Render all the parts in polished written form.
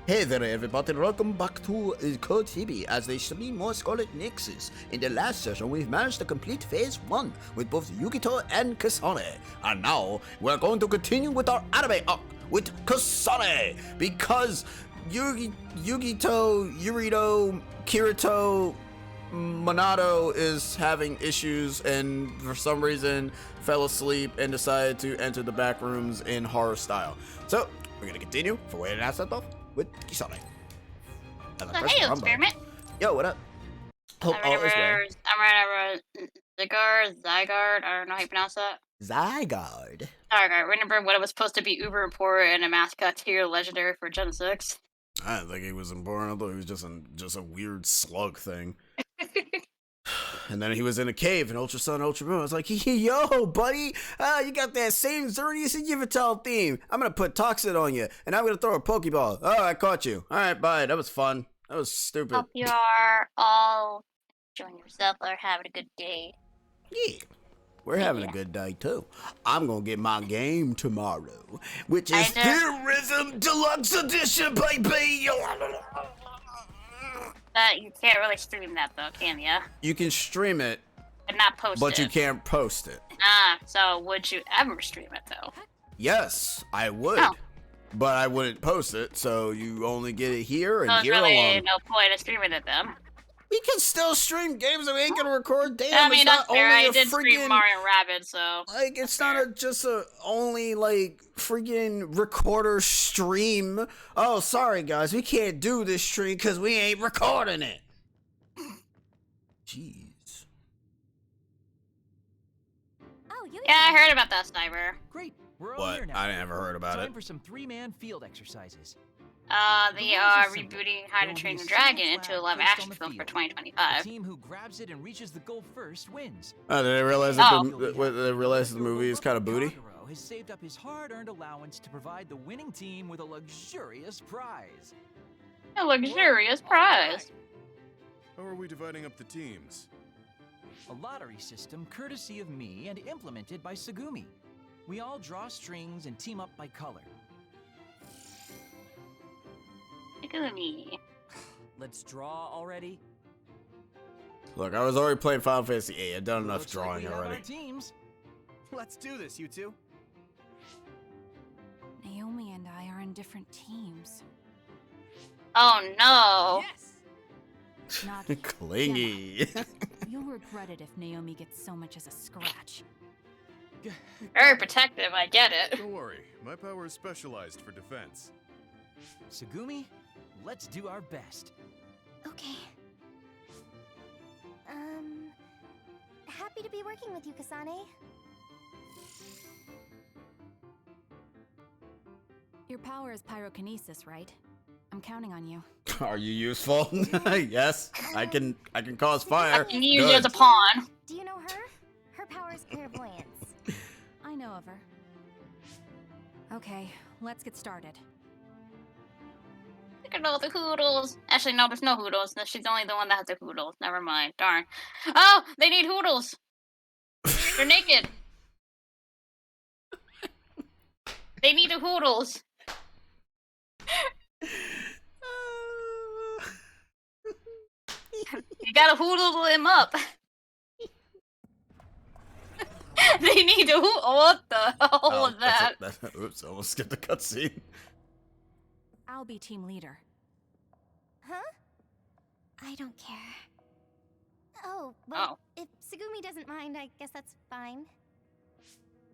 Hey there everybody, welcome back to Code TV as they stream more Scarlet Nexus. In the last session we've managed to complete phase 1 with both Yugito and Kasane. And now we're going to continue with our anime arc with Kasane because Yugito, Yurito, Kirito, Monado is having issues and for some reason fell asleep and decided to enter the back rooms in horror style. So we're gonna continue for where it has left off with Kisame. Hey, experiment. Yo, what up? Hope all is well. Zygarde, I don't know how you pronounce that. Zygarde. Zygarde, remember when it was supposed to be uber important and a mascot tier legendary for Gen 6? I didn't think he was important. I thought he was just a weird slug thing. And then he was in a cave in Ultra Sun, Ultra Moon. I was like, yo, buddy, you got that same Xerneas and Yveltal theme. I'm going to put Toxin on you, and I'm going to throw a Pokeball. Oh, I caught you. All right, bye. That was fun. That was stupid. Hope you are all enjoying yourself or having a good day. Yeah, we're having a good day, too. I'm going to get my game tomorrow, which is Theorism Deluxe Edition, baby. You can't really stream that, though, can ya? You can stream it, but not post it. But you can't post it. So would you ever stream it, though? Yes, I would. Oh. But I wouldn't post it, so you only get it here and here really alone. No point in streaming it, then. We can still stream games that we ain't gonna record. Damn, I mean, it's that's not fair. only I did stream Mario and Rabbids, so... Like, it's not just a only, like, freaking recorder stream. Oh, sorry, guys. We can't do this stream because we ain't recording it. Jeez. Oh, yeah, I heard about that, Sniper. Great. We're all here now. I never heard about it. Time for some 3-man field exercises. They are rebooting How to Train Your Dragon into a live action film for 2025. The team who grabs it and reaches the goal first wins. Oh, did they realize that the movie is kind of booty? Has saved up his hard-earned allowance to provide the winning team with a luxurious prize. A luxurious prize. How are we dividing up the teams? A lottery system courtesy of me and implemented by Tsugumi. We all draw strings and team up by color. Tsugumi. Let's draw already. Look, I was already playing Final Fantasy VIII. I've done enough drawing like already. Teams. Let's do this, you two. Naomi and I are in different teams. Oh no! Yes. Not Clingy. You'll regret it if Naomi gets so much as a scratch. Very protective, I get it. Don't worry, my power is specialized for defense. Tsugumi, let's do our best. Okay. Happy to be working with you, Kasane. Your power is pyrokinesis, right? I'm counting on you. Are you useful? Yes, I can cause fire. I can use it as a pawn. Do you know her? Her power is clairvoyance. I know of her. Okay, let's get started. Look at all the hoodles. Actually, no, there's no hoodles. She's only the one that has the hoodles. Never mind. Darn. Oh, they need hoodles. They're naked. They need the hoodles. You gotta hoodle them up. They need to what the hell was that? Oops, I almost skipped the cutscene. I'll be team leader. Huh? I don't care. Oh, well, if Tsugumi doesn't mind, I guess that's fine.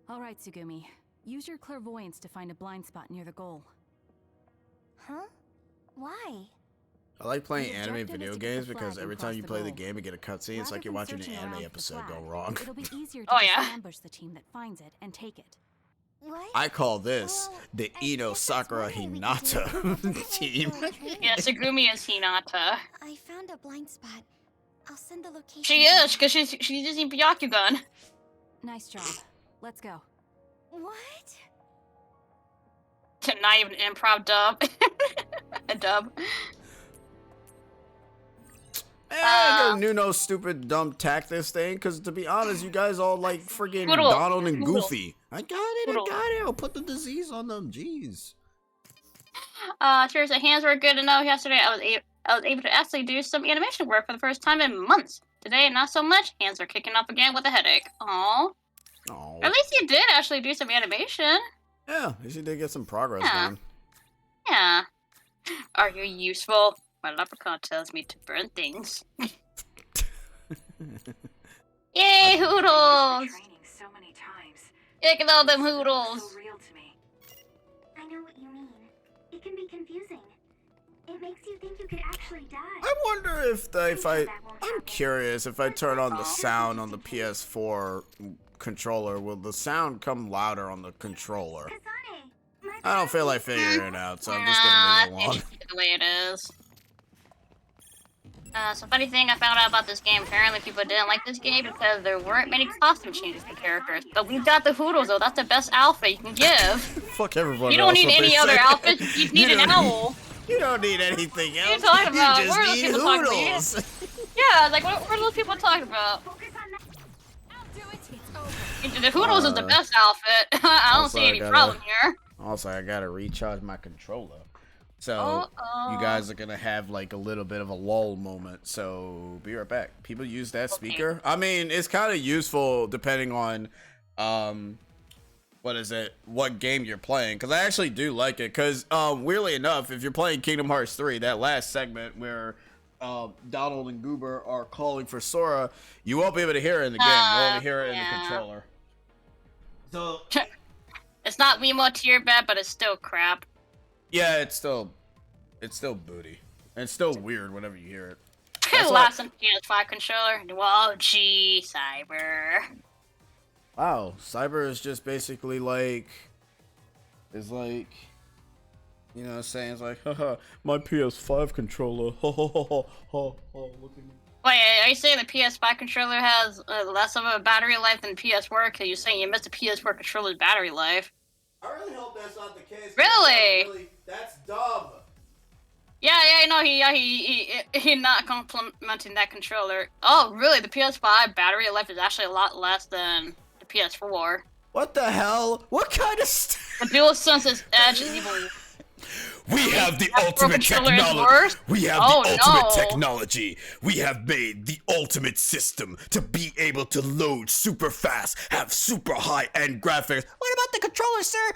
All right, Tsugumi. Use your clairvoyance to find a blind spot near the goal. Huh? Why? I like playing anime video games because every time you play the game and get a cutscene, it's like you're watching an anime episode go wrong. It'll be easier to ambush the team that finds it and take it. What? I call this the Ino Sakura Hinata team. Yeah, Tsugumi is Hinata. I found a blind spot. I'll send the location. She is, because she's using Byakugan. Nice job. Let's go. What? Not even an improv dub. A dub. I never knew no stupid dumb tactics thing, because to be honest, you guys all like friggin' Donald and Goofy. I got it, I'll put the disease on them, jeez. Seriously, hands were good enough yesterday. I was able to actually do some animation work for the first time in months. Today, not so much. Hands are kicking up again with a headache. Aw. Oh. At least you did actually do some animation. Yeah, at least you did get some progress Yeah. done. Yeah. Are you useful? My leprechaun tells me to burn things. Yay, Hoodles! Training so many times. Look at all them Hoodles. So real to me. I know what you mean. It can be confusing. It makes you think you could actually die. I wonder I'm curious if I turn on the sound on the PS4 controller, will the sound come louder on the controller? I don't feel like figuring it out, so I'm just gonna leave it alone. It's the way it is. So funny thing I found out about this game, apparently people didn't like this game because there weren't many costume changes for characters. But we got the Hoodles though, that's the best outfit you can give. Fuck everyone. You don't need any other outfit, you need an owl. You don't need anything else. What are you talking about? You What are those just people need talking about? Hoodles. Yeah, like what are those people talking about? The Hoodles is the best outfit. I don't see any problem here. Also, I gotta recharge my controller. So, you guys are gonna have like a little bit of a lull moment. So, be right back. People use that speaker. I mean, it's kind of useful depending on, what game you're playing. Because I actually do like it. Because, weirdly enough, if you're playing Kingdom Hearts 3, that last segment where Donald and Goober are calling for Sora, you won't be able to hear it in the game. You'll only hear it in the controller. So, it's not Wiimote tier bad, but it's still crap. yeah, it's still booty. And it's still weird whenever you hear it. Who lost some PS5 controller? Whoa, gee, Cyber. Wow, Cyber is just basically like, you know what I'm saying? It's like, haha, my PS5 controller. Ha ha ha ha ha, look at me. Wait, are you saying the PS5 controller has less of a battery life than PS4? Because you're saying you missed the PS4 controller's battery life. I really hope that's not the case. Really? That's dumb. Yeah, no, he not complimenting that controller. Oh, really? The PS5 battery life is actually a lot less than the PS4. What the hell? What kind of The DualSense's Edge is even. We have the That ultimate controller is technology. worse? We have Oh, the ultimate no. technology. We have made the ultimate system to be able to load super fast, have super high-end graphics. What about the controller, sir?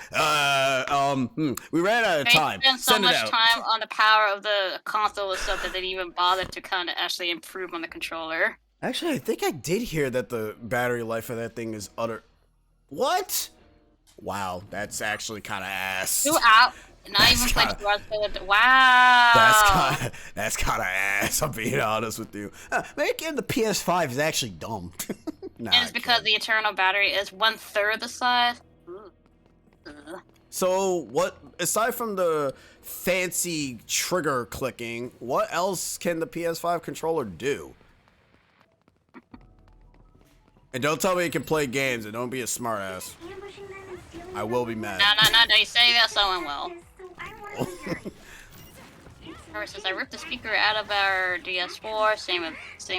We ran out of time. They spent so Send it much out. time on the power of the console and stuff that they didn't even bother to kind of actually improve on the controller. Actually, I think I did hear that the battery life of that thing is utter. What? Wow, that's actually kind of ass. 2 hours. Not That's even kinda- like 2 hours. Wow. That's kind of ass. I'm being honest with you. Making the PS5 is actually dumb. Nah, And it's because the internal battery is 1/3 the size. Ooh. Ugh. So what? Aside from the fancy trigger clicking, what else can the PS5 controller do? And don't tell me it can play games. And don't be a smartass. I will be mad. No, you say that someone will. Says I ripped the speaker out of our DS4. Same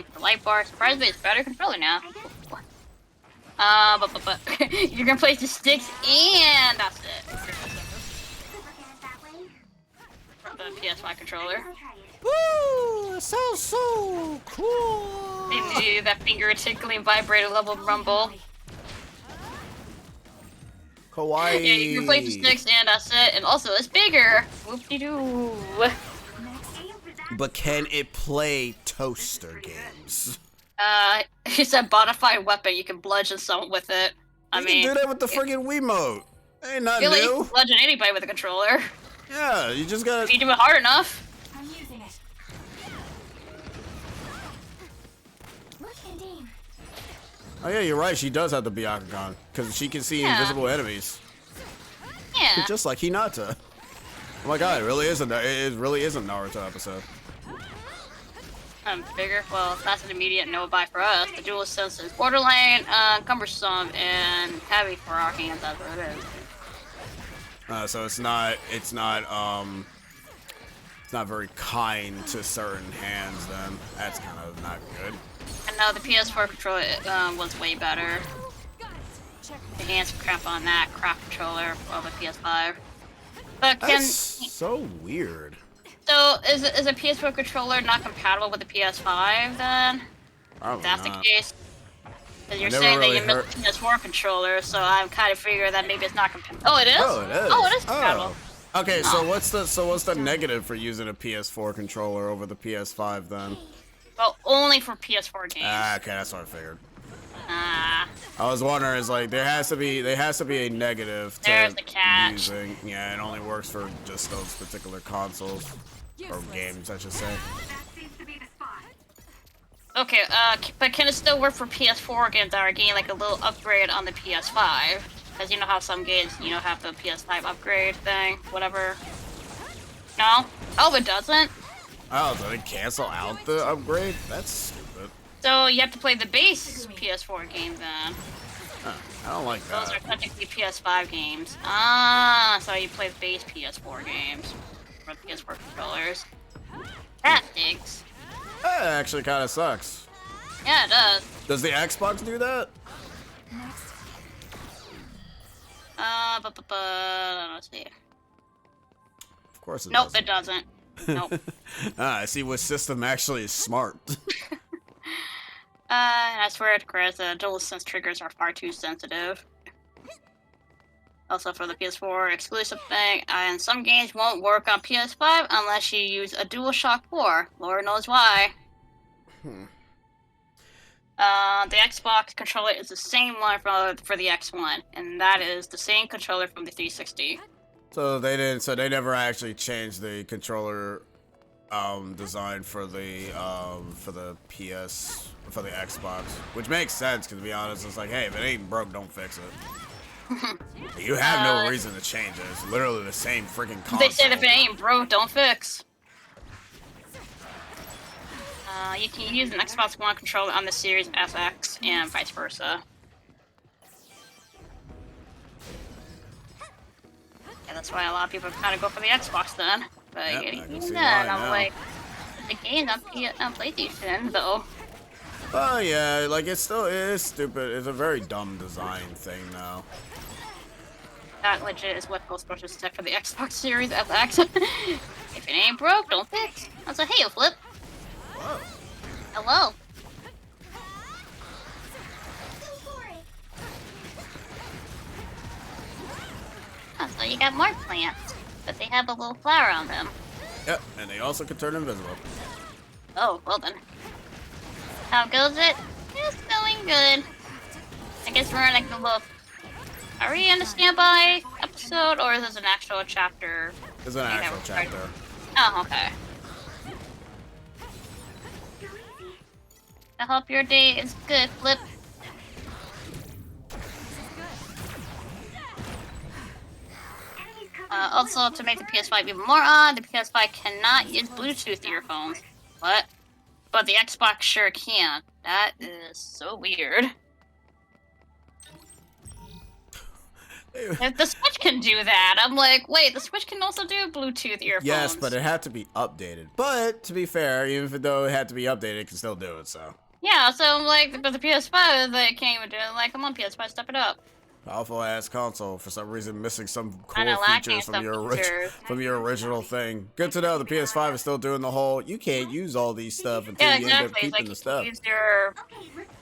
for the light bar. Surprisingly, it's better controller now. But you're gonna place the sticks and that's it. The PS5 controller. Woo! It sounds so cool. They do that finger tickling vibrator level rumble. Kawaii. Yeah, you can play the sticks and that's it. And also, it's bigger. Whoop-de-doo. But can it play toaster games? He said bonafide weapon. You can bludgeon someone with it. You can do that with the friggin' Wiimote. Ain't nothing Really, you new. can bludgeon anybody with a controller. Yeah, you just gotta. If you do it hard enough. I'm using it. Look, Nadine. Oh yeah, you're right. She does have the Byakugan because she can see Yeah. invisible enemies, Yeah. just like Hinata. Oh my god, it really is a Naruto episode. Bigger. Well, that's an immediate no buy for us. The DualSense is borderline cumbersome and heavy for our hands. That's what it is. So it's not very kind to certain hands. Then that's kind of not good. And no, the PS4 controller was way better. The hands crap on that crap controller of the PS5. But can That's so weird. so is a PS4 controller not compatible with the PS5 then? Probably If that's not. the case. Because you're never saying really that you missed the PS4 controller, so I'm kind of figuring that maybe it's not compatible. Oh, it is. Oh, it is. Oh, it is compatible. Oh. Okay, so what's the negative for using a PS4 controller over the PS5 then? Well, only for PS4 games. Ah, okay, that's what I figured. Ah, I was wondering, is like there has to be a negative to There's the catch. using. Yeah, it only works for just those particular consoles or games, I should say. That seems to be the spot. okay. But can it still work for PS4 games that are getting like a little upgrade on the PS5? Because you know how some games, have the PS5 upgrade thing, whatever. No? Oh, it doesn't. Oh, did they cancel out the upgrade? That's stupid. So you have to play the base PS4 game then. Huh, I don't like Those that. are technically PS5 games. Ah, so you play the base PS4 games for the PS4 controllers. That stinks. That actually kind of sucks. Yeah, it does. Does the Xbox do that? Let's see. Of course it Nope, doesn't. it doesn't. Nope. I see what system actually is smart. I swear to Chris, DualSense triggers are far too sensitive. Also for the PS4 exclusive thing, and some games won't work on PS5 unless you use a DualShock 4. Lord knows why. The Xbox controller is the same one for the X1, and that is the same controller from the 360. So they never actually changed the controller design for the Xbox, which makes sense because to be honest, it's like, hey, if it ain't broke, don't fix it. You have no reason to change it. It's literally the same freaking console. They said if it ain't broke, don't fix. You can use an Xbox One controller on the Series SX and vice versa. Yeah, that's why a lot of people kind of go for the Xbox then. But Yep, I even can see then, why I'm now. like, the game's on PlayStation though. Oh yeah, like it is stupid. It's a very dumb design thing now. That legit is what Ghostbusters said for the Xbox Series SX. If it ain't broke, don't fix. That's a hey, Flip. Whoa. Hello. Oh, so you got more plants, but they have a little flower on them. Yep, and they also can turn invisible. Oh, well then. How goes it? It's going good. I guess we're in like a little... Are we in a standby episode, or is this an actual chapter? It's an actual chapter. Oh, okay. I hope your day is good, Flip. Also, to make the PS5 even more odd, the PS5 cannot use Bluetooth earphones. What? But the Xbox sure can. That is so weird. If the Switch can do that, I'm like, wait, the Switch can also do Bluetooth earphones. Yes, but it had to be updated. But to be fair, even though it had to be updated, it can still do it. So. Yeah, so I'm like, but the PS5, they can't even do it. Like, come on, PS5, step it up. Powerful ass console, for some reason missing some cool Kinda lacking features from some features. from your original thing. Good to know the PS5 is still doing the whole you can't use all these stuff until Yeah, you end up exactly. It's keeping like the you stuff. can use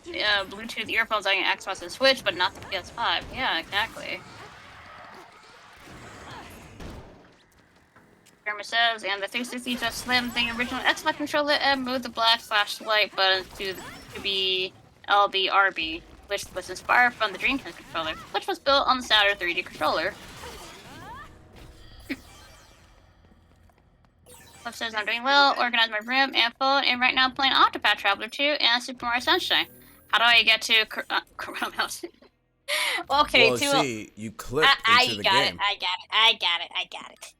your Bluetooth earphones on your Xbox and Switch, but not the PS5. Yeah, exactly. Jeremy says, and the 360 just slimmed the original Xbox controller and moved the black/white button to be LBRB, which was inspired from the Dreamcast controller, which was built on the Saturn 3D controller. Flip says, I'm doing well, organized my room and phone, and right now I'm playing Octopath Traveler 2 and Super Mario Sunshine. How do I get to Corona Mountain? Okay, Well, see, you click into the game. I got it.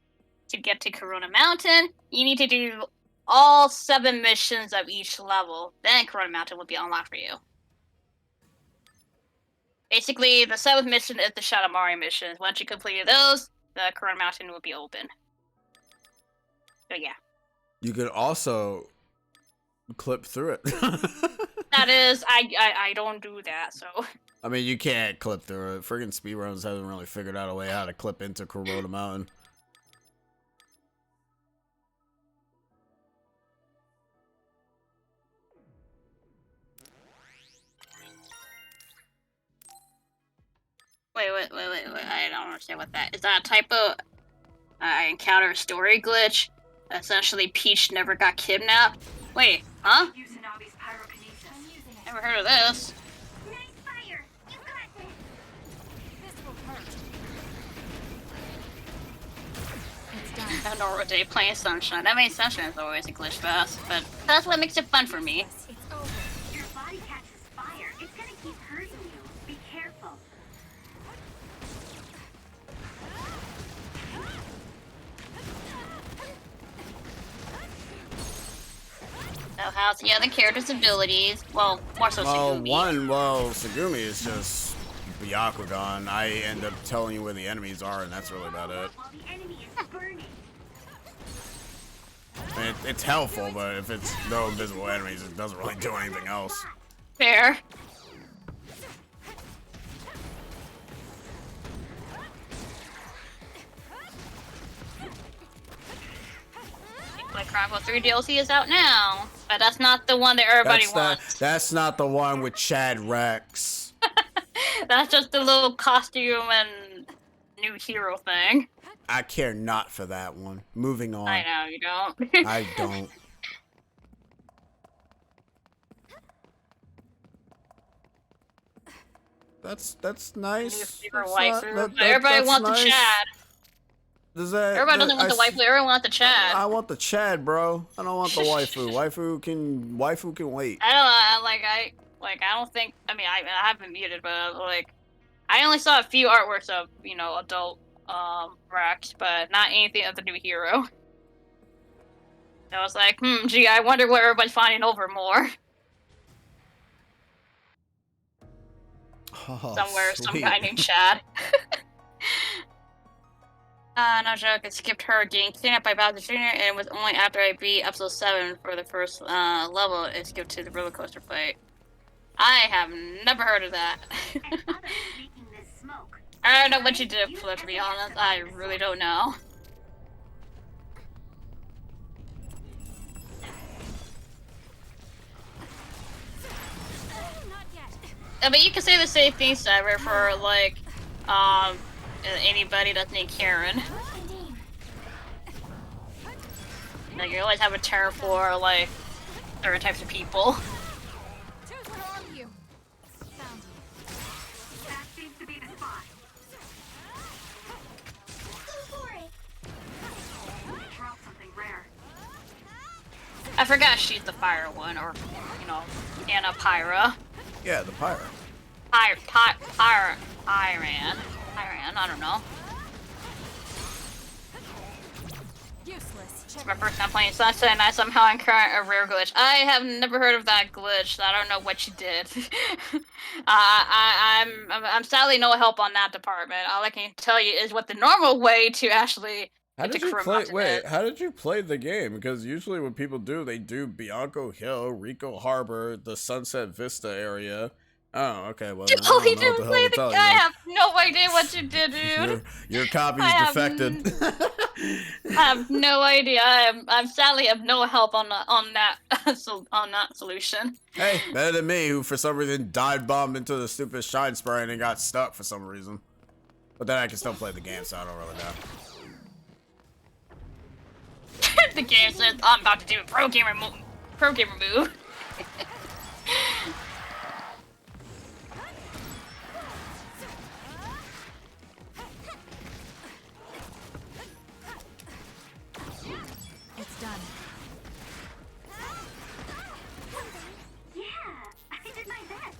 To get to Corona Mountain, you need to do all 7 missions of each level. Then Corona Mountain will be unlocked for you. Basically, the 7th mission is the Shadow Mario mission. Once you completed those, the Corona Mountain will be open. So yeah. You could also clip through it. That is, I don't do that, so... I mean, you can't clip through it. Friggin' speedrunners haven't really figured out a way how to clip into Corona Mountain. wait. I don't understand what that is. That a typo? I encountered a story glitch. Essentially, Peach never got kidnapped. Wait, huh? Use Hanabi's pyrokinesis. Never heard of this. Nice fire! You got this! This will hurt. It's done. A normal day playing Sunshine. I mean, Sunshine is always a glitch fest, but that's what makes it fun for me. It's over. Your body catches fire. It's gonna keep hurting you. Be careful. So how's the other character's abilities? Well, more so Segumi. Segumi is just Byakugan. I end up telling you where the enemies are, and that's really about it. While the enemy is burning. I mean, it's helpful, but if it's no invisible enemies, it doesn't really do anything else. Fair. Like Chronicle 3 DLC is out now, but that's not the one that everybody wants. That's not the one with Chad Rex. That's just the little costume and new hero thing. I care not for that one. Moving on. I know, you don't. I don't. That's nice. New favorite That's waifu, not- but everybody that's wants nice. the Chad. Everybody doesn't want the waifu, everyone wants the Chad. I want the Chad, bro. I don't want the waifu. Waifu can wait. I don't think, I mean, I haven't muted, but like, I only saw a few artworks of, you know, adult, Rex, but not anything of the new hero. I was like, gee, I wonder what everybody's finding over more. Oh, Somewhere, sweet. some guy named Chad. No joke, I skipped her getting kidnapped by Bowser Jr., and it was only after I beat episode 7 for the first level it skipped to the roller coaster fight. I have never heard of that. And others making this smoke. I don't know what you did, Flo, to be honest. I really don't know. Not yet. I mean, you can say the same thing, Cyber, for, like, anybody that's named Karen. Like, you always have a term for, like, certain types of people. Where are you? Found you. That seems to be the spot. Go for it. Drop something rare. I forgot she's the fire one, or, you know, Anna Pyra. Yeah, the pirate. Pyran, I don't know. Useless. It's my first time playing Sunset, and I somehow encountered a rare glitch. I have never heard of that glitch, so I don't know what you did. I'm sadly no help on that department. All I can tell you is what the normal way to actually How get did the you crew play? up to Wait, it. how did you play the game? Because usually when people do, they do Bianco Hill, Rico Harbor, the Sunset Vista area. Oh, okay. Well, then I Oh, he don't know what didn't the play hell to the tell guy. I you. have no idea what you did, dude. Your copy's I have defected. I have no idea. I'm sadly have no help on that solution. Hey, better than me, who for some reason dive bombed into the stupid shine spray and then got stuck for some reason. But then I can still play the game, so I don't really know. The game says I'm about to do a pro gamer move. It's done. Yeah, I did my best.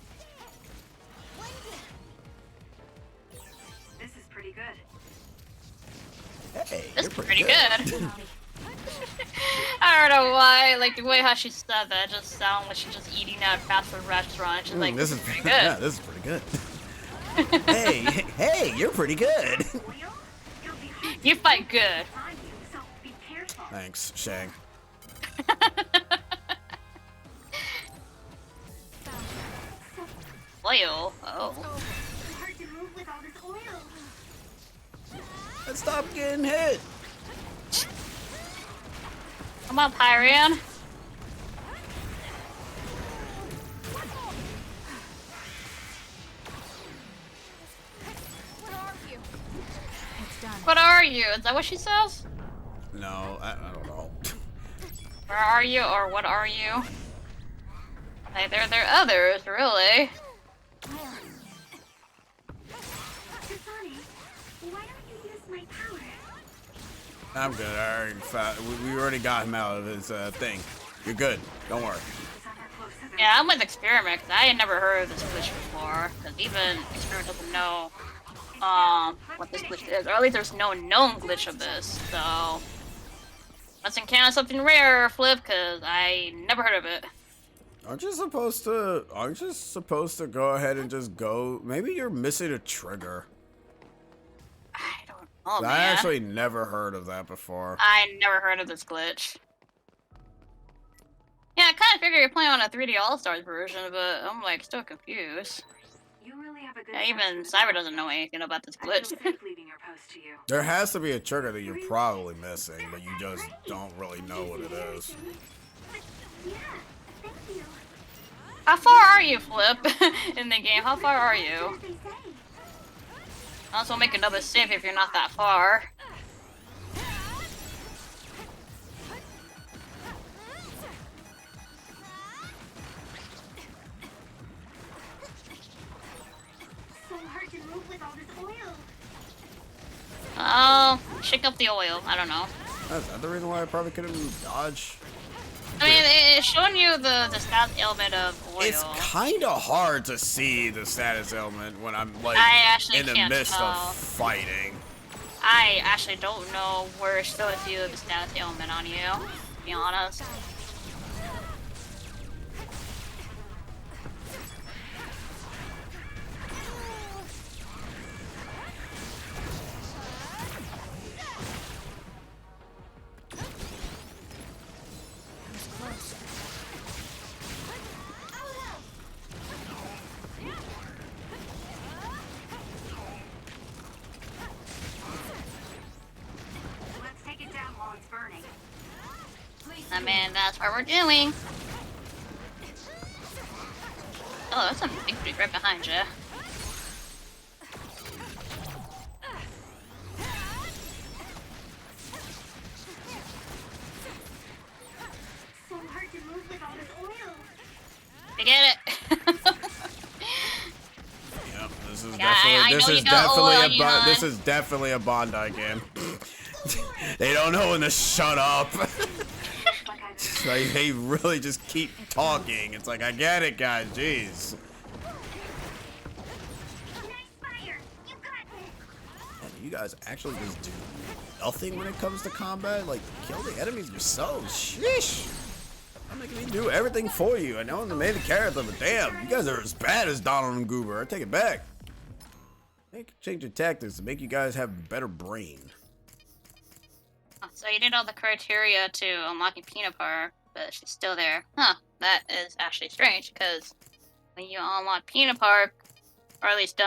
This is pretty good. Hey, That's you're pretty good. I don't know why, like the way how she said that just sounded like she's just eating at a fast food restaurant. She's like, this is pretty good. Yeah, this is pretty good. hey, you're pretty good. Oil? You'll be hurt You fight good. on you, so be careful. Thanks, Shang. Oil. Oh. It's hard to move with all this oil. Let's stop getting hit. Come on, Pyrian. Where you? Is that what she says? No, I don't know. Where are you, or what are you? Like, there are others, really. Kasane, why don't you use my power? I'm good. I already we already got him out of his thing. You're good. Don't worry. Yeah, I'm with Experiment, 'cause I had never heard of this glitch before. Because even Experiment doesn't know, what this glitch is. Or at least there's no known glitch of this, so... Let's encounter something rare, Flip, because I never heard of it. Aren't you supposed to go ahead and just go? Maybe you're missing a trigger. I don't know, man. I actually never heard of that before. I never heard of this glitch. Yeah, I kind of figured you're playing on a 3D All-Stars version, but I'm, like, still confused. You really have a good Yeah, even Cyber doesn't know anything about this glitch. leaving your post to you. There has to be a trigger that you're probably missing, but you just don't really know what it is. Yeah, thank you. How far are you, Flip, in the game? How far are you? As they say. I'll also make another save if you're not that far. So hard to move with all this oil. Oh, shake up the oil. I don't know. Is that the reason why I probably couldn't dodge? I mean, it's showing you the status element of oil. It's kind of hard to see the status element when I'm like I actually in the can't midst tell. of fighting. I actually don't know where it shows you the status element on you, to be honest. Let's take it down while it's burning. I mean, that's what we're doing. Oh, that's a big dude right behind you. So hard to move with all this oil. You get it? Yep, this is Yeah, I know you got oil on you, hon. this is definitely a Bondi game. They don't know when to shut up. Like, they really just keep talking. It's like, I get it, guys. Jeez. Nice fire. You got this. Man, you guys actually just do nothing when it comes to combat. Like, kill the enemies yourselves. Sheesh. I'm making me do everything for you. I know I'm the main character, but damn, you guys are as bad as Donald and Goober. I take it back. Change your tactics to make you guys have a better brain. So you did all the criteria to unlocking Peanut Park, but she's still there. Huh, that is actually strange, because when you unlock Peanut Park, or at least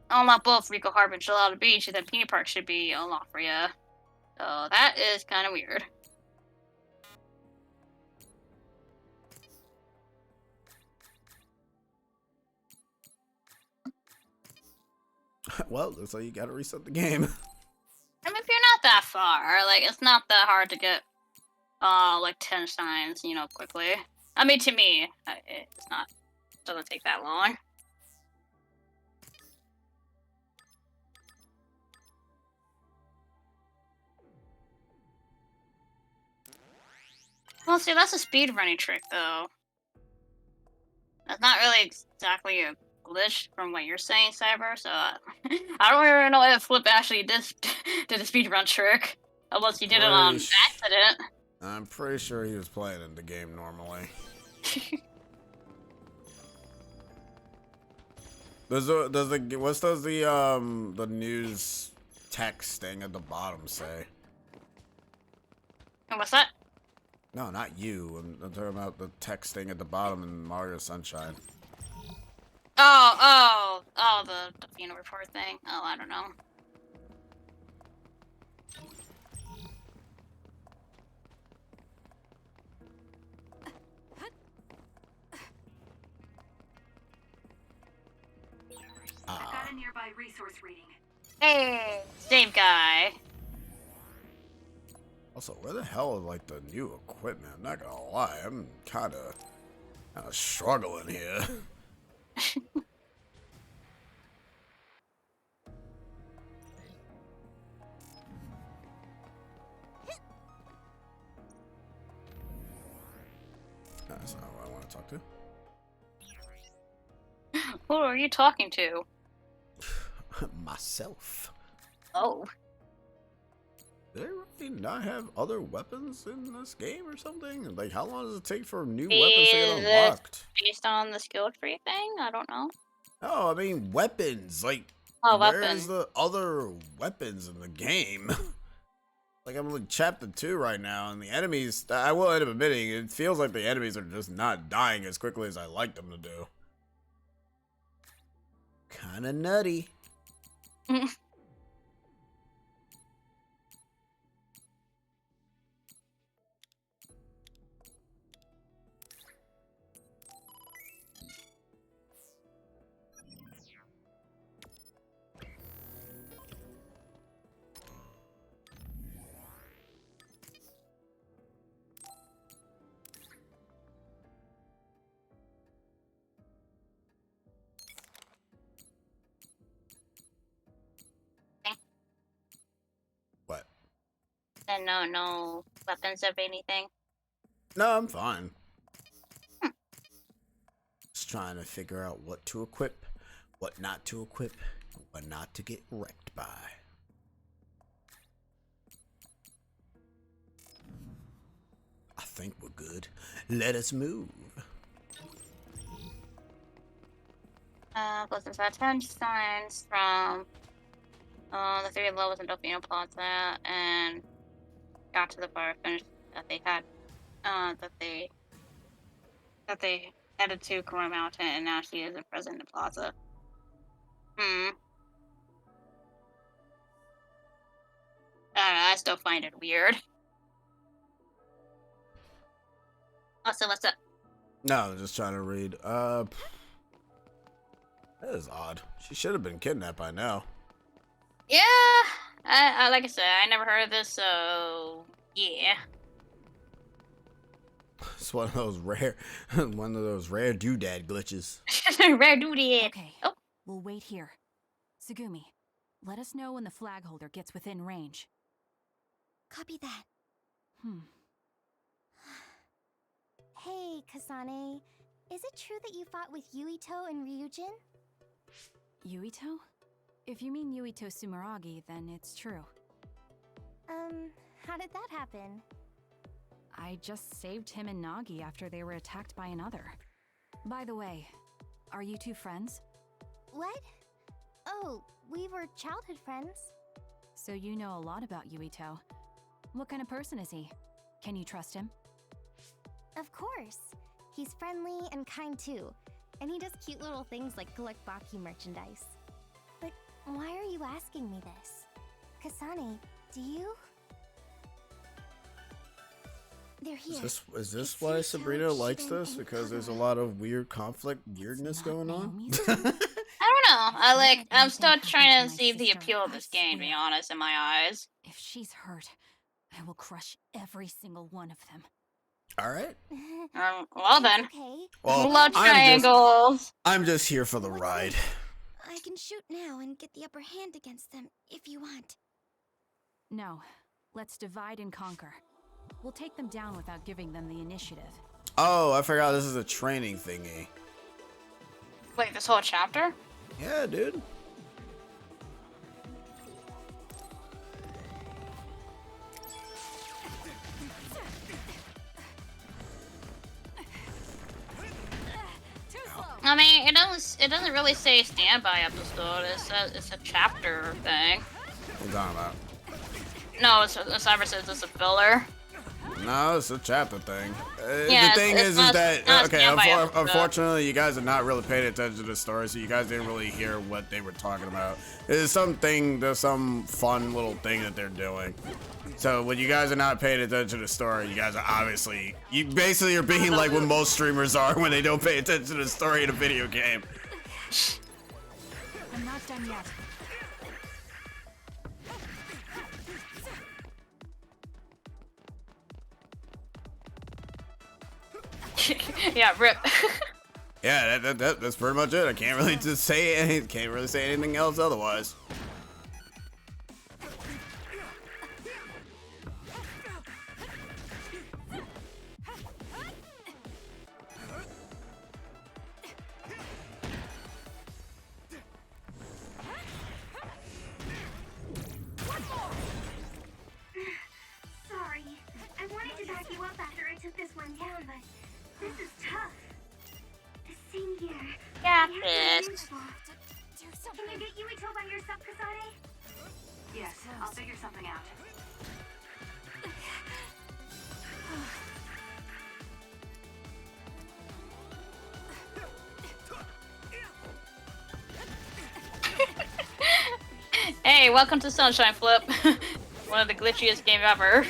unlock both Rico Harbor and Gelato Beach, then Peanut Park should be unlocked for you. So that is kind of weird. Well, looks like you gotta reset the game. I mean, if you're not that far, like, it's not that hard to get, like, 10 signs, you know, quickly. I mean, to me, it's not, doesn't take that long. Well, see, that's a speedrunning trick, though. That's not really exactly a glitch from what you're saying, Cyber, so I don't even know if Flip actually did a speedrun trick. Unless he did it on accident. I'm pretty sure he was playing in the game normally. What does the news text thing at the bottom say? And what's that? No, not you. I'm talking about the text thing at the bottom in Mario Sunshine. Oh, the Fino report thing. Oh, I don't know. I got a nearby resource reading. Hey, save guy. Also, where the hell is like the new equipment? I'm not gonna lie, I'm kind of struggling here. That's not who I want to talk to. Who are you talking to? Myself. Oh. Do they really not have other weapons in this game or something? Like, how long does it take for new Is weapons to get it unlocked? based on the skill tree thing? I don't know. No, I mean weapons. Like, Oh, where's weapons. the other weapons in the game? Like, I'm in chapter 2 right now, and the enemies, I will end up admitting, it feels like the enemies are just not dying as quickly as I like them to do. Kinda nutty. What? And no weapons of anything. No, I'm fine. Just trying to figure out what to equip, what not to equip, what not to get wrecked by. I think we're good. Let us move. Plus there's 10 signs from the 3 levels in Delphino Plaza, and got to the fire finish that they had, that they headed to Corona Mountain, and now she isn't present in the plaza. I don't know, I still find it weird. Also, what's up? No, just trying to read. That is odd. She should have been kidnapped by now. Yeah, I like I said, I never heard of this, so yeah. It's one of those rare doodad glitches. Rare duty. Okay, Oh. we'll wait here. Tsugumi, let us know when the flag holder gets within range. Copy that. Hey, Kasane. Is it true that you fought with Yuito and Ryujin? Yuito? If you mean Yuito Sumeragi, then it's true. How did that happen? I just saved him and Nagi after they were attacked by another. By the way, are you two friends? What? Oh, we were childhood friends. So you know a lot about Yuito. What kind of person is he? Can you trust him? Of course. He's friendly and kind too. And he does cute little things like collect Baki merchandise. But why are you asking me this? Kasane, do you? They're here. Is this why Sabrina likes this? Because there's a lot of weird conflict, weirdness going on? I don't know. I'm still trying to see the appeal of this game, to be honest, in my eyes. If she's hurt, I will crush every single one of them. All right. Well then. Okay. Well, Love triangles. I'm just here for the ride. I can shoot now and get the upper hand against them if you want. No, let's divide and conquer. We'll take them down without giving them the initiative. Oh, I forgot this is a training thingy. Wait, this whole chapter? Yeah, dude. I mean, it doesn't really say standby episode. It's a chapter thing. What are you talking about? No, Cyber says it's a filler. No, it's a chapter thing. Yeah, the thing it's is not- that not okay. standby episode. Unfortunately, you guys are not really paying attention to the story, so you guys didn't really hear what they were talking about. There's some fun little thing that they're doing. So when you guys are not paying attention to the story, you guys are you basically are being like what most streamers are when they don't pay attention to the story in a video game. I'm not done yet. Yeah, rip. Yeah, that's pretty much it. I can't really just say can't really say anything else otherwise. Sorry. I wanted to back you up after I took this one down, but this is tough. Same here. Yeah, You have to be bitch. beautiful. Can you get Yuito by yourself, Kasane? Yes, I'll figure something out. Hey, welcome to Sunshine Flip. One of the glitchiest games ever.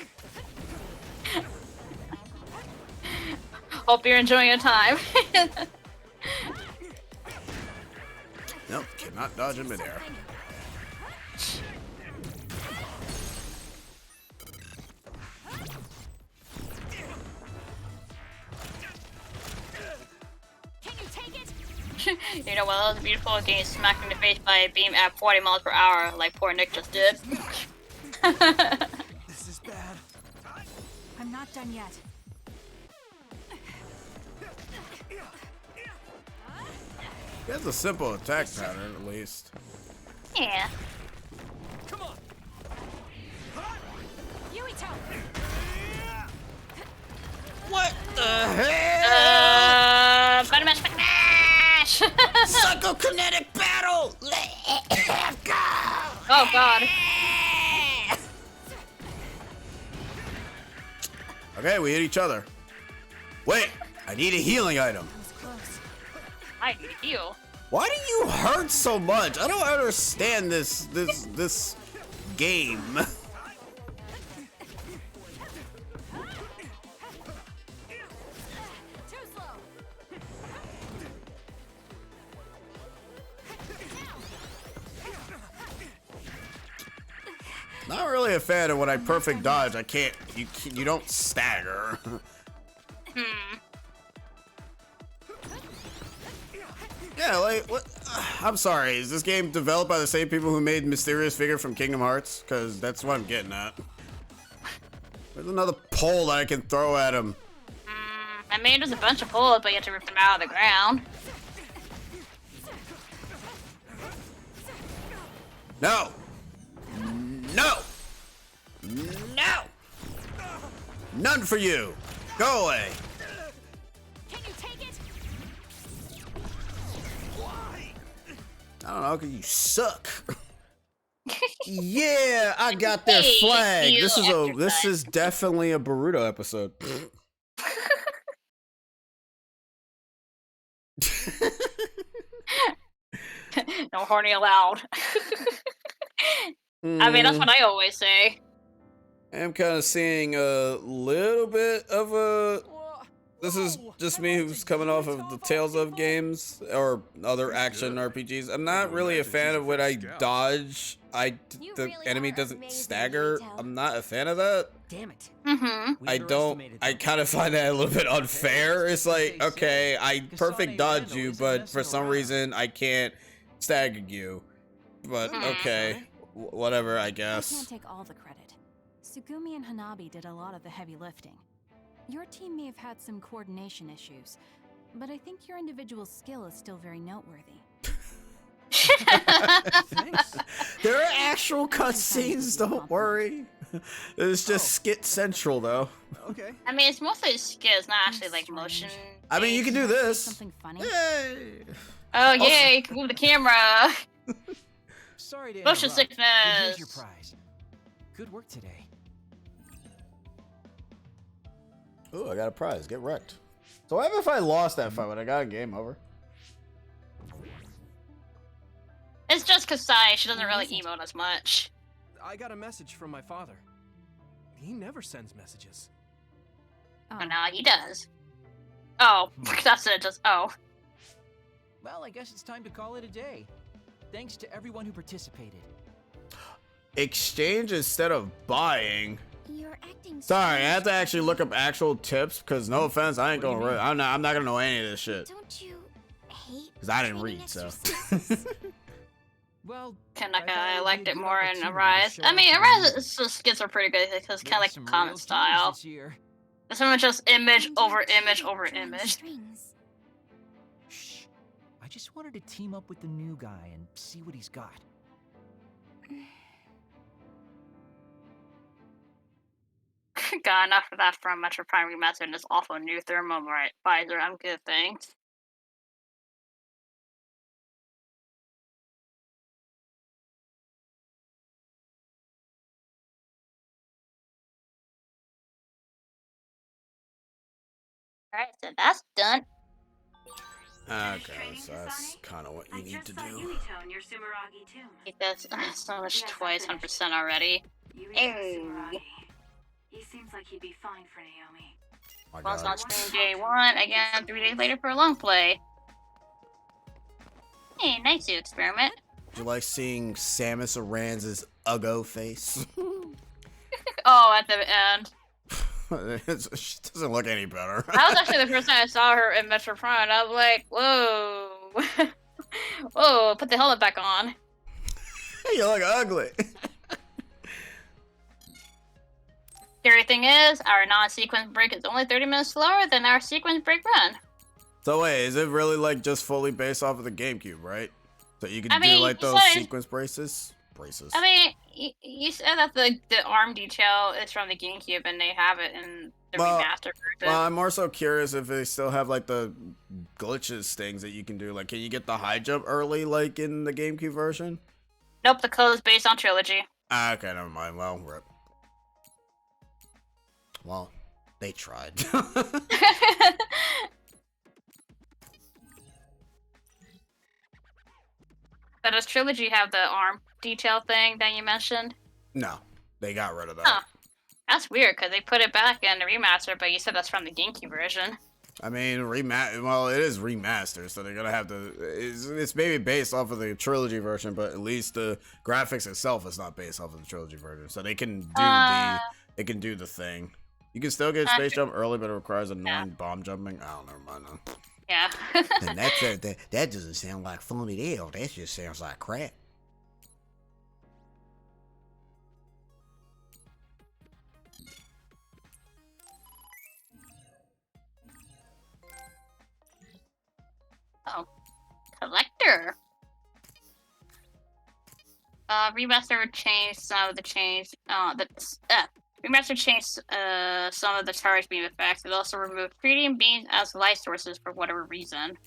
Hope you're enjoying your time. Nope, cannot dodge in midair. Can you take it? You know, well, that was beautiful getting smacked in the face by a beam at 40 miles per hour, like poor Nick just did. This is bad. I'm not done yet. He has a simple attack pattern, at least. Yeah. Come on. Yuito! What the hell? Battle Mash, Battle Mash! Psychokinetic battle! Oh god. Okay, we hit each other. Wait, I need a healing item. That was close. I need to heal. Why do you hurt so much? I don't understand this game. Too slow! Not really a fan of when I perfect dodge. I can't. You don't stagger. Yeah, like what? I'm sorry. Is this game developed by the same people who made Mysterious Figure from Kingdom Hearts? Because that's what I'm getting at. There's another pole that I can throw at him. I mean, there's a bunch of poles, but you have to rip them out of the ground. No. No. No. None for you. Go away. Can you take it? I don't know, cause you suck. Yeah, I got their Hey, flag. you This is definitely a Boruto episode. No horny allowed. I mean, that's what I always say. I'm kind of seeing a little bit of a. This is just me who's coming off of the Tales of games or other action RPGs. I'm not really a fan of when I dodge. The enemy doesn't stagger. I'm not a fan of that. Damn it. Mm-hmm. We I don't. underestimated I them. kind of find that a little bit unfair. It's like, okay, I perfect dodge you, but for some reason I can't stagger you. But okay, whatever, I I guess. can't take all the credit. Sugumi and Hanabi did a lot of the heavy lifting. Your team may have had some coordination issues, but I think your individual skill is still very noteworthy. Thanks. There are actual cutscenes. Don't worry. It's just skit central, though. Okay. I mean, it's mostly skills, not actually like motion. I mean, you can do this. Something funny? Yay! Oh yeah, you can move the camera. Sorry to Motion interrupt, but here's sickness. your prize. Good work today. Ooh, I got a prize. Get wrecked. So what if I lost that fight? Would I got a game over? It's just Kasai. She doesn't really emote as much. I got a message from my father. He never sends messages. Oh no, he does. Oh, that's it. Just oh. Well, I guess it's time to call it a day. Thanks to everyone who participated. Exchange instead of buying. You're acting Sorry, I have to strange. actually look up actual tips because no offense, I ain't What do you gonna. mean? I'm not gonna know any of this shit Don't you hate because I didn't training read. So. exercises? Well, Kanaka, thought it I would liked be a it good more in opportunity to Arise. show I off mean, to the Arise newbies. skits are pretty good because kind of like There's the some comment real teams style. this year. This one was just image And over you're image cute over drawing image. strings. Shh. I just wanted to team up with the new guy and see what he's got. Got enough of that from Metro Prime Remastered and this awful new thermal visor. I'm good, thanks. Alright, so that's done. Okay, so that's kind of what you need to do. Yumito in your Sumeragi tomb. It does so much Yes, I twice, finished. 100% already. Yumito Hey. Sumeragi. He seems like he'd be fine for Naomi. My Once God. on stream day 1, again 3 days later for a long play. Hey, nice new experiment. Do you like seeing Samus Aran's Uggo face? Oh, at the end. She doesn't look any better. That was actually the first time I saw her in Metro Prime, and I was like, whoa. Whoa, put the helmet back on. You look ugly. Scary thing is, our non-sequence break is only 30 minutes slower than our sequence break run. So wait, is it really like just fully based off of the GameCube, right? So you can I do mean, like you those said it- sequence braces? Braces. I mean, you said that the arm detail is from the GameCube, and they have it in the remastered version. Well, I'm more so curious if they still have like the glitches things that you can do. Like, can you get the high jump early, like in the GameCube version? Nope, the code is based on Trilogy. Ah, okay, never mind. Well, rip. Well, they tried. But does Trilogy have the arm detail thing that you mentioned? No, they got rid of that. Huh. That's weird, because they put it back in the remaster, but you said that's from the GameCube version. I mean, well, it is remastered, so they're gonna have to. It's maybe based off of the trilogy version, but at least the graphics itself is not based off of the trilogy version, so they can do they can do the thing. You can still get space jump early, but it requires annoying bomb jumping. I don't know, man. Yeah. And that doesn't sound like fun at all. That just sounds like crap. Oh, collector. Remaster changed some of the remaster changed some of the charge beam effects. It also removed tritium beams as light sources for whatever reason.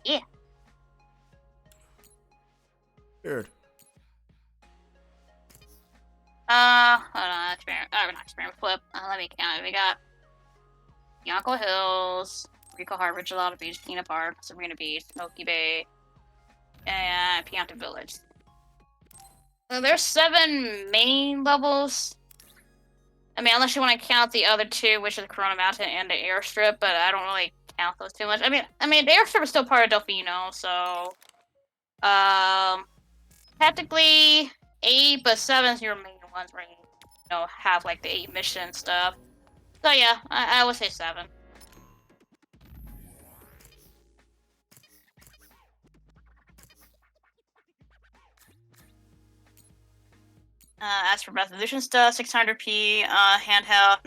Yeah. Weird. Hold on, not experiment flip. Let me count. We got Yonko Hills, Rico Harbor, Gelato Beach, Kina Park, Sabrina Beach, Smoky Bay, and Pianta Village. So there's 7 main levels. I mean, unless you want to count the other 2, which is Corona Mountain and the airstrip, but I don't really count those too much. I mean, the airstrip is still part of Delfino, so technically 8, but 7's your main ones where you have like the 8 mission stuff. So yeah, I would say 7. As for resolution stuff, 600p handheld,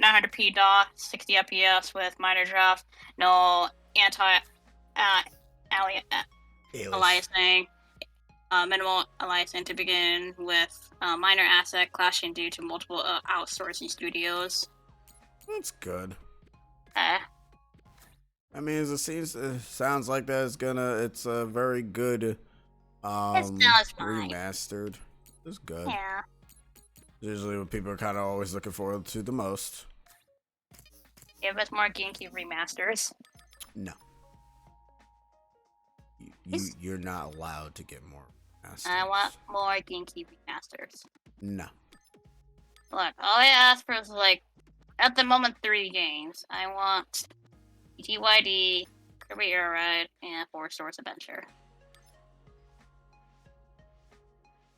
900p dock, 60 FPS with minor drops, no aliasing, minimal aliasing to begin with, minor asset clashing due to multiple outsourcing studios. That's good. I mean, it sounds like it's a very good remastered. It's good. Yeah. Usually what people are kind of always looking forward to the most. Give us more GameCube remasters. No. You're not allowed to get more remasters. I want more GameCube remasters. No. Look, all I asked for is like, at the moment, 3 games. I want TYD, Kirby Air Ride, and Four Swords Adventure.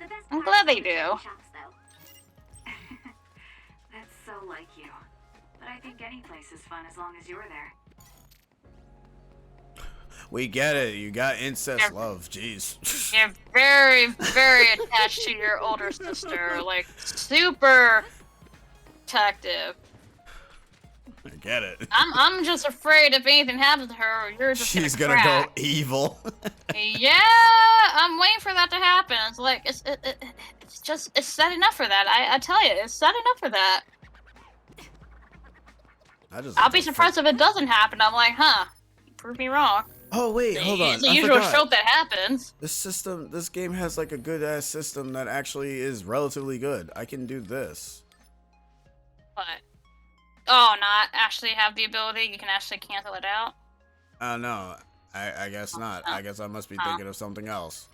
The best I'm part glad is they the do. shops, though. That's so like you. But I think any place is fun as long as you're there. We get it. You got incest Yeah. love. Jeez. You're very, very attached to your older sister. Like, super protective. I get it. I'm just afraid if anything happens to her, you're just She's gonna gonna crack. go evil. Yeah, I'm waiting for that to happen. It's like, it's set enough for that. I tell you, it's set enough for that. I'll be surprised if it doesn't happen. I'm like, huh, prove me wrong. Oh wait, hold on. It's the I usual forgot. trope that happens. This game has like a good ass system that actually is relatively good. I can do this. What? Oh, not actually have the ability? You can actually cancel it out? No, I guess not. I guess I must be thinking of something else.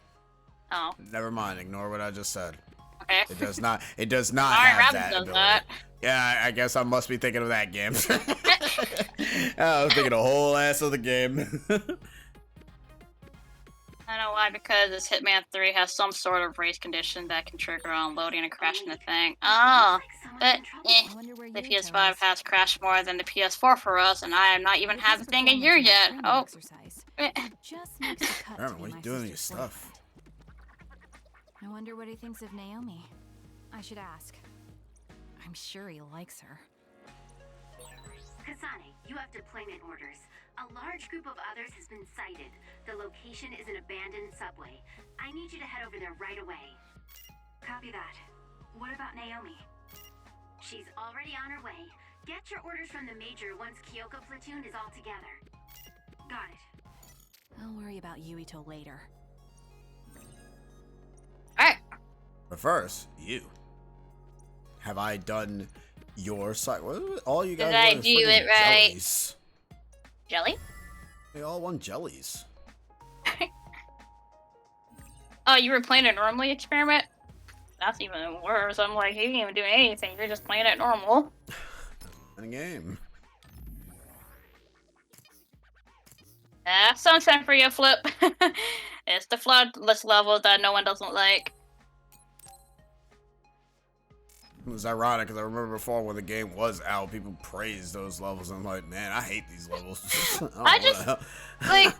Oh. Never mind. Ignore what I just said. Okay. It does not. It does not Alright, have Rabbit that does ability. that. Yeah, I guess I must be thinking of that game. I was thinking a whole ass of the game. I know why, because this Hitman 3 has some sort of race condition that can trigger unloading and crashing the thing. Oh, but the PS5 has crashed more than the PS4 for us, and I am not even had the thing a year yet. Oh. Aaron, what are you doing with your stuff? I wonder what he thinks of Naomi. I should ask. I'm sure he likes her. Kasane, you have deployment orders. A large group of others has been sighted. The location is an abandoned subway. I need you to head over there right away. Copy that. What about Naomi? She's already on her way. Get your orders from the Major once Kyoko platoon is all together. Got it. I'll worry about Yui till later. Alright. But first, you. Have I done your side? All you guys Did I want is do freaking it right? jellies. Jelly? They all want jellies. Oh, you were playing a normally experiment? That's even worse. I'm like, he ain't even doing anything. You're just playing it normal. In a game. Sunshine for you, Flip. It's the floodless level that no one doesn't like. It was ironic because I remember before when the game was out, people praised those levels. I'm like, man, I hate these levels. I just, like,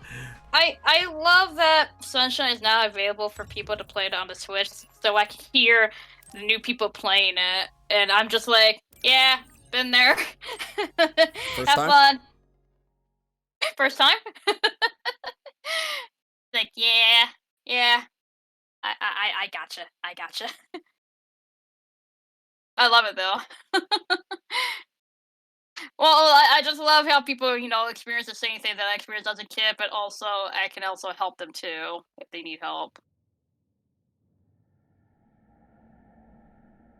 I love that Sunshine is now available for people to play it on the Switch, so I can hear the new people playing it, and I'm just like, yeah, been there. First Have time? fun. First time? Like, yeah. I gotcha. I love it though. Well, I just love how people, experience the same thing that I experienced as a kid, but also I can also help them too if they need help.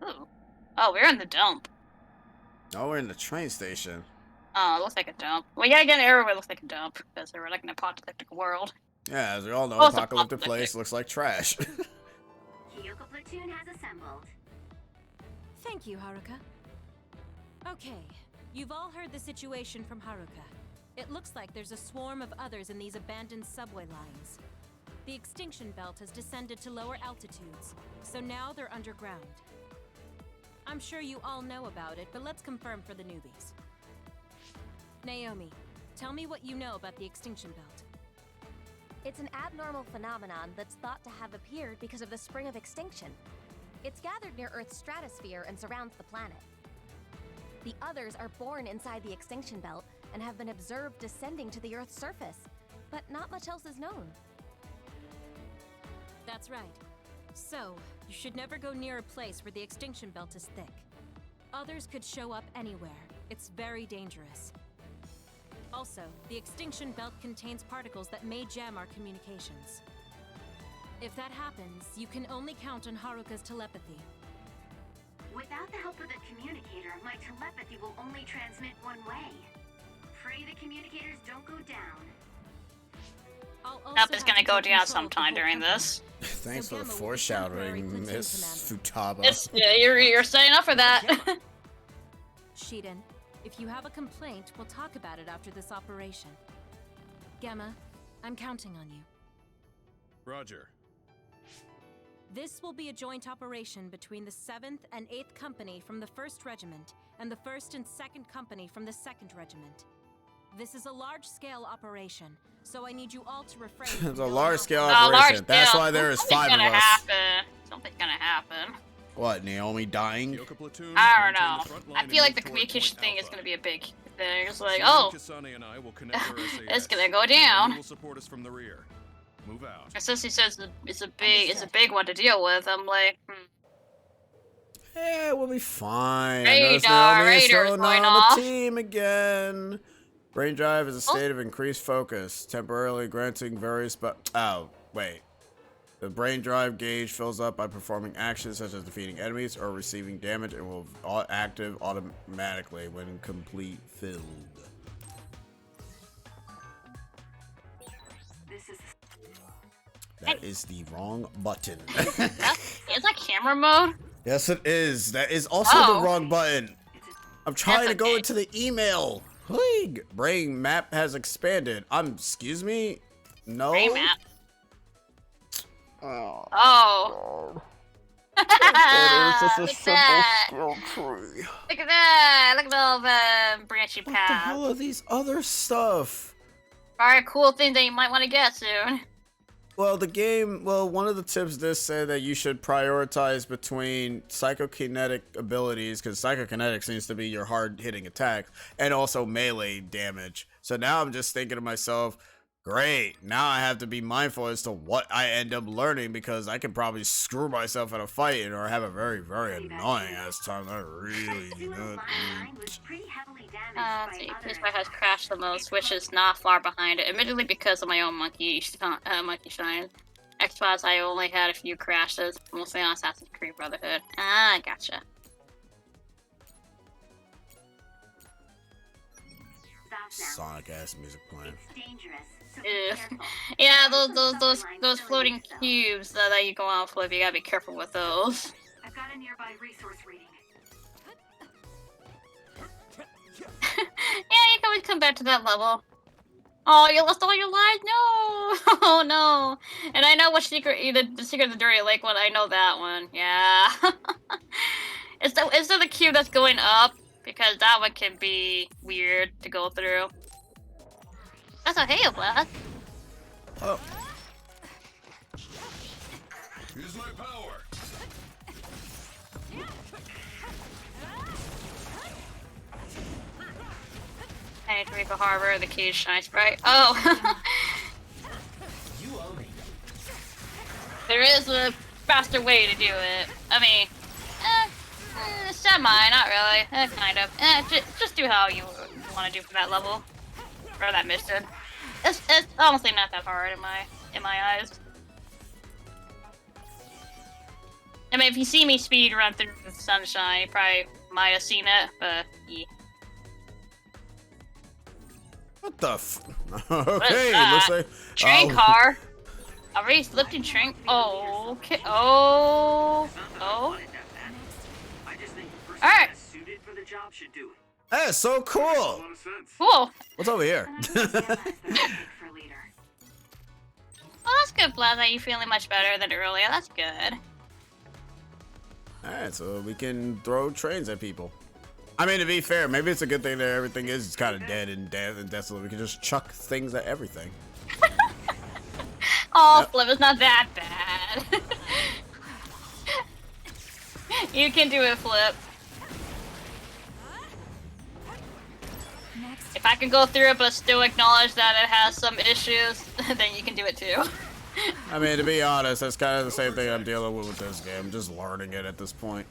Ooh. Oh, we're in the dump. Oh, we're in the train station. Oh, it looks like a dump. Well, yeah, again, everywhere looks like a dump because we're like in an apocalyptic world. Yeah, as we all know, Oh, it's apocalyptic apocalyptic. place looks like trash. Kyoko platoon has assembled. Thank you, Haruka. Okay, you've all heard the situation from Haruka. It looks like there's a swarm of others in these abandoned subway lines. The extinction belt has descended to lower altitudes, so now they're underground. I'm sure you all know about it, but let's confirm for the newbies. Naomi, tell me what you know about the extinction belt. It's an abnormal phenomenon that's thought to have appeared because of the spring of extinction. It's gathered near Earth's stratosphere and surrounds the planet. The others are born inside the extinction belt and have been observed descending to the Earth's surface, but not much else is known. That's right. So, you should never go near a place where the extinction belt is thick. Others could show up anywhere. It's very dangerous. Also, the extinction belt contains particles that may jam our communications. If that happens, you can only count on Haruka's telepathy. Without the help of the communicator, my telepathy will only transmit one way. Pray the communicators don't go down. Nope, it's gonna go down sometime during this. Thanks for the foreshadowing, Miss Futaba. You're setting up for that. Shiden, if you have a complaint, we'll talk about it after this operation. Gemma, I'm counting on you. Roger. This will be a joint operation between the 7th and 8th Company from the 1st Regiment and the 1st and 2nd Company from the 2nd Regiment. This is a large-scale operation, so I need you all to refrain from It's a going large-scale overboard. operation. That's why there is 5 of us. Something's gonna happen. What, Naomi dying? I don't know. I feel like the communication thing is gonna be a big thing. It's like, oh, it's gonna go down. Since he says it's a big one to deal with, I'm like, Yeah, we'll be fine. Radar, Naomi is radar's still going on off. the team again. Brain drive is a state of increased focus, temporarily granting various oh, wait. The brain drive gauge fills up by performing actions such as defeating enemies or receiving damage and will active automatically when complete filled. That is the wrong button. is that camera mode? Yes, it is. That is also the wrong button. I'm trying to go into the email. Brain map has expanded. Excuse me? No? Brain map. Oh. Oh. Look at Look at that. Look at all the branching What the paths. hell are these other stuff? Alright, cool thing that you might want to get soon. Well, one of the tips did say that you should prioritize between psychokinetic abilities, because psychokinetic seems to be your hard-hitting attack, and also melee damage. So now I'm just thinking to myself, great, now I have to be mindful as to what I end up learning, because I can probably screw myself in a fight or have a very, very annoying ass time. I really do not Let's see, PS5 has crashed the most, which is not far behind it. Admittedly, because of my own monkey shine. Xbox, I only had a few crashes, mostly on Assassin's Creed Brotherhood. Ah, gotcha. Sonic ass music playing. Ew. Yeah, those floating cubes that you go on flip, you gotta be careful with those. I've got a nearby resource reading. Yeah, you can always come back to that level. Oh, you lost all your lives? No! Oh no! And I know which secret, the secret of the Dirty Lake one, I know that one. Yeah. Is that the cube that's going up? Because that one can be weird to go through. That's a hail blast. Oh. Use my power. I need to make a harbor, the cage shines bright. Oh! There is a faster way to do it. I mean, semi, not really. Kind of. Just do how you want to do for that level. Or that mission. It's honestly not that hard in my eyes. I mean, if you see me speed run through the sunshine, you probably might have seen it, but yeah. What the okay, looks like... Train car. Are we lifting train? Oh, okay. Oh. Alright. Hey, so cool! Cool. What's over here? Oh, that's good, Plaza. You feeling much better than earlier. That's good. Alright, so we can throw trains at people. I mean, to be fair, maybe it's a good thing that everything is kind of dead and desolate. We can just chuck things at everything. Oh, yep. Flip, it's not that bad. You can do it, Flip. If I can go through it but still acknowledge that it has some issues, then you can do it too. I mean, to be honest, that's kind of the same thing I'm dealing with this game. Just learning it at this point.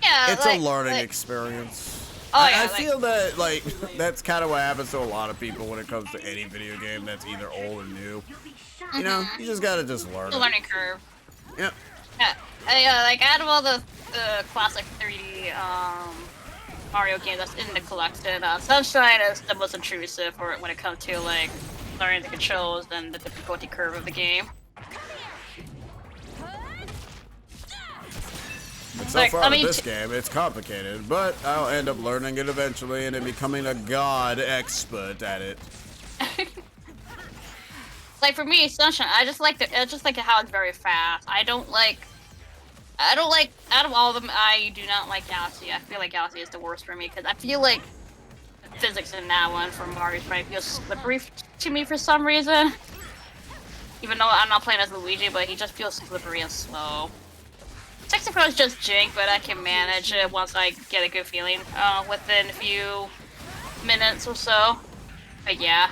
Yeah, it's a learning experience. Oh, yeah, I feel that, like, that's kind of what happens to a lot of people when it comes to any video game that's either old or new. You know, you just gotta just learn. It's a learning curve. Yep. Yeah, like out of all the classic 3D Mario games that's in the collection, Sunshine is the most intrusive for when it comes to like learning the controls and the difficulty curve of the game. But so far with this game, it's complicated, but I'll end up learning it eventually and then becoming a god expert at it. Like for me, Sunshine, I just like how it's very fast. I don't like I don't like, out of all of them, I do not like Galaxy. I feel like Galaxy is the worst for me, because I feel like the physics in that one from Mario Sprite feels slippery to me for some reason. Even though I'm not playing as Luigi, but he just feels slippery and slow. 64 is just jank, but I can manage it once I get a good feeling within a few minutes or so. But yeah.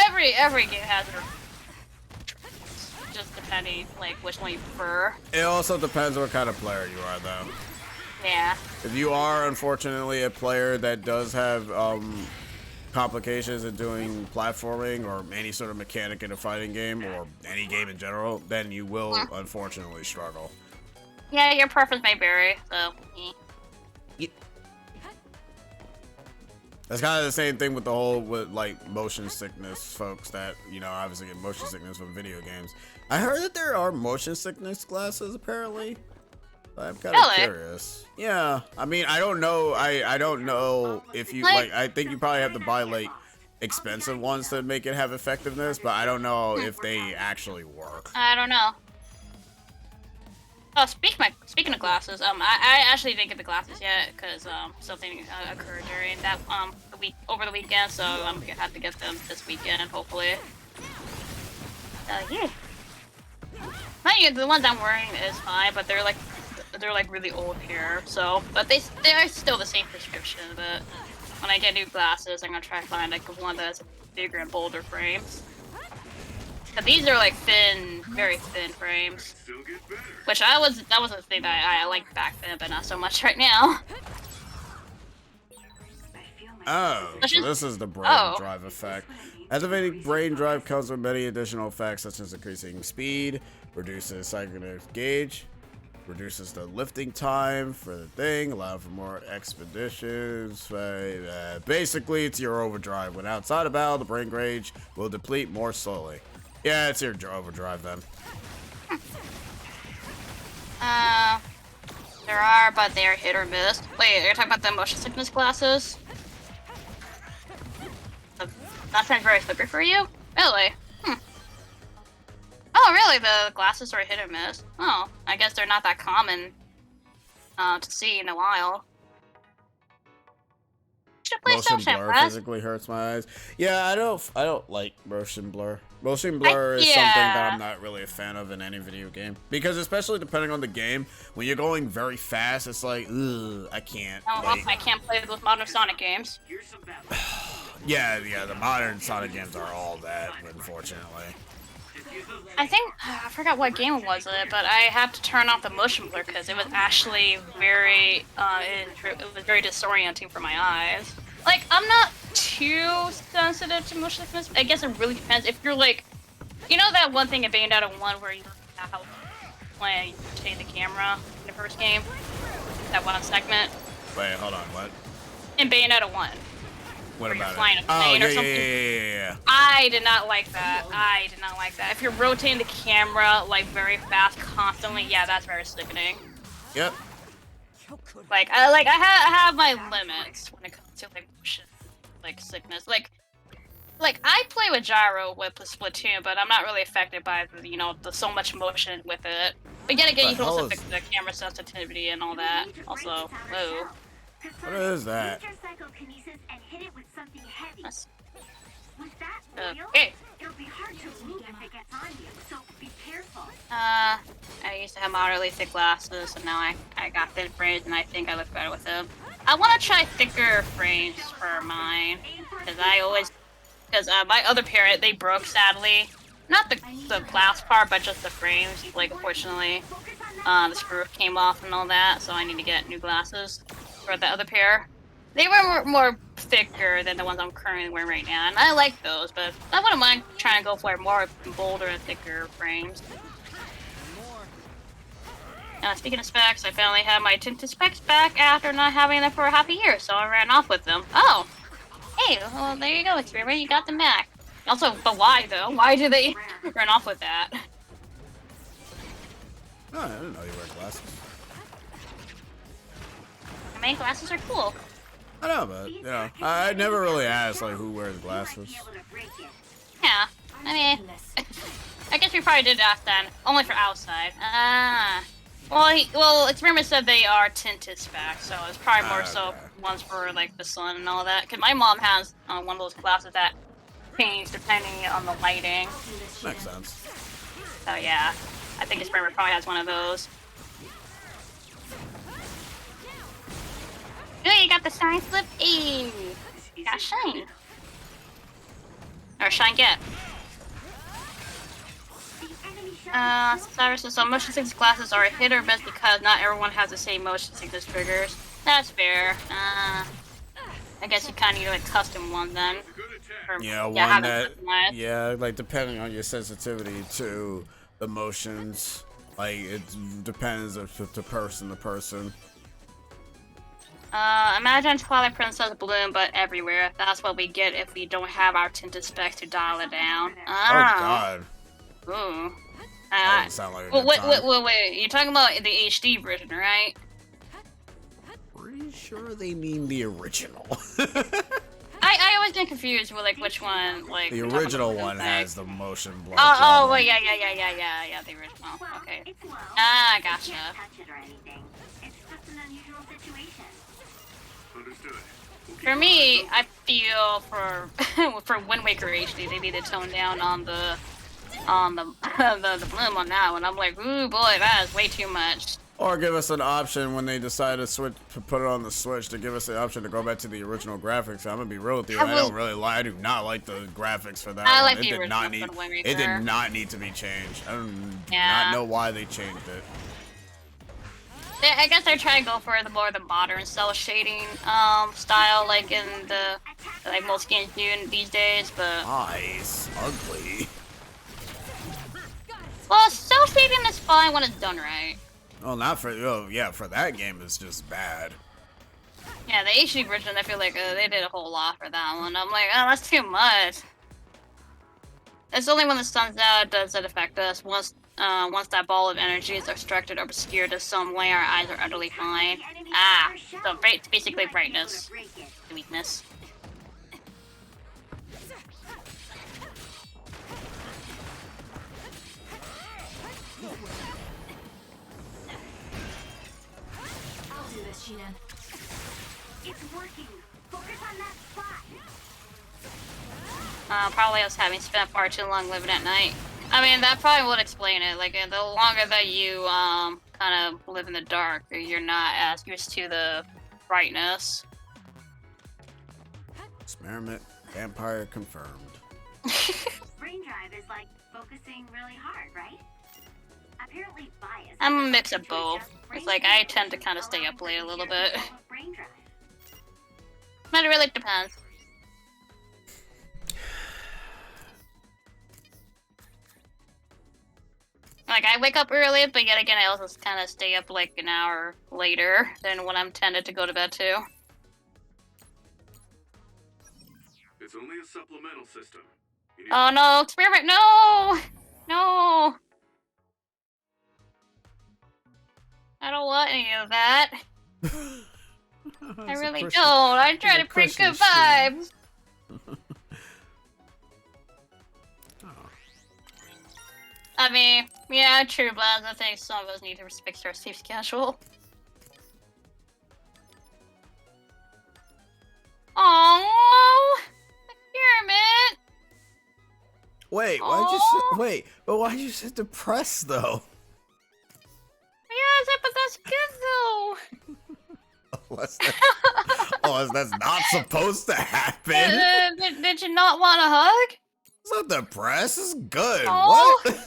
Every game has their... Just depending, like, which one you prefer. It also depends what kind of player you are, though. Yeah. If you are, unfortunately, a player that does have complications in doing platforming or any sort of mechanic in a fighting game or any game in general, then you will unfortunately struggle. Yeah, your preference may vary, so... That's kind of the same thing with the whole, with like motion sickness folks that, you know, obviously get motion sickness from video games. I heard that there are motion sickness glasses apparently. I'm kind of curious. Yeah, I mean, I don't know. I don't know if you like. I think you probably have to buy like expensive ones to make it have effectiveness, but I don't know if they actually work. I don't know. Oh, speaking of glasses, I actually didn't get the glasses yet because something occurred during that over the weekend, so I'm gonna have to get them this weekend, hopefully. Yeah. The ones I'm wearing is fine, but they're like really old here, so they are still the same prescription. But when I get new glasses, I'm gonna try to find like one that's bigger and bolder frames. But these are like thin, very thin frames, which that was the thing that I liked back then, but not so much right now. Oh, so this is the brain drive effect. Activating brain drive comes with many additional effects, such as increasing speed, reduces psychokinetic gauge, reduces the lifting time for the thing, allow for more expeditions. Basically, it's your overdrive. When outside of battle, the brain gauge will deplete more slowly. Yeah, it's your overdrive then. There are, but they're hit or miss. Wait, you're talking about the motion sickness glasses? That sounds very slippery for you? Really? Oh, really? The glasses are hit or miss? Oh, I guess they're not that common to see in a while. Motion blur physically hurts my eyes. Yeah, I don't like motion blur. Motion blur is something that I'm not really a fan of in any video game. Because especially depending on the game, when you're going very fast, it's like, ugh, I can't. Oh, like, I can't play those modern Sonic games. yeah, the modern Sonic games are all that, unfortunately. I think, I forgot what game was it, but I had to turn off the motion blur because it was actually very, it was very disorienting for my eyes. Like, I'm not too sensitive to motion sickness. I guess it really depends. If you're like, you know that one thing in Bayonetta 1 where you have when you rotate the camera in the first game? That one segment? Wait, hold on, what? In Bayonetta 1. What about it? Oh, yeah. I did not like that. I did not like that. If you're rotating the camera like very fast, constantly, yeah, that's very sickening. Yep. Like I have my limits when it comes to like motion, like sickness. Like I play with gyro with Splatoon, but I'm not really affected by the so much motion with it. But yet again, you can also fix the camera sensitivity and all that. Also, whoa. What is that? Okay. It'll be hard to move if it gets on you, so be careful. I used to have moderately thick glasses, and now I got thin frames, and I think I look better with them. I want to try thicker frames for mine, because my other pair, they broke sadly. Not the glass part, but just the frames. Like, unfortunately, the screw came off and all that, so I need to get new glasses for the other pair. They were more thicker than the ones I'm currently wearing right now, and I like those, but I wouldn't mind trying to go for more bolder and thicker frames. Speaking of specs, I finally have my tinted specs back after not having them for half a year, so I ran off with them. Oh! Hey, well, there you go, Experiment, you got them back. Also, but why, though? Why did they run off with that? Oh, I didn't know you wear glasses. My glasses are cool. I know, but, I never really asked, like, who wears glasses. Yeah, I mean... I guess we probably did ask then. Only for outside. Ah. Well, Experiment said they are tinted specs, so it's probably more so ones for like the sun and all that. Cause my mom has one of those glasses that change depending on the lighting. Makes sense. So yeah, I think Experiment probably has one of those. Ooh, you got the shine slip. Eee, got shine. Or shine get. Cyrus says, so motion sickness glasses are a hit or miss because not everyone has the same motion sickness triggers. That's fair. I guess you kind of need like custom one then. Yeah, one that, yeah, like depending on your sensitivity to the motions, like it depends to person to person. Imagine Twilight Princess Bloom, but everywhere. That's what we get if we don't have our tinted specs to dial it down. Oh God. Ooh. That doesn't sound like a good time. Wait. You're talking about the HD version, right? Pretty sure they mean the original. I always get confused with like which one, like the original one has the motion blur. Oh, wait, yeah, the original. Okay. Ah, gotcha. For me, I feel for Wind Waker HD, they need to tone down on the bloom on that one. I'm like, ooh boy, that is way too much. Or give us an option when they decide to switch to put it on the Switch, to give us the option to go back to the original graphics. I'm gonna be real with you. I don't really lie. I do not like the graphics for that. I one. like the original Wind Waker. It did not need to be changed. I do not know why they changed it. I guess they're trying to go for the more the modern cell shading style, like in the like most games do these days, but nice, ugly. Well, cell shading is fine when it's done right. Oh, not for for that game it's just bad. Yeah, the HD version, I feel like they did a whole lot for that one. I'm like, oh, that's too much. It's only when the sun's out does it affect us. Once that ball of energy is obstructed or obscured in some way, our eyes are utterly fine. Ah, so basically brightness, weakness. I'll do this, Shinan. It's working. Focus on that spot. Probably us having spent far too long living at night. I mean, that probably would explain it. Like, the longer that you, kind of live in the dark, you're not as used to the brightness. Experiment vampire confirmed. Brain drive is like focusing really hard, right? Apparently bias. I'm a mix of both. It's like, I tend to kind of stay up late a little bit. But it really depends. Like, I wake up early, but yet again, I also kind of stay up like an hour later than when I'm tended to go to bed too. It's only a supplemental system. Oh no, Experiment, no! No! I don't want any of that. I really don't. I try to bring good vibes. I mean, yeah, true, but I think some of us need to respect our sleep schedule. Oh, Experiment. Wait, why'd you sit depressed though? Yeah, but that's good though. Unless that's not supposed to happen. Did you not want a hug? It's not depressed. It's good. Oh. What?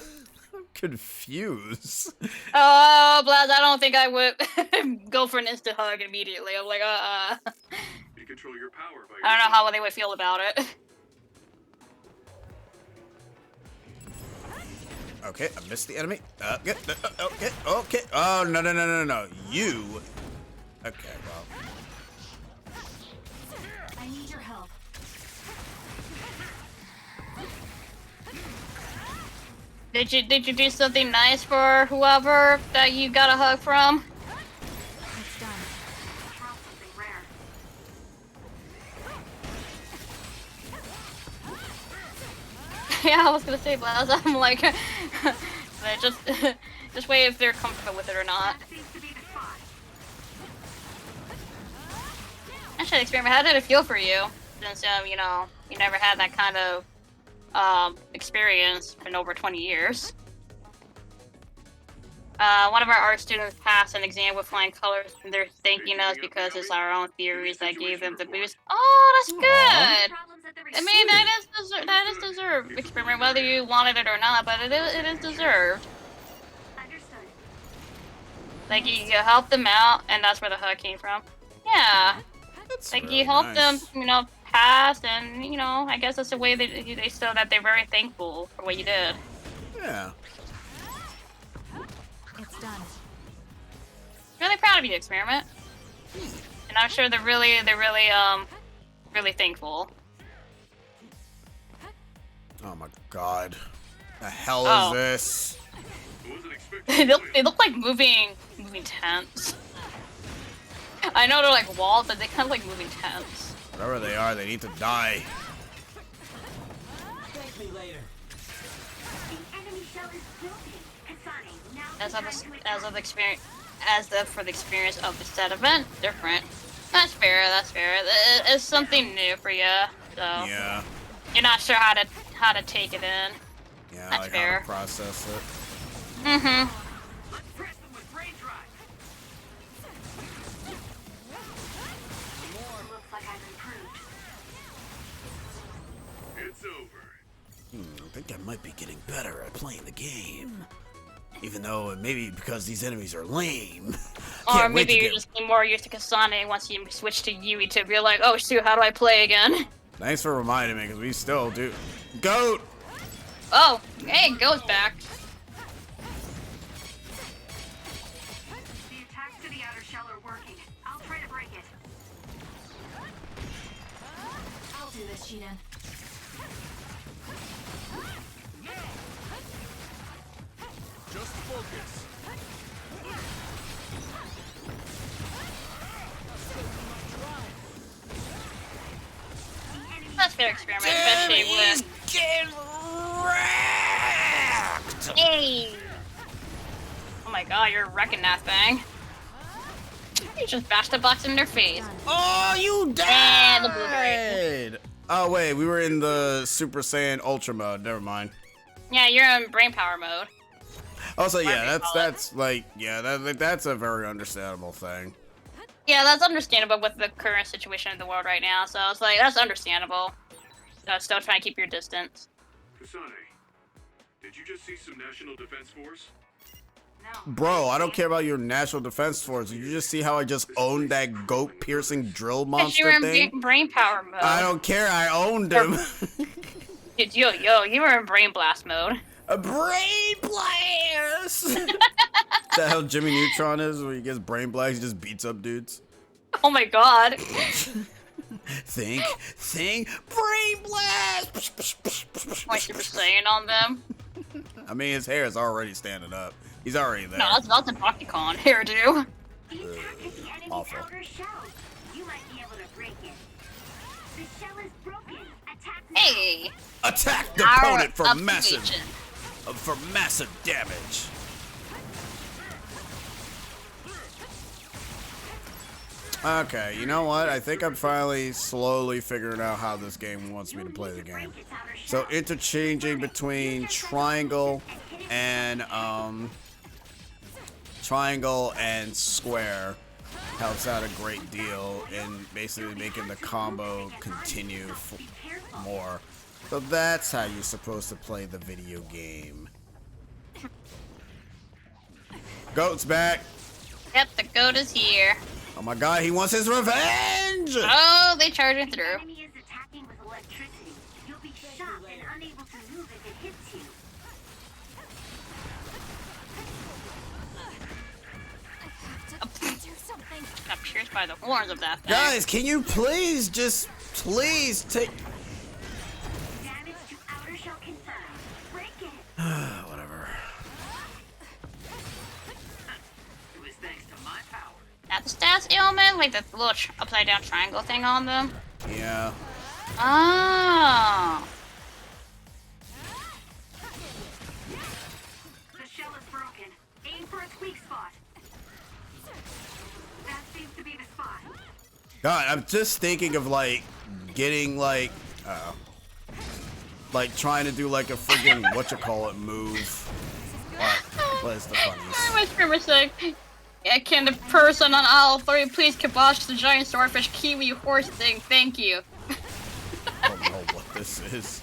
I'm confused. Oh, Blaz, I don't think I would go for an instant hug immediately. I'm like, You control your power by I don't know how they would feel about it. Okay, I missed the enemy. Okay. Oh, no. You. Okay, well. I need your help. Did you do something nice for whoever that you got a hug from? It's done. Yeah, I was gonna say Blaz. I'm like, but just wait if they're comfortable with it or not. Actually, Experiment, how did it feel for you? Since you know, you never had that kind of experience in over 20 years. One of our art students passed an exam with flying colors, and they're thanking us because it's our own theories that gave them the boost. Oh, that's good! I mean, that is deserved, Experiment, whether you wanted it or not, but it is deserved. Like, you helped them out, and that's where the hug came from. Yeah. That's Like, really you helped them, nice. you know, pass, and, you know, I guess that's the way they show that they're very thankful for what you did. Yeah. It's done. Really proud of you, Experiment. And I'm sure they're really thankful. Oh my god. The hell Oh. is this? They look like moving tents. I know they're like walls, but they kind of like moving tents. Whatever they are, they need to die. Thank me later. For the experience of the set event, different. That's fair. It's something new for you, so Yeah. you're not sure how to take it in. Yeah, That's like fair. how to process it. Mm-hmm. Let's press them with brain drive. Looks like I've improved. It's over. I think I might be getting better at playing the game. Even though maybe because these enemies are lame. Or Can't wait maybe to you're get... just more used to Kasane once you switch to Yui to be like, oh shoot, how do I play again? Thanks for reminding me, because we still do. Goat! Oh, hey, goes back. The attacks to the outer shell are working. I'll try to break it. I'll do this, Shidan. Just focus. That's fair experiment, especially with. Get wrecked! Hey! Oh my god, you're wrecking that thing. You just bashed the box in their face. Oh, you And obliterate. died! Oh wait, we were in the Super Saiyan Ultra mode. Never mind. Yeah, you're in brain power mode. Also, yeah, Whatever you call it. that's like, yeah, that's a very understandable thing. Yeah, that's understandable with the current situation in the world right now, so it's like, that's understandable. Still trying to keep your distance. Kasane, did you just see some National Defense Force? Bro, I don't care about your National Defense Force. Did you just see how I just owned that goat-piercing drill Because you were monster in thing? brain power mode. I don't care. I owned him. Dude, yo, you were in brain blast mode. A brain blast. Is that how Jimmy Neutron is? When he gets brain blast, he just beats up dudes. Oh my god. Think, brain blast. Like Super Saiyan on them. I mean, his hair is already standing up. He's already there. No, that's a Bakugan hairdo. The attack is the enemy's Awful. outer shell. You might be able to break it. The shell is broken. Attack now. Hey. Attack the Our opponent for observation. massive damage. Okay, you know what? I think I'm finally slowly figuring out how this game wants me to play the game. So interchanging between triangle and square helps out a great deal in basically making the combo continue more. So that's how you're supposed to play the video game. Goat's back. Yep, the goat is here. Oh my god, he wants his revenge! Oh, they charge it through. The enemy is attacking with electricity. You'll be shocked and unable to move if it hits you. Do something. Got pierced by the horns of that thing. Guys, can you please take... Damage to outer shell confirmed. Break it. Whatever. It was thanks to my power. That the stats ailment? Like the little upside down triangle thing on them? Yeah. Oh. God, I'm just thinking of like getting like trying to do like a friggin' whatchamacallit move. What is the funniest? My screamer said, yeah, can the person on aisle 3 please kibosh the giant swordfish kiwi horse thing? Thank you. I don't know what this is.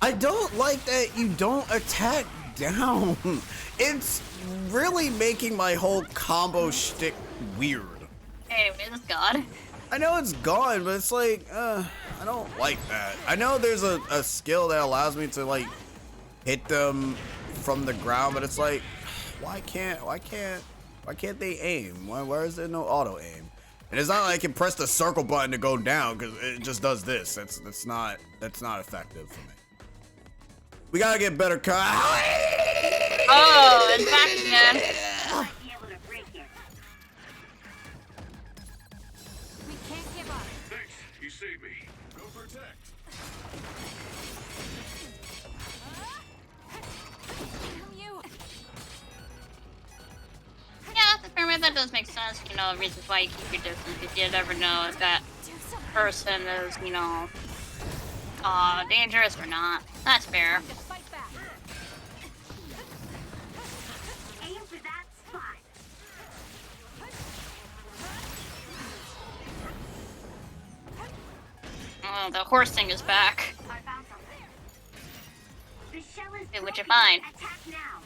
I don't like that you don't attack down. It's really making my whole combo shtick weird. Anyway, it's God. I know it's gone, but it's like, I don't like that. I know there's a skill that allows me to like hit them from the ground, but it's like, why can't they aim? Why is there no auto aim? And it's not like I can press the circle button to go down because it just does this. That's not effective for me. We gotta get better. Oh, in fact, man. Thanks, you saved me. Go protect. Yeah, that does make sense. You know, reasons why you keep your distance, because you never know if that person is, you know, dangerous or not. That's fair. Aim for that spot. Oh, the horse thing is back. I found something. The shell is Hey, what'd you broken. find? Attack now.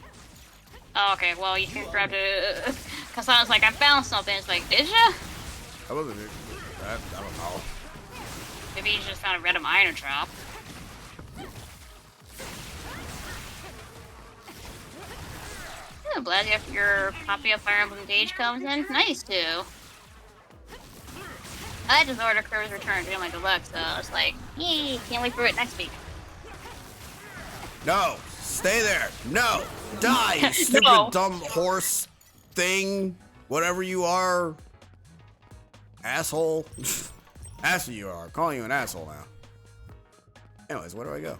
Oh, okay, well, you can grab it. Because I was like, I found something. It's like, did ya? I wasn't that. I don't know. Maybe you just found a random iron drop. I'm glad if your copy of Fire Emblem Engage comes in. Nice, too. I just ordered Curve's Return doing my deluxe, so I was like, yay, can't wait for it next week. No, stay there. No, die, you stupid dumb horse thing. Whatever you are, asshole. That's what you are. I'm calling you an asshole now. Anyways, where do I go?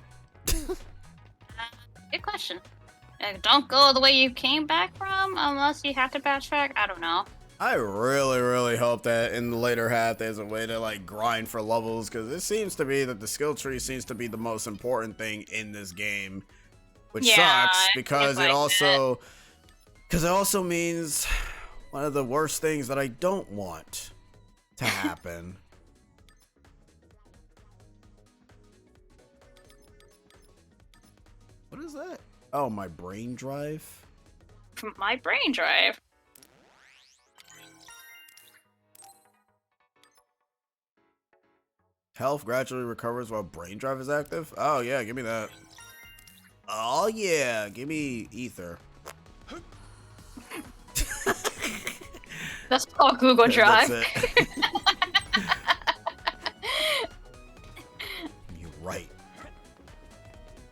Good question. Don't go the way you came back from, unless you have to backtrack. I don't know. I really, really hope that in the later half there's a way to like grind for levels, because it seems to be that the skill tree seems to be the most important thing in this game, which sucks because it also means one of the worst things that I don't want to happen. What is that? Oh, my brain drive? My brain drive. Health gradually recovers while brain drive is active? Oh yeah, give me that. Oh yeah, give me ether. That's called Google Drive. That's it. You're right.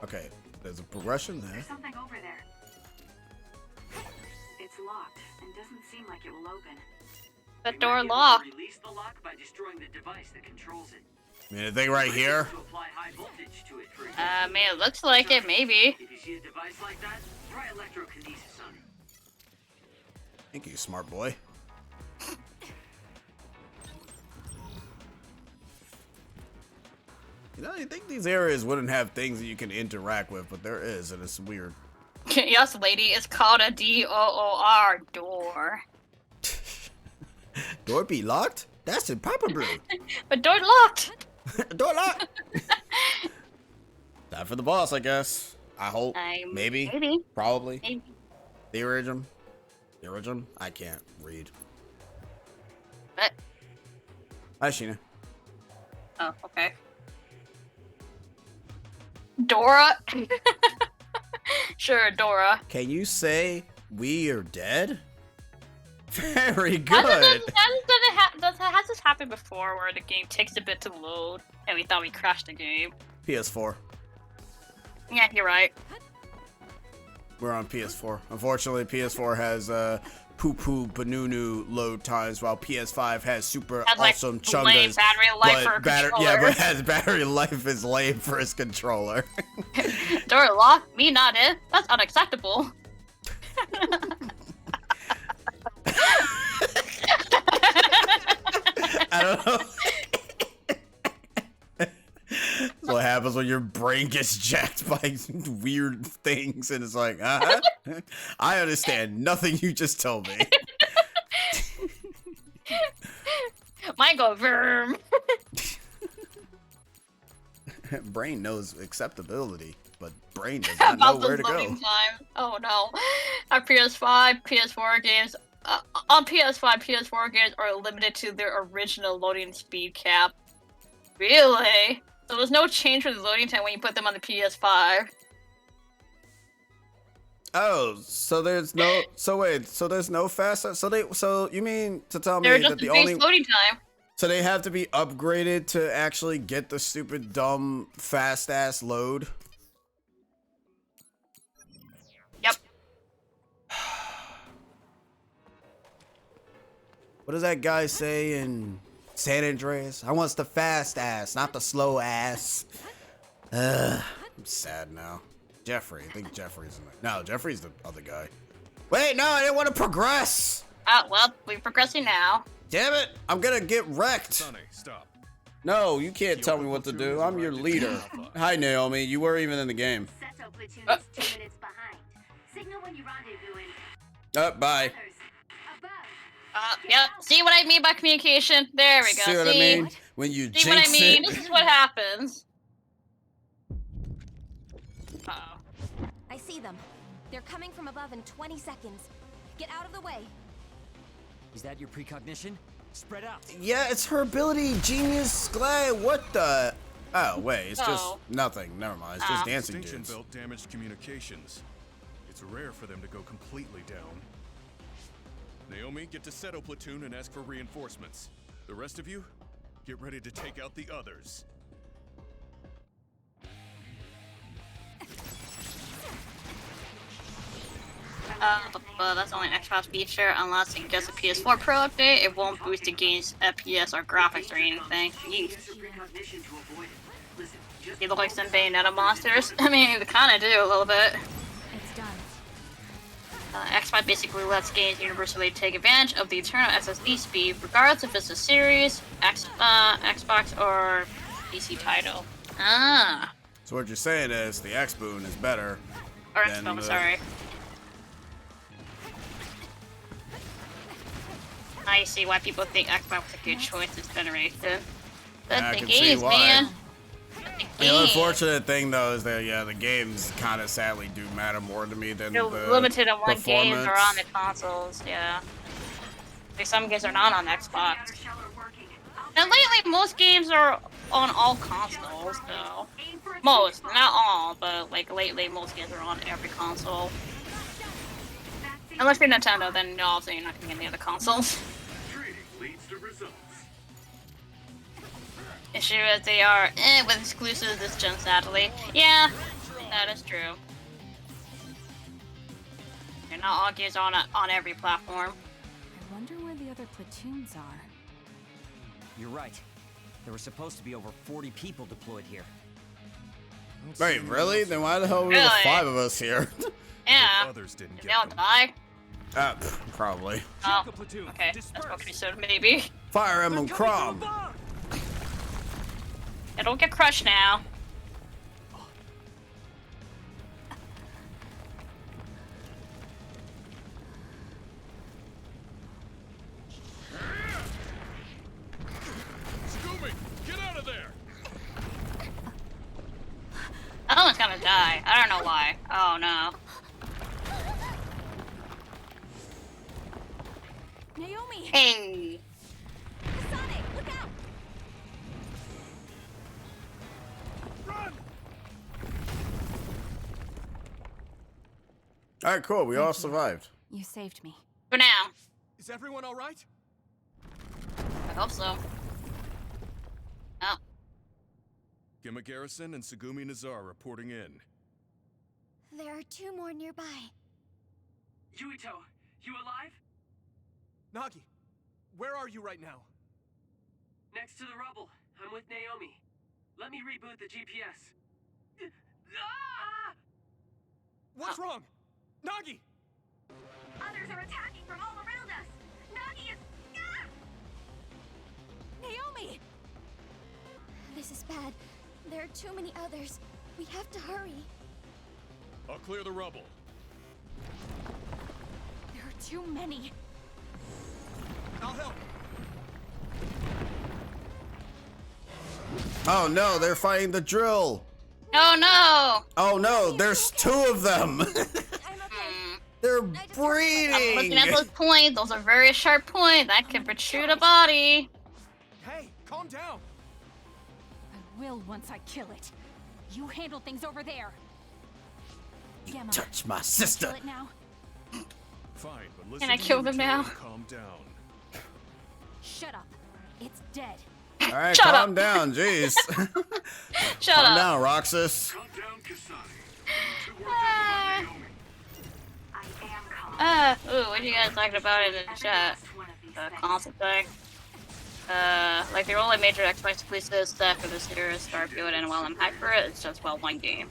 Okay, there's a progression there. There's something over there. It's locked and doesn't seem like it will open. The door locked. Release the lock by destroying the device that controls it. I mean, the thing right here. To apply high voltage to it, for I mean, it looks like it, maybe. If you see a device like that, try electrokinesis on it. Thank you, smart boy. You know, you think these areas wouldn't have things that you can interact with, but there is, and it's weird. Yes, lady, it's called a D-O-O-R, door. Door be locked? That's improper, blue. But door locked. Door locked. Time for the boss, I guess. I hope. Maybe. Probably. Maybe. Theorism. I can't read. What? Hi, Sheena. Oh, okay. Dora? Sure, Dora. Can you say we are dead? Very good. Has this happened before where the game takes a bit to load and we thought we crashed the game? PS4. Yeah, you're right. We're on PS4. Unfortunately, PS4 has poo-poo banunu load times, while PS5 has super awesome lame chungas. battery life for a controller. but has battery life is lame for his controller. Door locked, me not in. That's unacceptable. I don't know. That's what happens when your brain gets jacked by weird things, and it's like, I understand nothing you just told me. Mine go verm. Brain knows acceptability, but brain does not know where to go. Time. Oh no. Our PS5, PS4 games, on PS5, PS4 games are limited to their original loading speed cap. Really? So there's no change for the loading time when you put them on the PS5. Oh, so there's no. So wait. So there's no faster. So you mean to tell me They're just that the base only loading time. So they have to be upgraded to actually get the stupid dumb fast ass load? Yep. What does that guy say in San Andreas? I want the fast ass, not the slow ass. I'm sad now. Jeffrey, I think Jeffrey's in there. No, Jeffrey's the other guy. Wait, no, I didn't want to progress. Well, we're progressing now. Damn it, I'm gonna get wrecked. Sonny, stop. No, you can't tell me what to do. I'm your leader. Hi, Naomi. You weren't even in the game. Seto platoon is 2 minutes behind. Signal when you rendezvous in Bye. above. Yep. See what I mean by communication? There we go. See what I mean? When you See what I jinx mean? it. This is what happens. Uh-oh. I see them. They're coming from above in 20 seconds. Get out of the way. Is that your precognition? Spread out. Yeah, it's her ability, genius Glad. What the? Oh, wait, it's just nothing. Never mind. It's just dancing Extinction dudes. belt damaged communications. It's rare for them to go completely down. Naomi, get to Seto platoon and ask for reinforcements. The rest of you, get ready to take out the others. That's only an Xbox feature unless it gets a PS4 Pro update. It won't boost the game's FPS or graphics or anything. Yeesh. They look like some Bayonetta monsters. I mean, they kind of do a little bit. It's done. Xbox basically lets games universally take advantage of the eternal SSD speed, regardless if it's a Series, Xbox, or PC title. Ah. So what you're saying is the X-Boon is better. Or than XBoom, the- sorry. I see why people think Xbox was a good choice this generation. But I the can see games, why. man. The unfortunate thing though is that the games kind of sadly do matter more to me than They're the limited on what games performance. are on the consoles, yeah. Like some games are not on Xbox. And lately, most games are on all consoles, so. Most, not all, but like lately, most games are on every console. Unless you're Nintendo, then no, obviously you're not gonna get any other consoles. Trading leads to results. Issue as they are, with exclusives this gen, sadly. Yeah, that is true. And not all games are on every platform. I wonder where the other platoons are. You're right. There were supposed to be over 40 people deployed here. Wait, really? Then why the hell were the Really? 5 of us here? Yeah. Others didn't Did get they all them. die? Probably. Oh, okay. That's what we said, maybe. Fire Emblem Crom. It'll get crushed now. Scooby, get out of there! That one's gonna die. I don't know why. Oh no. Naomi! Hey! Sonic, look out! Alright, cool. We all survived. You saved me. For now. Is everyone all right? I hope so. Oh. Gimma Garrison and Sugumi Nazar reporting in. There are 2 more nearby. Yuito, you alive? Nagi, where are you right now? Next to the rubble. I'm with Naomi. Let me reboot the GPS. Ah! What's wrong? Nagi! Others are attacking from all around us. Nagi is. Ah! bad. There are too many others. We have to hurry. I'll clear the rubble. There are too many. I'll help. Oh no, they're fighting the drill. Oh no! Oh no, there's two of them. I'm okay. They're I'm breeding. looking at those points. Those are very sharp points. That can protrude a body. Hey, calm down. I will once I kill it. You handle things over there. Gemma, Touch my kill sister. it now. Fine, but listen Can I to kill me, them Taylor, now? and calm down. Shut up. It's dead. All right, Shut calm up. down, jeez. Shut Calm up. down, Roxas. I am calm. Ooh, what you guys talking about in the chat? One of these The things. console thing. Like the only major Xbox exclusives that for this year is Starfield, and while I'm hyped for it, it's just one game.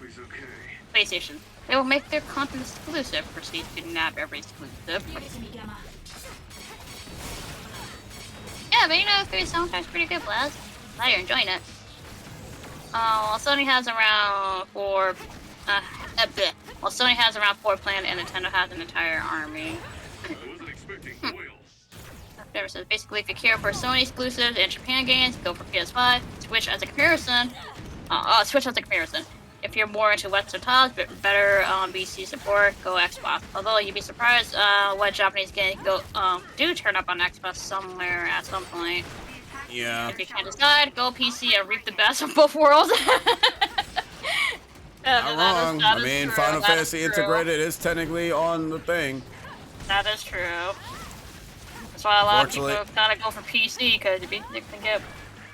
PlayStation. They will make their content exclusive, proceed to nab every exclusive. Give it to me, Gemma. Yeah, but you know, 3 soundtrack's pretty good, Blaz. Glad you're enjoying it. Well, Sony has around 4. Bleh. Well, Sony has around 4 planned, and Nintendo has an entire army. I wasn't expecting oil. There says basically, if you care for Sony exclusives and Japan games, go for PS5. Switch as a comparison. Switch as a comparison. If you're more into Western titles, but better BC support, go Xbox. Although you'd be surprised what Japanese games do turn up on Xbox somewhere at some point. Yeah. If you can't decide, go PC and reap the best of both worlds. Not wrong. I mean, Final Fantasy true. Integrated is technically on the thing. That is true. That's why a lot of people Fortunately- gotta go for PC, because you can get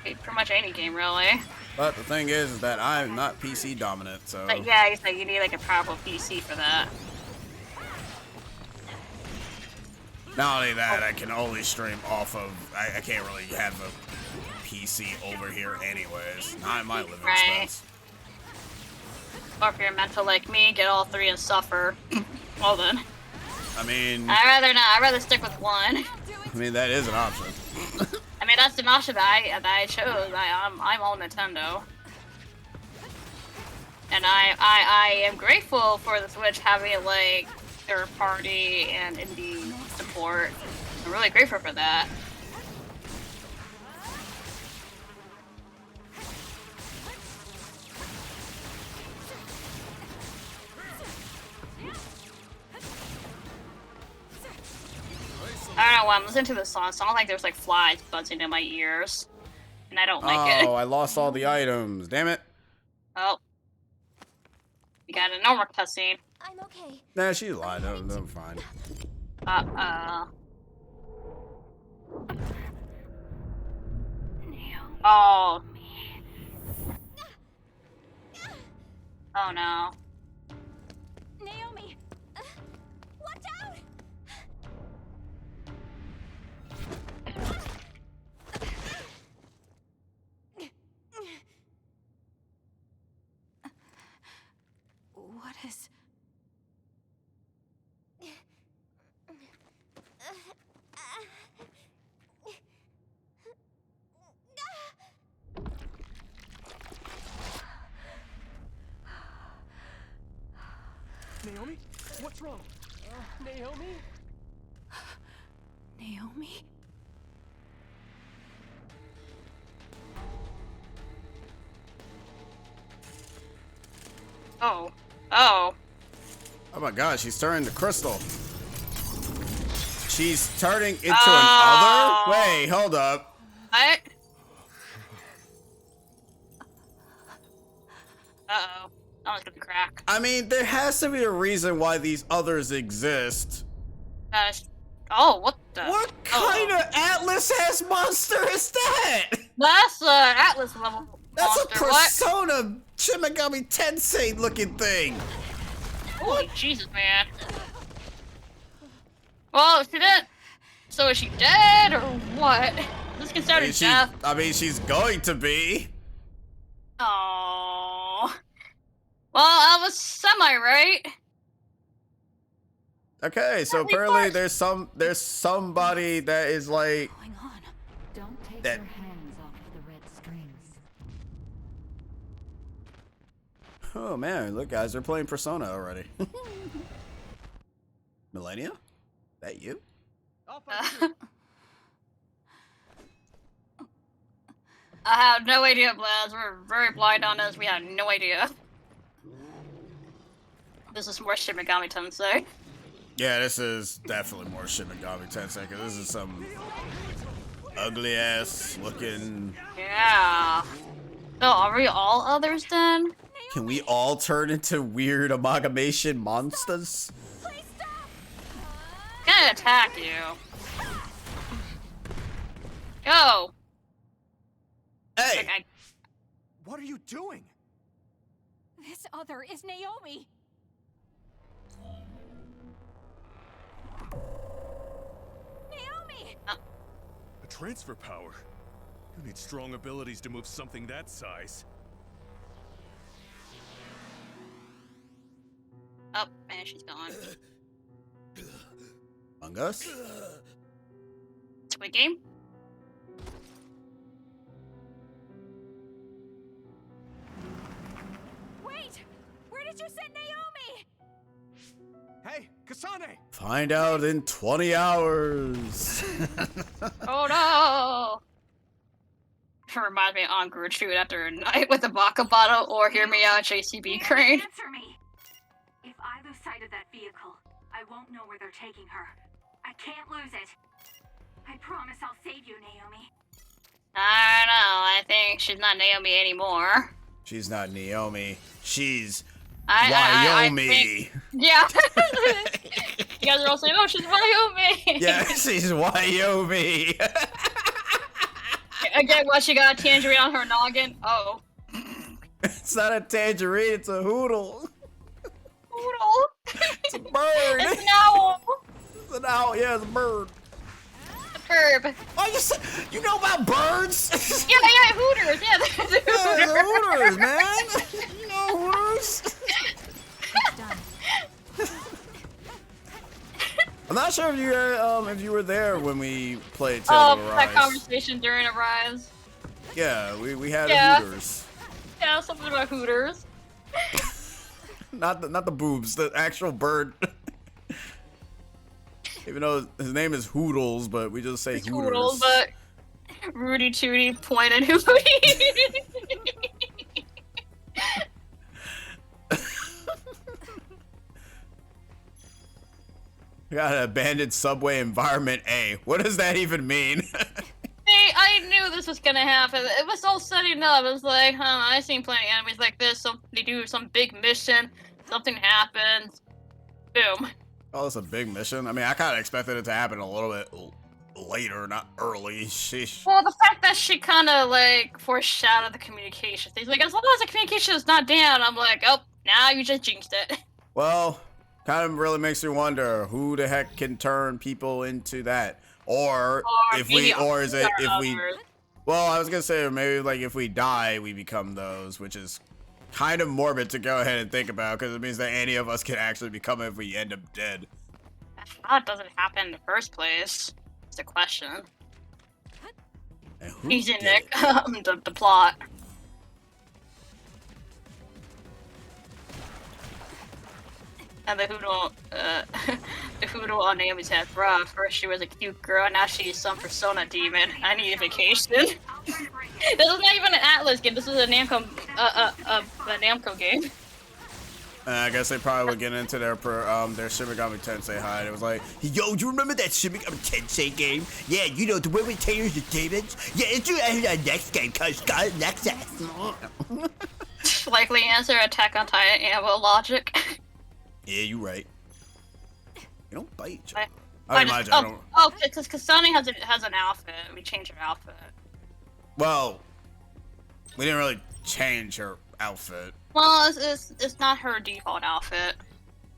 pretty much any game, really. But the thing is that I'm not PC dominant, so. But yeah, you need like a powerful PC for that. Not only that, I can only stream off of. I can't really have a PC over here, anyways. Not in my living Right. space. Or if you're mental like me, get all 3 and suffer. Well then. I mean, I'd rather not. I'd rather stick with 1. that is an option. I mean, that's the option that I chose. I'm all Nintendo. And I am grateful for the Switch having, like, third party and indie support. I'm really grateful for that. I don't know why I'm listening to this song. It sounds like there's like flies buzzing in my ears. And I don't like it. Oh, I lost all the items. Damn it. Oh. We got a normal cutscene. I'm okay. Nah, she's lied. I'm fine. Oh. Oh no. Naomi! Watch out! What is... Naomi? What's wrong? Naomi? Naomi? Oh. Oh. Oh my god, she's turning to crystal. She's turning into another? Wait, hold up. What? Uh-oh. That was gonna crack. I mean, there has to be a reason why these others exist. Oh, what the? What kind of Atlas-ass monster is that? That's an Atlas level That's monster. a What? Persona Shin Megami Tensei looking thing. Holy Jesus, man. Well, she didn't. So is she dead or what? This I considered mean, death. she's going to be. Oh. Well, I was semi-right. Okay, so Yeah, we apparently thought- there's somebody that is like Going on? Don't take That- your hands off the red strings. Oh man, look guys, they're playing Persona already. Millennia? That you? I have no idea, Blaz. We're very blind on this. We have no idea. This is more Shin Megami Tensei. Yeah, this is definitely more Shin Megami Tensei, because this is some ugly ass looking. Yeah. So are we all others then? Can we all turn into weird amalgamation monsters? Gonna attack you. Go. Hey! Like, What are you doing? This other is Naomi. Naomi! A transfer power? You need strong abilities to move something that size. Oh, and she's gone. Among Us? Squid Game? Wait! Where did you send Naomi? Hey, Kasane! Find out in 20 hours. Oh no! It reminds me of Gertrude after a night with a vodka bottle, or hear me out, JCB Crane. Answer me! If I lose sight of that vehicle, I won't know where they're taking her. I can't lose it. I promise I'll save you, Naomi. I don't know. I think she's not Naomi anymore. She's not Naomi. She's I Wyoming. think, yeah. You guys are all saying, "Oh, she's Wyoming." Yeah, she's Wyoming. Again, what, she got a tangerine on her noggin? Oh. It's not a tangerine, it's a hoodle. Poodle. It's a bird. It's an owl. It's an owl, yeah, it's a bird. A bird. Oh, you know about birds? Yeah, Hooters. Yeah, there's a Yeah, Hooter. the Hooters, man. You know Hooters? I'm not sure if you were there when we played Tale of Arise. That conversation during Arise. Yeah, we had a Hooters. Yeah, something about Hooters. Not the boobs, the actual bird. Even though his name is Hoodles, but we just say It's Hooters. Hoodles, but Rudy Tooty pointed Hootie. We got an abandoned subway environment A. What does that even mean? Hey, I knew this was gonna happen. It was all setting up. It was like, I've seen plenty of enemies like this. They do some big mission, something happens, boom. Oh, it's a big mission. I mean, I kind of expected it to happen a little bit later, not early. Sheesh. Well, the fact that she kind of like foreshadowed the communication thing. Like, as long as the communication is not down, I'm like, oh, now you just jinxed it. Well, kind of really makes me wonder who the heck can turn people into that, or if we, or is it if we? Well, I was gonna say maybe like if we die, we become those, which is kind of morbid to go ahead and think about because it means that any of us can actually become it if we end up dead. That doesn't happen in the first place. It's a question. Easy, Nick. the plot. And the hoodle, the hoodle on Naomi's head. Bruh, first she was a cute girl, now she's some persona demon. I need a vacation. This is not even an Atlas game. This is a Namco, a Namco game. I guess they probably would get into their Shin Megami Tensei hide. It was like, yo, do you remember that Shin Megami Tensei game? Yeah, you know, the way we tailors the demons? Yeah, it's our next game called Scarlet Nexus. Likely answer, Attack on Titan ammo logic. Yeah, you right. You don't bite each other. I don't. Because Kasane has an outfit. We changed her outfit. Well, we didn't really change her outfit. Well, it's not her default outfit.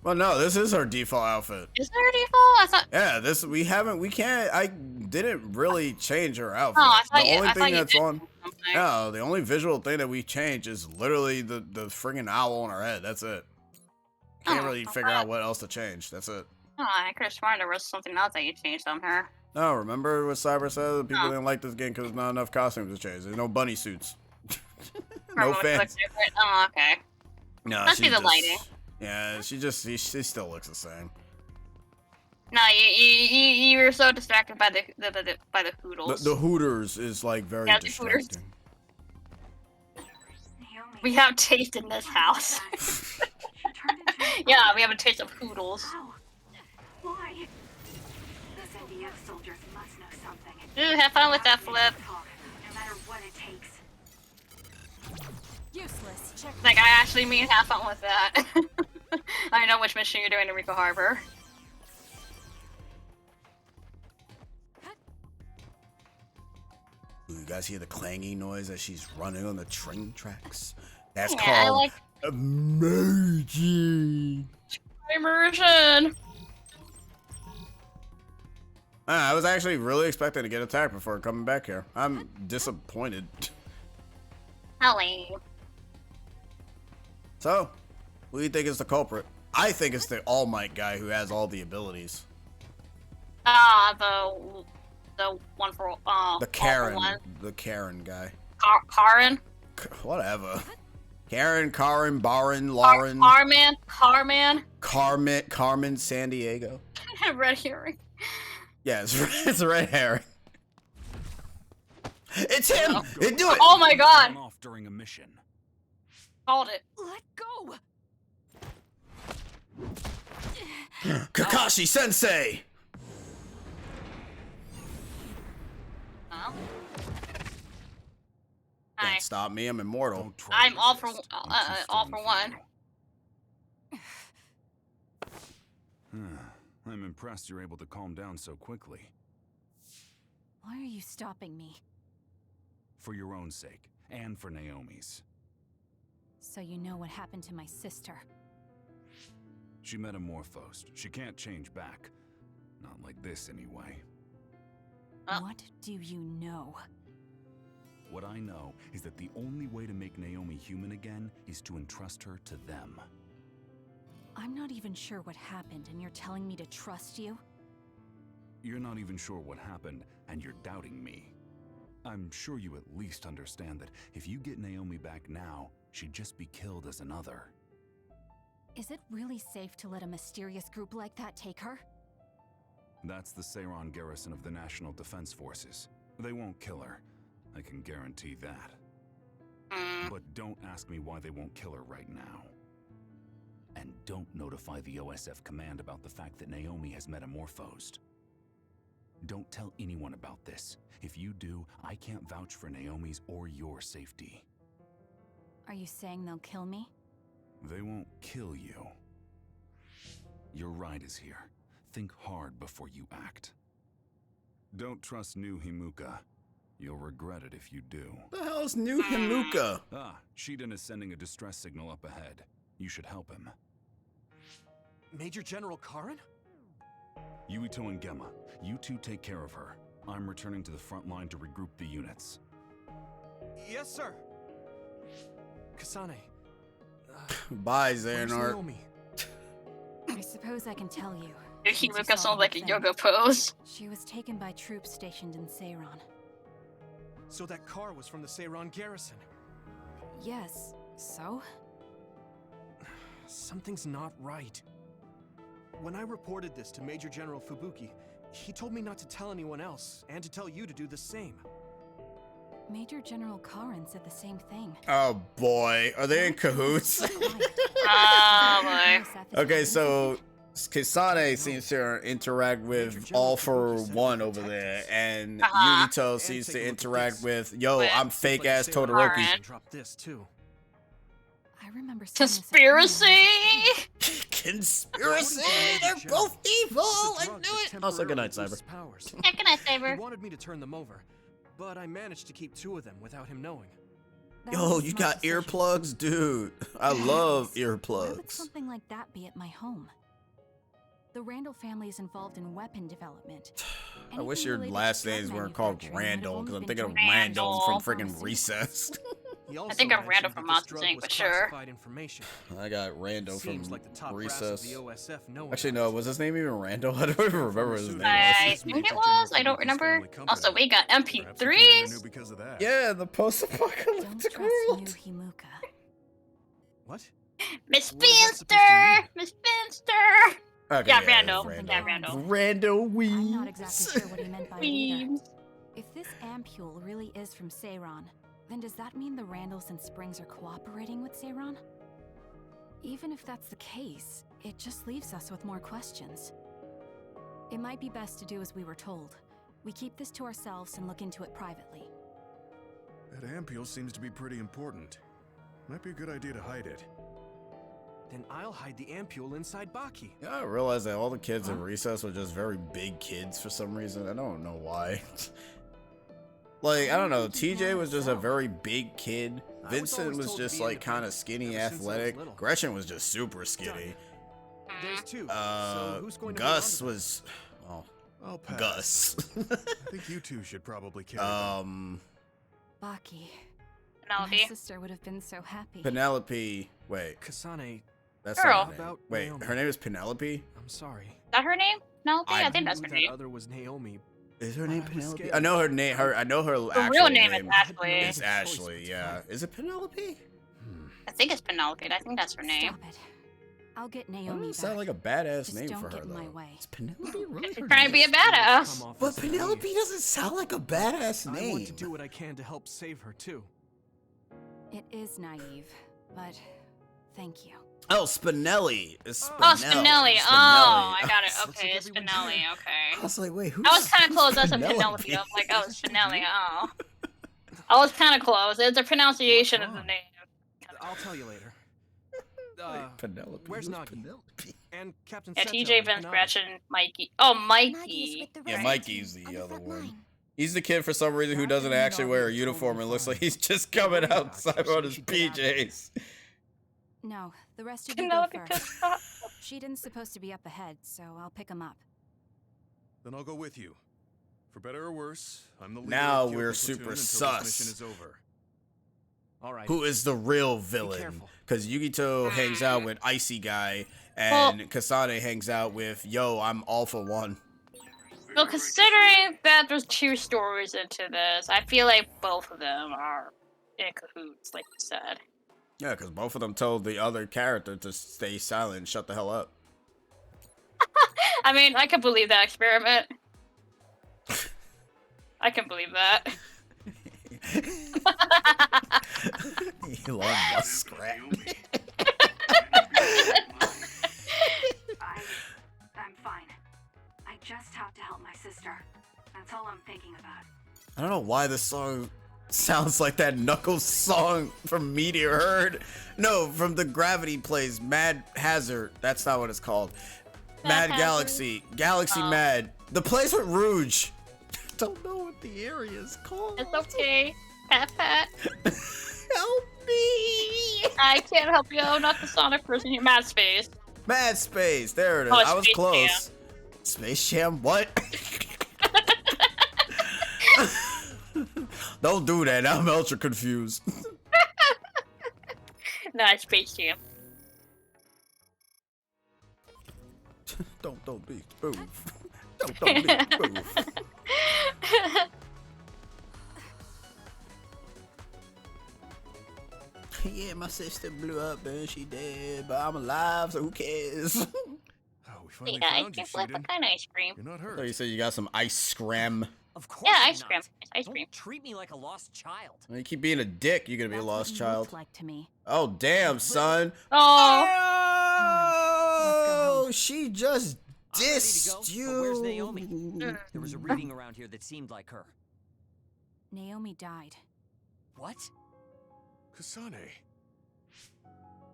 Well, no, this is her default outfit. Is there a default? I thought. Yeah, we can't. I didn't really change her outfit. Oh, the only thing that's on. No, the only visual thing that we change is literally the friggin' owl on her head. That's it. Can't really figure out what else to change. That's it. Oh, I could have sworn there was something else that you changed on her. No, remember what Cyber said? People didn't like this game because there's not enough costumes to change. There's no bunny suits. No fans. Oh, okay. No, Must be the lighting. Yeah, she still looks the same. No, you were so distracted by the Hoodles. The Hooters is like very Yeah, the Hooters. distracting. We have taste in this house. Yeah, we have a taste of Hoodles. Why? The NDF soldiers must know something. Ooh, have fun with that flip. No matter what it takes. Useless. Check. Like, I actually mean have fun with that. I know which mission you're doing in Rico Harbor. Ooh, you guys hear the clanging noise as she's running on the train tracks? That's Yeah, called immersion. Immersion. I was actually really expecting to get attacked before coming back here. I'm disappointed. Hello. So, who do you think is the culprit? I think it's the All Might guy who has all the abilities. The one for The Karen guy. Karen. Whatever. Karen, Baron, Lauren. Carmen, San Diego. Red herring. Yeah, it's a red herring. It's him! Do it! Oh my god! I'm off during a mission. Called it. Let go. Kakashi Sensei! Oh. Can't stop me, I'm immortal. I'm all for one. I'm impressed you're able to calm down so quickly. Why are you stopping me? For your own sake, and for Naomi's. So you know what happened to my sister. She metamorphosed. She can't change back. Not like this, anyway. What do you know? What I know is that the only way to make Naomi human again is to entrust her to them. I'm not even sure what happened, and you're telling me to trust you? You're not even sure what happened, and you're doubting me. I'm sure you at least understand that if you get Naomi back now, she'd just be killed as another. Is it really safe to let a mysterious group like that take her? That's the Seiran garrison of the National Defense Forces. They won't kill her. I can guarantee that. But don't ask me why they won't kill her right now. And don't notify the OSF command about the fact that Naomi has metamorphosed. Don't tell anyone about this. If you do, I can't vouch for Naomi's or your safety. Are you saying they'll kill me? They won't kill you. Your ride is here. Think hard before you act. Don't trust new Himuka. You'll regret it if you do. What the hell is new Himuka? Ah, Shiden is sending a distress signal up ahead. You should help him. Major General Karen? Yuito and Gemma, you two take care of her. I'm returning to the front line to regroup the units. Yes, sir. Kasane. Bye, Where's Xehanort. Naomi? I suppose I can tell you. Himuka sounds like a yoga pose. She was taken by troops stationed in Seiran. So that car was from the Seiran garrison. Yes, so? Something's not right. When I reported this to Major General Fubuki, he told me not to tell anyone else, and to tell you to do the same. Major General Karen said the same thing. Oh boy, are they in cahoots? Oh boy. Okay, so Kasane seems to interact with All for One over there, and Yuito seems to interact with, yo, I'm fake ass Todoroki. Drop this too. I remember seeing Conspiracy! Conspiracy! They're both evil! I knew it! Also, good night, Cyber. Yeah, good night, He Saber. wanted me to turn them over, but I managed to keep 2 of them without him knowing. Yo, you got earplugs? Dude, I love Why would earplugs. something like that be at my home? The Randall family is involved in weapon development. I wish Anything your related last to drug names weren't called manufacturing might have Randall, because only I'm been thinking of joint Randall from Randall. freaking Recess. He also I think I'm mentioned Randall that from this Monsters, drug Inc., was but sure. classified information. I got Randall from Seems like the top brass of Recess. the OSF know Actually, about no, it. was his name even Randall? I don't even remember what his name I was. think it was. I don't remember. Also, we got MP3s. Because of that. Yeah, the Don't post-apocalyptic trust world. new Himuka. What? Miss What is that supposed to Spinster! mean? Miss Spinster! Okay, Yeah, Randall. Something Yeah, wrong. Randall. Randall Weems. I'm not exactly sure what he meant by it either. Weems. If this ampule really is from Seiron, then does that mean the Randalls and Springs are cooperating with Seiron? Even if that's the case, it just leaves us with more questions. It might be best to do as we were told. We keep this to ourselves and look into it privately. That ampule seems to be pretty important. Might be a good idea to hide it. Then I'll hide the ampule inside Baki. Yeah, I realized that all the kids in recess were just very big kids for some reason. I don't know why. Like, I don't know. TJ was just a very big kid. Vincent always was told to just be like kind of independent skinny, ever since I was athletic. little. Gretchen was just super skinny. There's two. So who's going to hold Gus on to was, well, I'll pass. Gus. I think you two should probably carry them. Baki. Penelope. My sister would have been so happy. Penelope. Wait, Kasane, that's Girl. not her name. About Wait, Naomi. her name is Penelope? I'm sorry. Is that her name? Penelope? I think knew that's her that name. other was Naomi. Is her But name I was Penelope? scared. I know her name. I know her The actual real name is Ashley. It's Choice Ashley, but yeah. fine. Is it Penelope? I think it's Penelope. I think that's her name. Stop it. I'll get That Naomi doesn't sound back. like a badass Just name don't for get her, in my though. way. Is Penelope really her Trying to be a name? badass. Come off But as naive. Penelope doesn't sound like a badass I name. want to do what I can to help save her too. It is naive, but thank you. Oh, Spinelli. It's Oh, Spinelli. Spinelli. Oh, I got it. Looks Okay, like it's everyone's Spinelli. here. Okay. I was like, wait, who's I was kind of close. That's a Penelope? Penelope. I'm like, oh, it's Spinelli. Oh. I was kind of close. It's a pronunciation of the wrong? name. I'll tell you later. Wait, Penelope. where's Who's Nagi? Penelope? And Captain Yeah, Seto TJ, and Vince, Hanabi. Gretchen, Mikey. Oh, Nagi's Mikey. with the Yeah, rest of Mikey's team the on the other front one. line. He's the kid for some reason who That doesn't would actually not wear a be uniform totally and looks fine. like he's just coming Worry about outside her, on so his she get out of it. PJs. No, the rest of you go Penelope first. pissed off. Sheedan's supposed to be up ahead, so I'll pick him up. Then I'll go with you. For better or worse, I'm the leader Now of Kyoto we're platoon super until sus. this mission is over. All right. Who is the real villain? careful. Because Yugito hangs out with Icy Guy, and Kasane hangs out with, yo, I'm all for one. Well, considering that there's two stories into this, I feel like both of them are in cahoots, like you said. Yeah, because both of them told the other character to stay silent and shut the hell up. I mean, I can believe that experiment. I can believe that. Elon Muskrat. I'm fine. I just have to help my sister. That's all I'm thinking about. I don't know why this song sounds like that Knuckles song from Meteor Herd. No, from the Gravity Plays, Mad Hazard. That's not what it's called. Mad Hazard? Galaxy. Galaxy Mad. The place with Rouge. Don't know what the area is called. It's okay. Pat pat. Help me. I can't help you. I'm not the Sonic person. You're Mad Space. Mad Space. There it is. Oh, it's I was Space close. Space Jam? What? Don't do that. I'm ultra confused. No, it's Space Jam. Don't be spoof. Don't be spoof. Yeah, my sister blew up and she dead, but I'm alive, so who cares? Oh, we finally Yeah, ice found you, cream flip. What Sheedan. kind of ice cream? You're not So hurt. you said you got some ice scram. Of course Yeah, I'm ice cream. not. It's ice Don't cream. treat me like a lost child. When you keep being a dick, you're gonna be a That's lost what you child. looked like to me. Oh damn, son. Oh, Oh, she just I'm ready to go, dissed but you. where's Naomi? There was a reading around here that seemed like her. Naomi died. What? Kasane.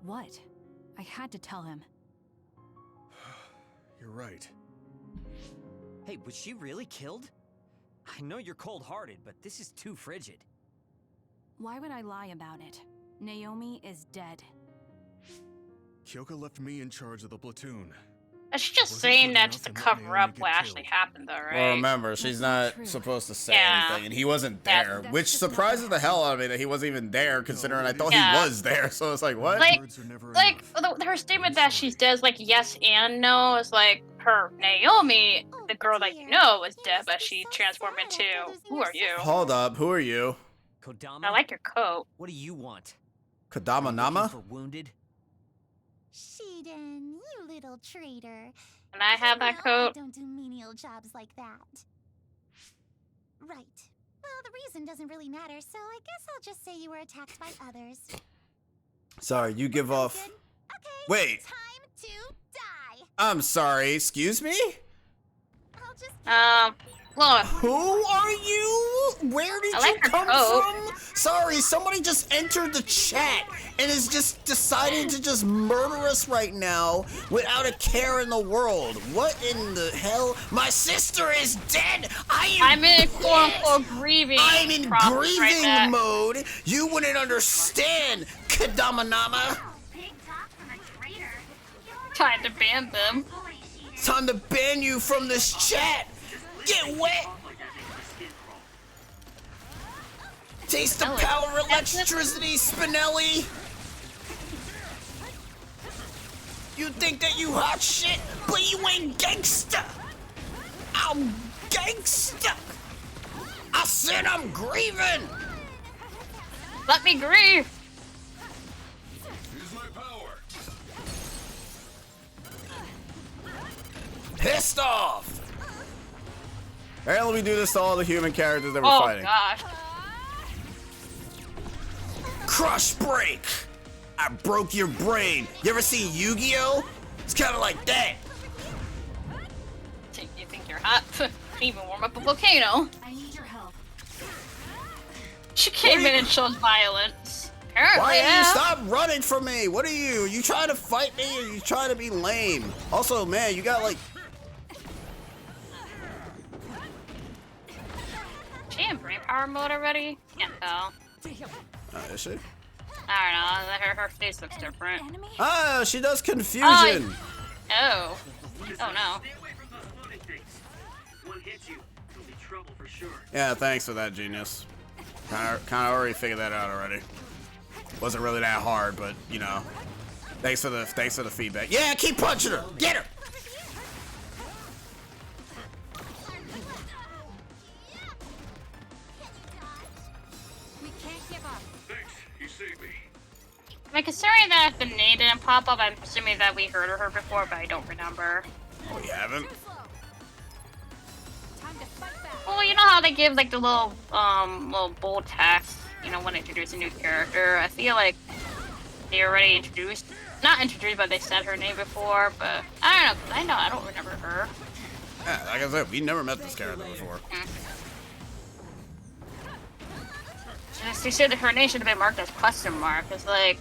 What? I had to tell him. You're right. Hey, was she really killed? I know you're cold-hearted, but this is too frigid. Why would I lie about it? Naomi is dead. Kyoka left me in charge of the platoon. she's just Wasn't saying good that enough just to and let cover Naomi up get what actually killed. happened, though, right? Well, remember, she's That's not not true. supposed to say Yeah. anything, and he wasn't Yeah. there, That's which just not surprises what the hell out of me that he wasn't even there, considering I thought Yeah. he was there. So it's like, what? Like- Words are never Like, enough. her statement that she's dead is like yes and no. It's like her Naomi, the girl that you know, was dead, but she transformed into who are you? Hold up, who are you? Kodama? I like your coat. What do you want? Kodama Looking Nama? for wounded? Shiden, you little traitor. Can I have that coat? I don't do menial jobs like that. Right. Well, the reason doesn't really matter, so I guess I'll just say you were attacked by others. Sorry, you give off. Good? Okay. Wait. Time to die. I'm sorry. Excuse me. I'll just. Look. Who are you? Where did you come from? Sorry, somebody just entered the chat and is just deciding to just murder us right now without a care in the world. What in the hell? My sister is dead. I'm in quote-unquote grieving. I'm in grieving mode. You wouldn't understand, Kadamanama. Time to ban them. Time to ban you from this chat. Get wet! Taste the power of electricity, Spinelli! You think that you hot shit, but you ain't gangsta! I'm gangsta! I said I'm grieving! Let me grieve! Use my power. Pissed off! Alright, let me do this to all the human characters that we're fighting. Oh gosh. Crush break! I broke your brain. You ever seen Yu-Gi-Oh? It's kind of like that. You think you're hot? Can't even warm up a volcano. I need your help. She came in and showed violence. Apparently, Why do you stop running from me? What are you? You trying to fight me or you trying to be lame? Also, man, you got like... She in brain power mode already? Can't tell. Is she? I don't know. Her face looks different. Oh, she does confusion. Oh. Oh no. Yeah, thanks for that, genius. Kind of already figured that out already. Wasn't really that hard, but you know. Thanks for the feedback. Yeah, keep punching her. Get her. I mean, considering that the name didn't pop up, I'm assuming that we heard of her before, but I don't remember. Oh, you haven't? Well, you know how they give like the little bold text, you know, when they introduce a new character. I feel like they already introduced, not introduced, but they said her name before. But I don't know. I don't remember her. Yeah, like I said, we never met this character before. They said that her name should have been marked as question mark. It's like,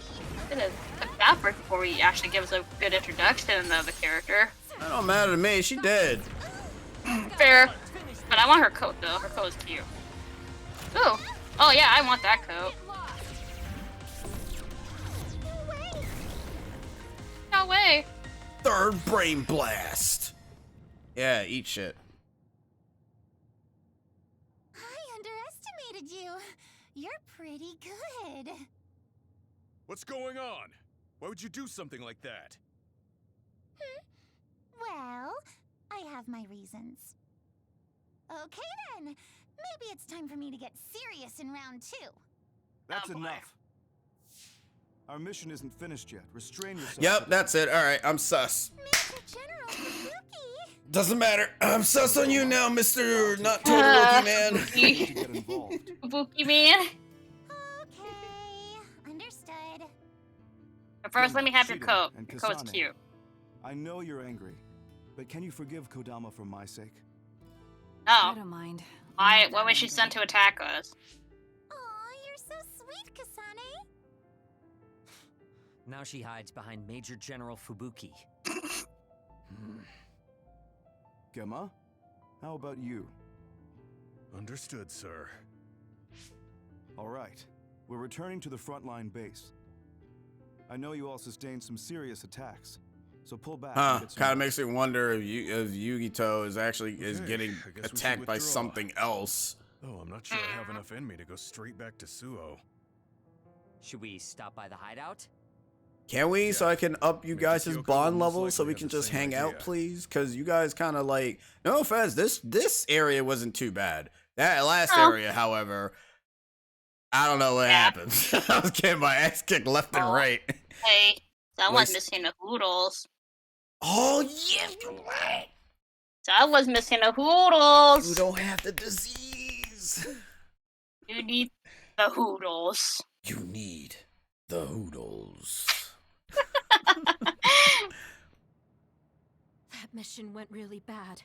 it took that before we actually give us a good introduction of the character. That don't matter to me. She dead. Fair. But I want her coat though. Her coat is cute. Ooh. Oh yeah, I want that coat. No way. Third brain blast. Yeah, eat shit. I underestimated you. You're pretty good. What's going on? Why would you do something like that? Well, I have my reasons. Okay then. Maybe it's time for me to get serious in round 2. That's enough. Our mission isn't finished yet. Restrain yourself. Yep, that's it. All right, I'm sus. Major General Fubuki. Doesn't matter. I'm sus on you now, Mr. Not Totally Man. Fubuki man. Okay, understood. But first, let me have your Shiden coat. and Your coat's Kasane. cute. I know you're angry, but can you forgive Kodama for my sake? Oh. I don't mind. Why was she sent to attack us? Aw, you're so sweet, Kasane. Now she hides behind Major General Fubuki. Gemma, how about you? Understood, sir. All right, we're returning to the frontline base. I know you all sustained some serious attacks, so pull back. and get some Kind of rest. makes me wonder if Yugito is actually getting I guess we should attacked by withdraw. something else. Oh, I'm not sure I have enough in me to go straight back to Suo. Should we stop by the hideout? Can we? So I can up you Maybe guys' Kyoko bond will most level so likely we have can the just same hang out, idea. please? Because you guys kind of like, no offense, this area wasn't too bad. That last Oh. area, however, I don't know what happened. I was getting my ass kicked left and right. Hey, Someone's missing the hoodles. Oh, yeah, you're right. Someone's missing the hoodles. You don't have the disease. You need the hoodles. You need the hoodles. That mission went really bad.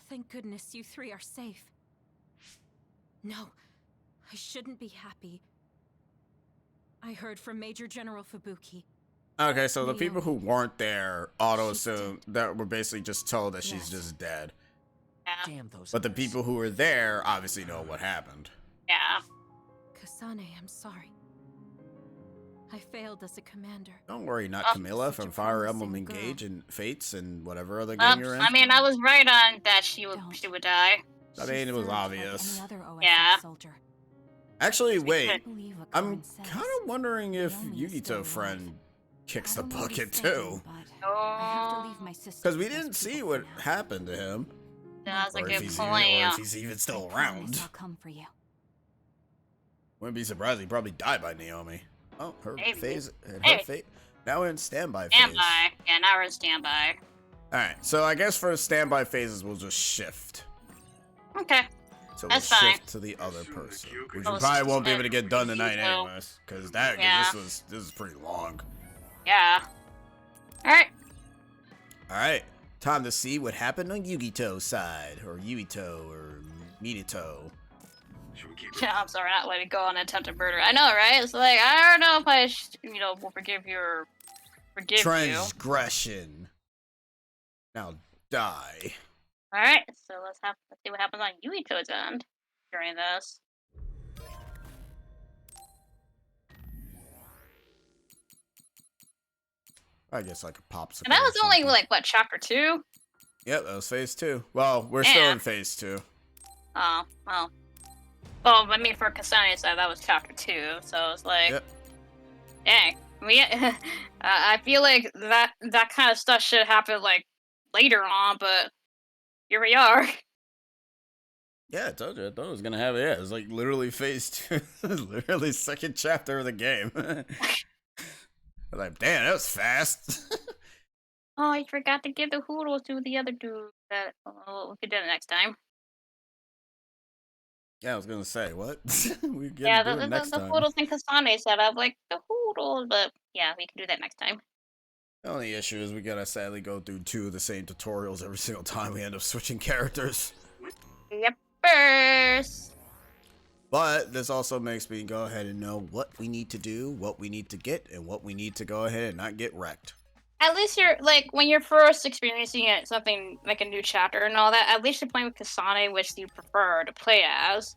Thank goodness you three are safe. No, I shouldn't be happy. I heard from Major General Fubuki. Okay, so the people who weren't there auto-assume that were basically just told that she's just dead. Yeah. Damn those. But the people who were there obviously know what happened. Yeah. Kasane, I'm sorry. I failed as a commander. Don't worry, not Camilla from Fire Emblem Engage and Fates and whatever other game you're in. I mean, I was right on that she would die. I mean, it was obvious. Yeah. Actually, wait. I'm kind of wondering if Yugito friend kicks the bucket too. Because we didn't see what happened to him. That's a good point. Or if he's even still around. Wouldn't be surprised he probably died by Naomi. Oh, her phase and her fate. Now we're in standby phase. Standby. Yeah, now we're in standby. Alright, so I guess for standby phases we'll just shift. Okay. So That's we'll fine. shift to the other person. Which we probably won't be able to get done tonight anyways. Because this is pretty long. Yeah. Alright. Alright. Time to see what happened on Yugito's side. Or Yuito or Minito. Yeah, I'm sorry, not letting go on attempted murder. I know, right? It's like, I don't know if I, will forgive you or forgive you. Transgression. Now die. Alright, so let's see what happens on Yuito's end during this. I guess I could pop some. And that was only, like, what, chapter 2? Yep, that was phase 2. Well, we're still in phase 2. Oh, well. Well, I mean, for Kasane's side, that was chapter 2, so it's like, dang. I feel like that kind of stuff should happen, like, later on, but here we are. Yeah, I told you. I thought it was going to have it. Yeah, it was like literally phase 2. Literally second chapter of the game. I was like, damn, that was fast. Oh, I forgot to give the hoodles to the other dude. We could do it next time. Yeah, I was gonna say, what? We get Yeah, do it next the time. hoodles and Kasane set up, like, the hoodles, but yeah, we can do that next time. The only issue is we gotta sadly go through 2 of the same tutorials every single time we end up switching characters. Yep, first. But this also makes me go ahead and know what we need to do, what we need to get, and what we need to go ahead and not get wrecked. At least you're, like, when you're first experiencing it, something like a new chapter and all that, at least you're playing with Kasane, which you prefer to play as.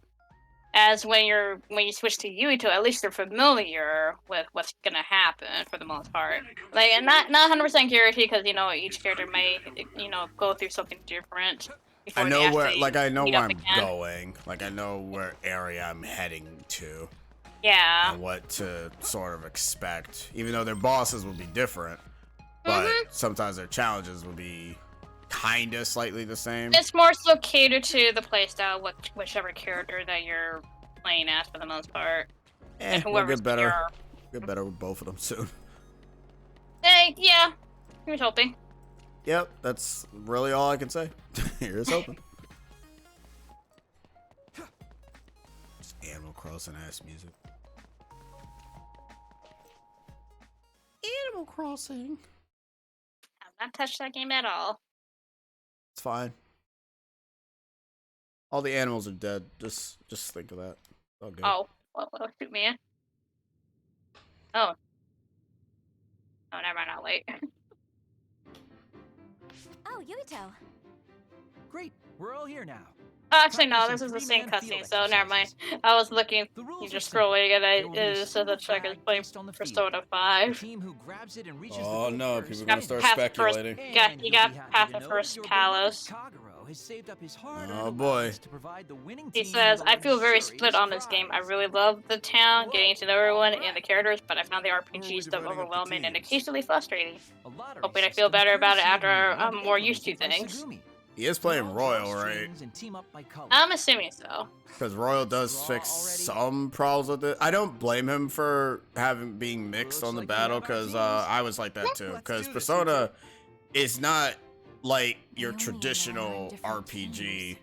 As when you switch to Yuito, at least you're familiar with what's gonna happen for the most part. Like, and not 100% guarantee, because, each character may, go through something different. I know where I'm going. Like, I know where area I'm heading to. Yeah. And what to sort of expect. Even though their bosses will be different. But sometimes their challenges will be kinda slightly the same. It's more so catered to the playstyle, whichever character that you're playing as for the most part. And we'll get better. Get better with both of them soon. Hey, yeah. Here's hoping. Yep, that's really all I can say. Here's hoping. It's Animal Crossing ass music. Animal Crossing. I've not touched that game at all. It's fine. All the animals are dead. Just think of that. All good. Oh, well, shoot me. Oh. Oh, never mind. I'll wait. Oh, Yuito. Great, we're all here now. Oh, actually, no, this is the same cutscene, so never mind. I was looking, you just scrolling, and it says that Chuck is playing Persona 5. Oh no, people are gonna start speculating. He got past the first Palos. Oh boy. He says, I feel very split on this game. I really love the town, getting to know everyone and the characters, but I found the RPG stuff overwhelming and occasionally frustrating. Hoping I feel better about it after I'm more used to things. He is playing Royal, right? And team up by color. I'm assuming so. Because Royal does fix some problems with it. I don't blame him for being mixed on the battle, because I was like that too. Because Persona is not like your traditional RPG.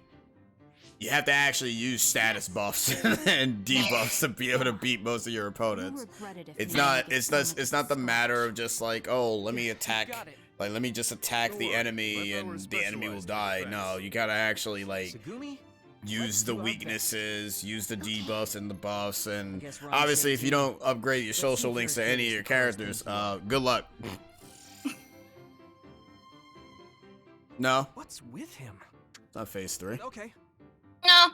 You have to actually use status buffs and debuffs to be able to beat most of your opponents. It's not the matter of just like, oh, let me attack, like let me just attack the enemy and the enemy will die. No, you gotta actually like use the weaknesses, use the debuffs and the buffs, and obviously if you don't upgrade your social links to any of your characters, good luck. No? What's with him? It's not phase 3. Okay. No,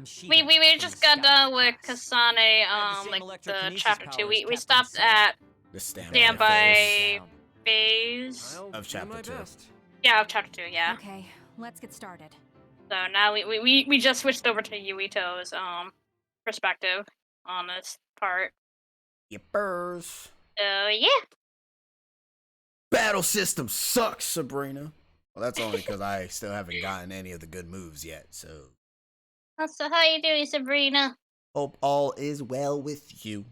Sure we just got done with Kasane, like the chapter 2. We stopped at the standby phase of chapter 2. Yeah, of chapter 2, yeah. Okay, let's get started. So now we just switched over to Yuito's perspective on this part. Yippers. Yeah. Battle system sucks, Sabrina. Well, that's only because I still haven't gotten any of the good moves yet, so. So how you doing, Sabrina? Hope all is well with you.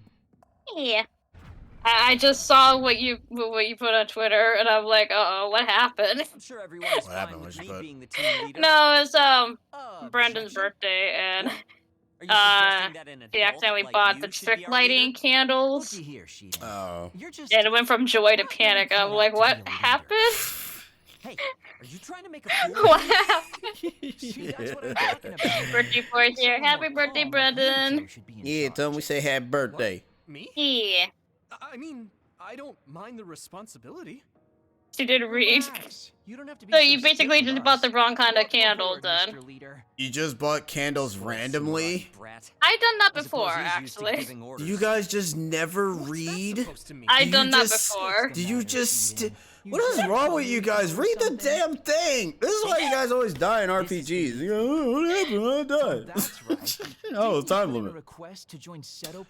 Yeah. I just saw what you put on Twitter, and I'm like, uh-oh, what happened? I'm sure everyone's What happened? What you put? being the team leader. No, it's Brendan's birthday, and he accidentally bought the trick lighting candles. Oh. And it went from joy to panic. I'm like, what happened? Hey, are you trying to make a fool? What happened? See, that's what I'm talking about. Birthday boy here. Happy birthday, Brendan. Yeah, tell him we say happy birthday. Me? Yeah. I mean, I don't mind the responsibility. She didn't read. You don't have to be So you basically just bought the wrong kind of candles then. You just bought candles randomly? I've done that before, actually. Do you guys just never read? I've done that before. Do you just... What is wrong with you guys? Read the damn thing! This is why you guys always die in RPGs. You go, oh, what happened? I died. Oh, time limit.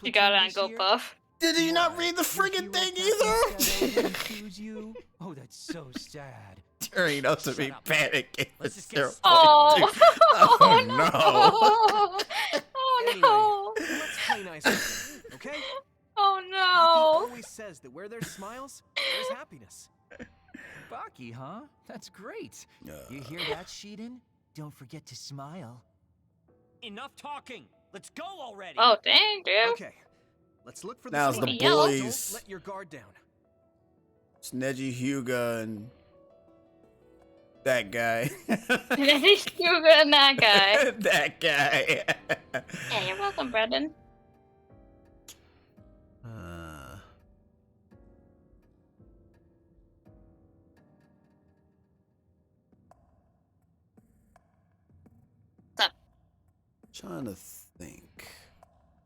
You got it on GoPuff. Did you not read the friggin' thing either? Oh, that's so sad. Turning up to me panicking. Oh. Oh no. Oh no. Let's play nice, okay? Oh He no. always says that where there's smiles, there's happiness. Baki, huh? That's great. You hear that, Shiden? Don't forget to smile. Enough talking. Let's go already. Oh dang, dude. Okay, let's look for the Now's the smiles. boys. Don't let your guard down. It's Neji Hyuga and that guy. Hugo and that guy. That guy. Yeah, you're welcome, Brendan. Trying to think.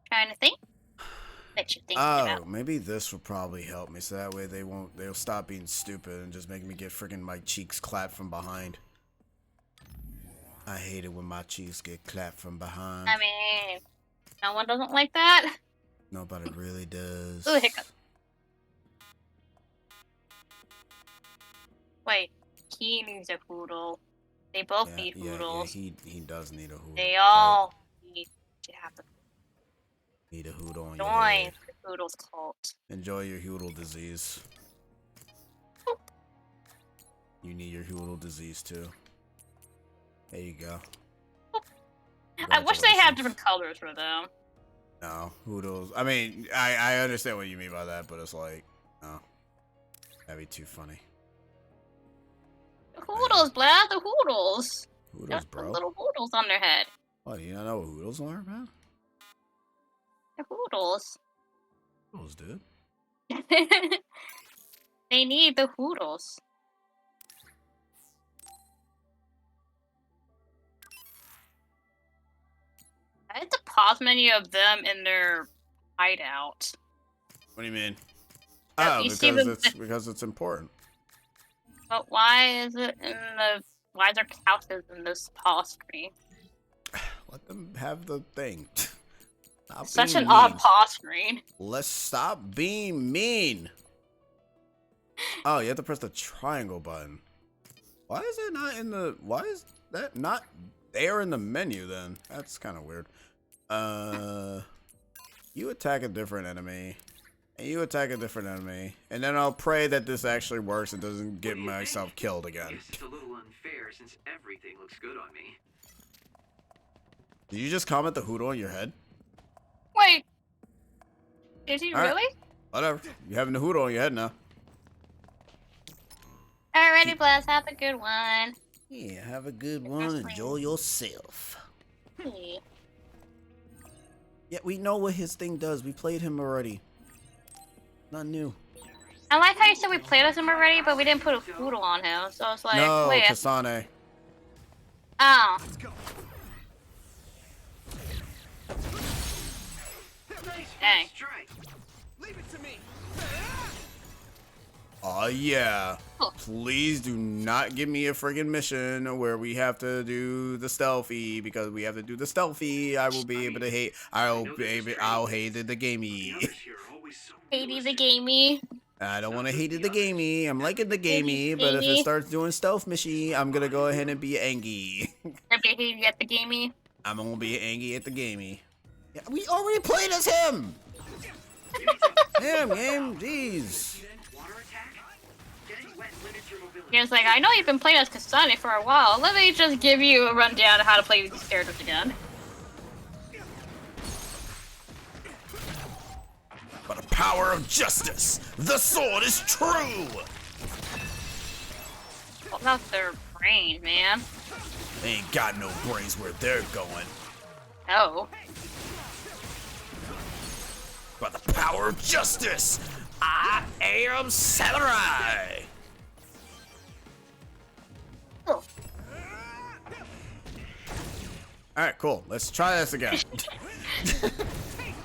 Trying to think? Bet you think about. Maybe this will probably help me, so that way they'll stop being stupid and just make me get freaking my cheeks clapped from behind. I hate it when my cheeks get clapped from behind. I mean, no one doesn't like that. Nobody really does. Ooh, hiccup. Wait, he needs a poodle. They both need poodles. Yeah, he does need a hoodle. They all need to have the need a hoodle on your join head. the poodle's cult. Enjoy your hoodle disease. You need your hoodle disease too. There you go. I wish they had different colors for them. No, hoodles. I mean, I understand what you mean by that, but it's like, no. That'd be too funny. The hoodles, Blad, the hoodles. Hoodles, Just bro. the little hoodles on their head. Oh, do you not know what hoodles are, man? The hoodles. Hoodles, dude. They need the hoodles. I had the pause menu of them in their hideout. What do you mean? Yeah, Oh, you see because it's important. But why is it in the... Why is there couches in this pause screen? Let them have the thing. Stop Such being an odd mean. pause screen. Let's stop being mean. Oh, you have to press the triangle button. Why is that not in the? Why is that not there in the menu then? That's kind of weird. You attack a different enemy, and you attack a different enemy, and then I'll pray that this actually works and doesn't get myself killed again. Guess it's a little unfair since everything looks good on me. Did you just comment the hoodoo on your head? Wait. Did he All right. really? Whatever. You having the hoodoo on your head now. Alrighty, Blast. Have a good one. Yeah, have a good one. Enjoy yourself. Yeah. Yeah, we know what his thing does. We played him already. Not new. I like how you said we played as him already, but we didn't put a hoodoo on him. So it's like, No, wait. Kasane. Oh. Dang. Leave it to me. Oh yeah. Oh. Please do not give me a friggin' mission where we have to do the stealthy, because we have to do the stealthy. I will be able to hate. I'll hate the gamey. Hating the gamey. I don't want to hate the gamey. I'm liking the gamey, but if it starts doing stealth mission, I'm gonna go ahead and be angry. I'm gonna hate at the gamey. I'm gonna be angry at the gamey. Yeah, we already played as him. Damn game, jeez. He was like, I know you've been playing as Kasane for a while. Let me just give you a rundown of how to play these characters again. By the power of justice, the sword is true. What about their brain, man? They ain't got no brains where they're going. Oh. By the power of justice, I am samurai. Oh. Alright, cool. Let's try this again. Do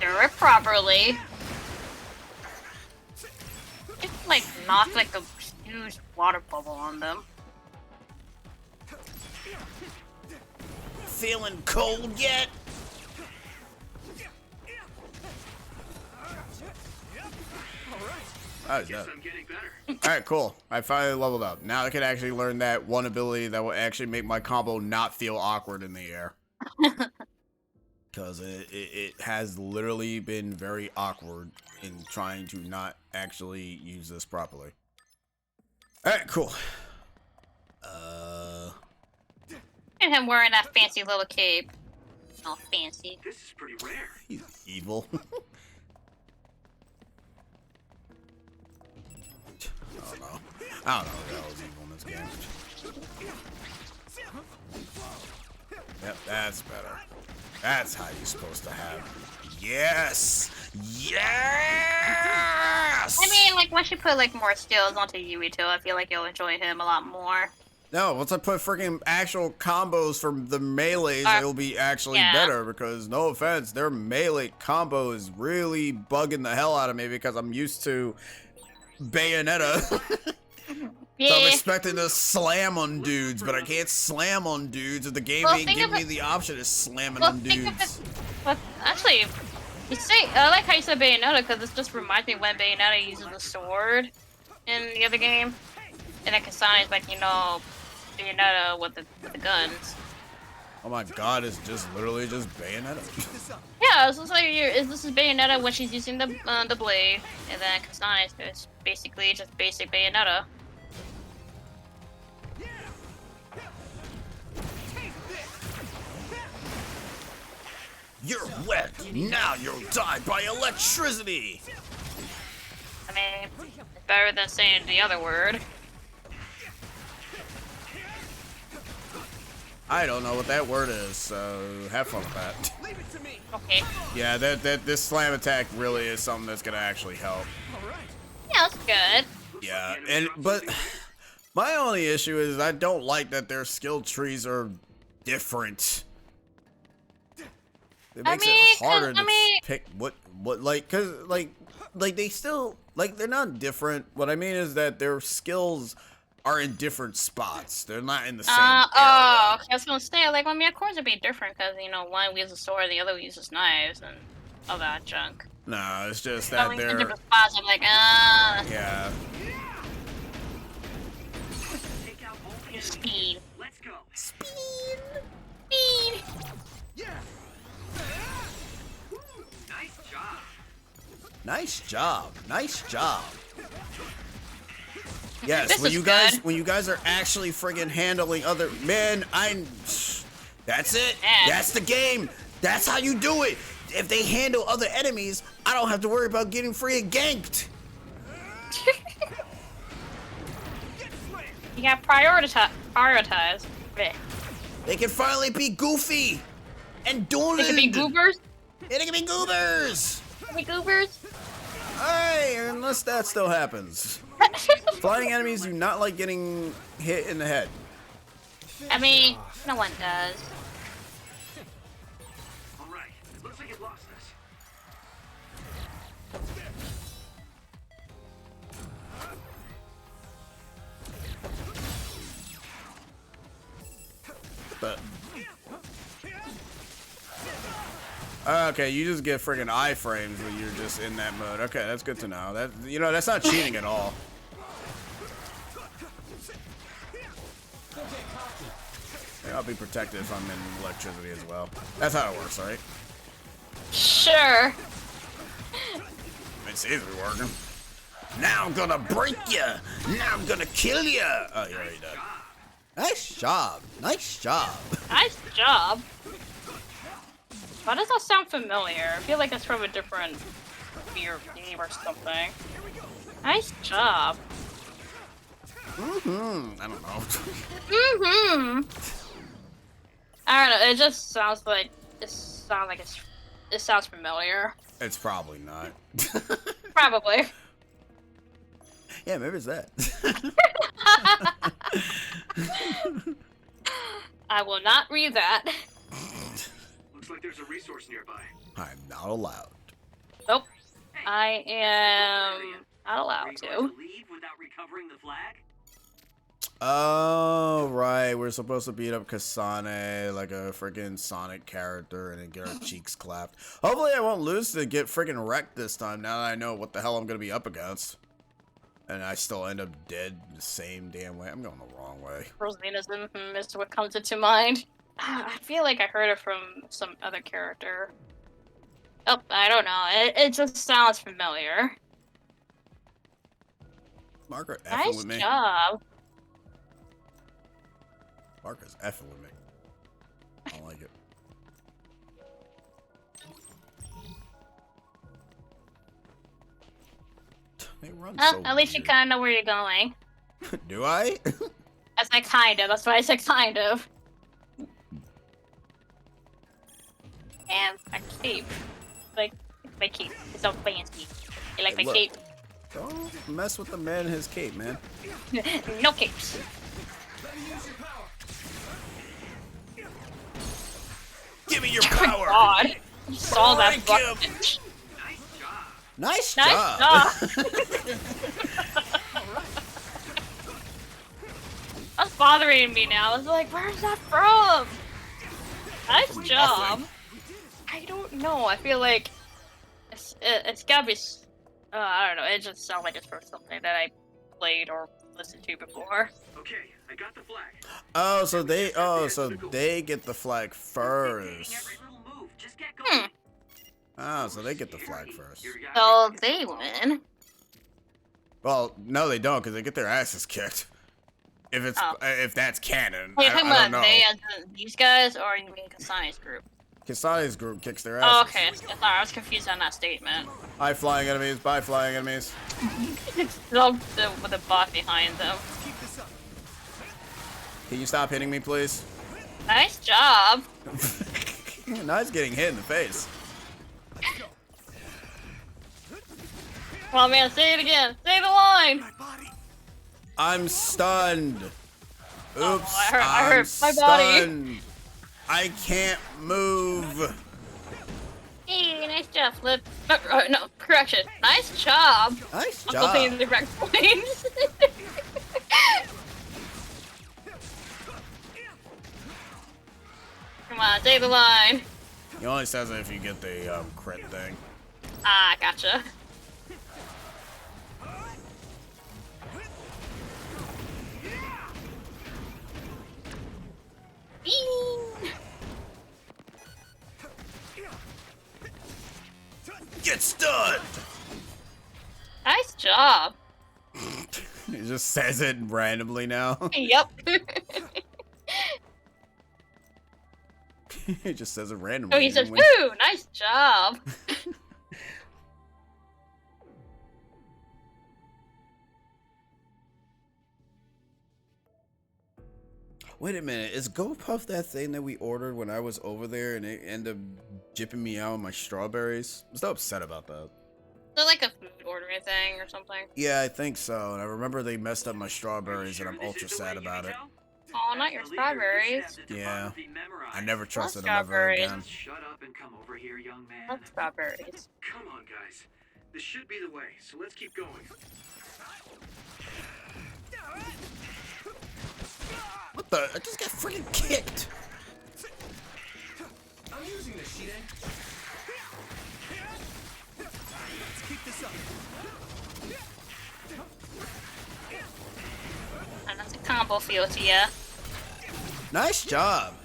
it properly. It's like knock like a huge water bubble on them. Feeling cold yet? Alright, cool. I finally leveled up. Now I can actually learn that one ability that will actually make my combo not feel awkward in the air. Because it has literally been very awkward in trying to not actually use this properly. Alright, cool. And him wearing that fancy little cape. All fancy. This is pretty rare. He's evil. I don't know what the hell is evil in this game. Yep, that's better. That's how you're supposed to have it. Yes! Yes! I mean, like, once you put, like, more skills onto Yuito, I feel like you'll enjoy him a lot more. No, once I put freaking actual combos from the melees, it'll be actually better, because, no offense, their melee combo is really bugging the hell out of me because I'm used to Bayonetta. Yeah. So I'm expecting to slam on dudes, but I can't slam on dudes if the game ain't give me the option of slamming on dudes. Well, actually, you say, I like how you said Bayonetta, because this just reminds me of when Bayonetta uses the sword in the other game. And then Kasane is like, you know, Bayonetta with the guns. Oh my god, it's just literally just Bayonetta. Yeah, it's just like this is Bayonetta when she's using the blade, and then Kasane is basically just basic Bayonetta. You're wet. Now you'll die by electricity. I mean, it's better than saying the other word. I don't know what that word is, so have fun with that. Okay. Yeah, this slam attack really is something that's gonna actually help. Yeah, that's good. Yeah, but my only issue is I don't like that their skill trees are different. It makes it harder to pick what like, cause like they still, like, they're not different. What I mean is that their skills are in different spots. They're not in the same area. Oh, okay. I was gonna say, like, well, I mean, of course it'd be different, because, you know, one uses sword, the other uses knives, and all that junk. No, it's just that in they're... different spots, I'm like, Yeah. Speed. Let's go. Speed. Nice job. Nice job. Nice job. Yes, This when is you guys good. when you guys are actually friggin' handling other that's it. Yeah. That's the game. That's how you do it. If they handle other enemies, I don't have to worry about getting friggin' ganked. You gotta prioritize. Bleh. They can finally be goofy and Dolan. They can be goobers. Yeah, they can be goobers. Be goobers. Hey, unless that still happens. Flying enemies do not like getting hit in the head. I mean, no one does. All right. It looks like it lost us. But okay, you just get friggin' iframes when you're just in that mode. Okay, that's good to know. That that's not cheating at all. Yeah, I'll be protected if I'm in electricity as well. That's how it works, right? Sure. It seems to be working. Now I'm gonna break you. Now I'm gonna kill you. Oh, you're already dead. Nice job. Nice job. Nice job. Why does that sound familiar? I feel like it's from a different beer game or something. Nice job. I don't know. I don't know. It just sounds like it sounds familiar. It's probably not. Probably. Yeah, maybe it's that. I will not read that. Looks like there's a resource nearby. I'm not allowed. Nope. I am not allowed to. Leave without recovering the flag? Oh, right. We're supposed to beat up Kasane like a freaking Sonic character and then get our cheeks clapped. Hopefully I won't lose to get freaking wrecked this time now that I know what the hell I'm going to be up against. And I still end up dead the same damn way. I'm going the wrong way. Rosina's is what comes into mind. I feel like I heard it from some other character. Oh, I don't know. It just sounds familiar. Margaret effing Nice with me. job. Margaret's effing with me. I don't like it. They run so At least you weird. kind of know where you're going. Do I? I said kind of. That's why I said kind of. And my cape. Like, my cape. It's so fancy. You like Hey, my look. cape? Don't mess with the man and his cape, man. No capes. Give me your Oh my power. God. You saw that Break him. fucking... Nice Nice job. job. That's bothering me now. I was like, where's that from? Nice job. I don't know. I feel like it's gotta be. I don't know. It just sounds like it's from something that I played or listened to before. Okay, I got the flag. Oh, so they get the flag first. Oh, so they get the flag first. So they win. Well, no, they don't, because they get their asses kicked. If it's if that's canon, Wait, I talking don't about know. they as in these guys, or you mean Kasane's group? Kasane's group kicks their Oh, asses. okay. Sorry, I was confused on that statement. Hi, flying enemies. Bye, flying enemies. With a bot behind them. Can you stop hitting me, please? Nice job. Now it's getting hit in the face. Come on, man. Say it again. Say the line. I'm stunned. Oops, I hurt my I'm body. stunned. I can't move. Hey, nice job, Flip. No, correction. Nice job. Nice I'm job. saying the correct points. Come on, say the line. He only says it if you get the crit thing. Ah, gotcha. Eee. Get stunned! Nice job. He just says it randomly now. Yep. He just says it randomly. Oh, he says, when- "Ooh, nice job." Wait a minute, is GoPuff that thing that we ordered when I was over there and it ended up jipping me out on my strawberries? I'm still upset about that. Is that like a food ordering thing or something? Yeah, I think so. And I remember they messed up my strawberries and I'm ultra sad about it. Oh, not your strawberries. Yeah. I never trusted them Love ever strawberries. again. Shut up and come over here, young man. Love strawberries. Come on, guys. This should be the way, so let's keep going. What the? I just got freaking kicked. I'm using this, Shiden. Let's keep this up. And that's a combo feel to ya. Nice job.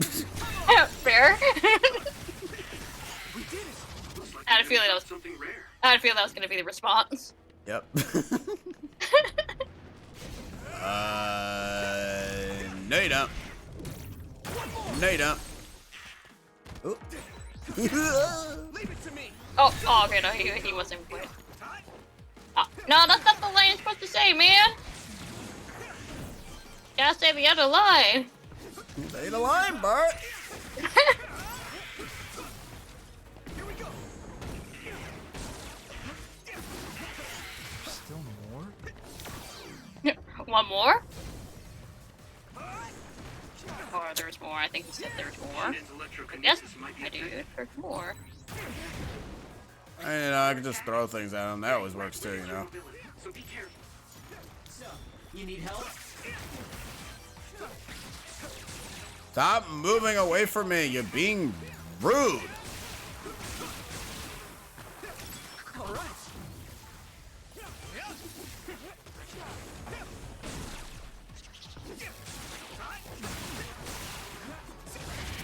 Fair. We did it. Looks like I had a feeling that was something rare. I had a feeling that was gonna be the response. Yep. No you don't. No you don't. Oh. Leave it to me. Oh, okay, no, he wasn't quite. No, that's not the line you're supposed to say, man. You gotta say the other line. Say the line, Bart. Still more? One more? Or there's more. I think he said there's more. Yes, I do. There's more. I can just throw things at him. That always works too, you know. So be careful. So, you need help? Stop moving away from me. You're being rude. All right.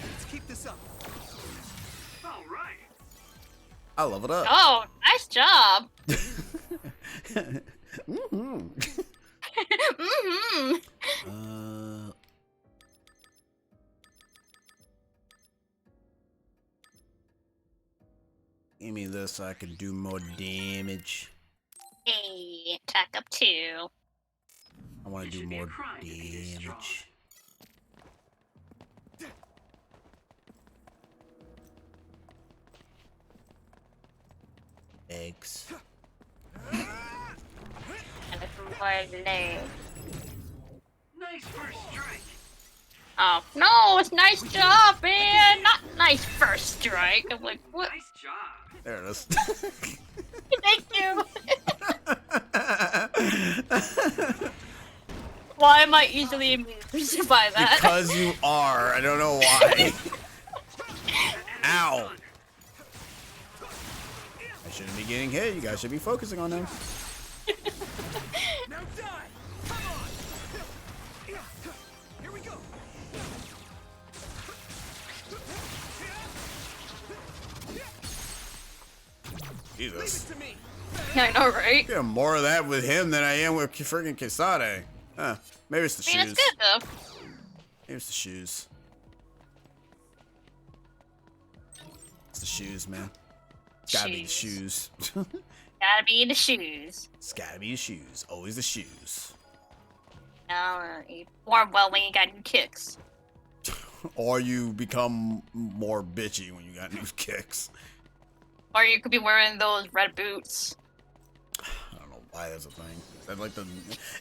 Let's keep this up. All right. I love it up. Oh, nice job. Mm-hmm. Mm-hmm. Give me this so I can do more damage. Hey, attack up 2. I want to do more damage. Eggs. And it's my leg. Nice first strike. Oh, no, it's nice job, man. Not nice first strike. I'm like, what? Nice job. There it is. Thank you. Why am I easily amused by that? Because you are. I don't know why. Ow. I shouldn't be getting hit. You guys should be focusing on them. Now die. Come on. Here we go. Jesus. To me. I know, right? Get more of that with him than I am with freaking Kisade. Huh. Maybe it's the I mean, shoes. it's good, though. Maybe it's the shoes. It's the shoes, man. It's gotta be the shoes. Gotta be the shoes. It's gotta be the shoes. Always the shoes. You perform well when you got new kicks. Or you become more bitchy when you got new kicks. Or you could be wearing those red boots. I don't know why that's a thing. That like the.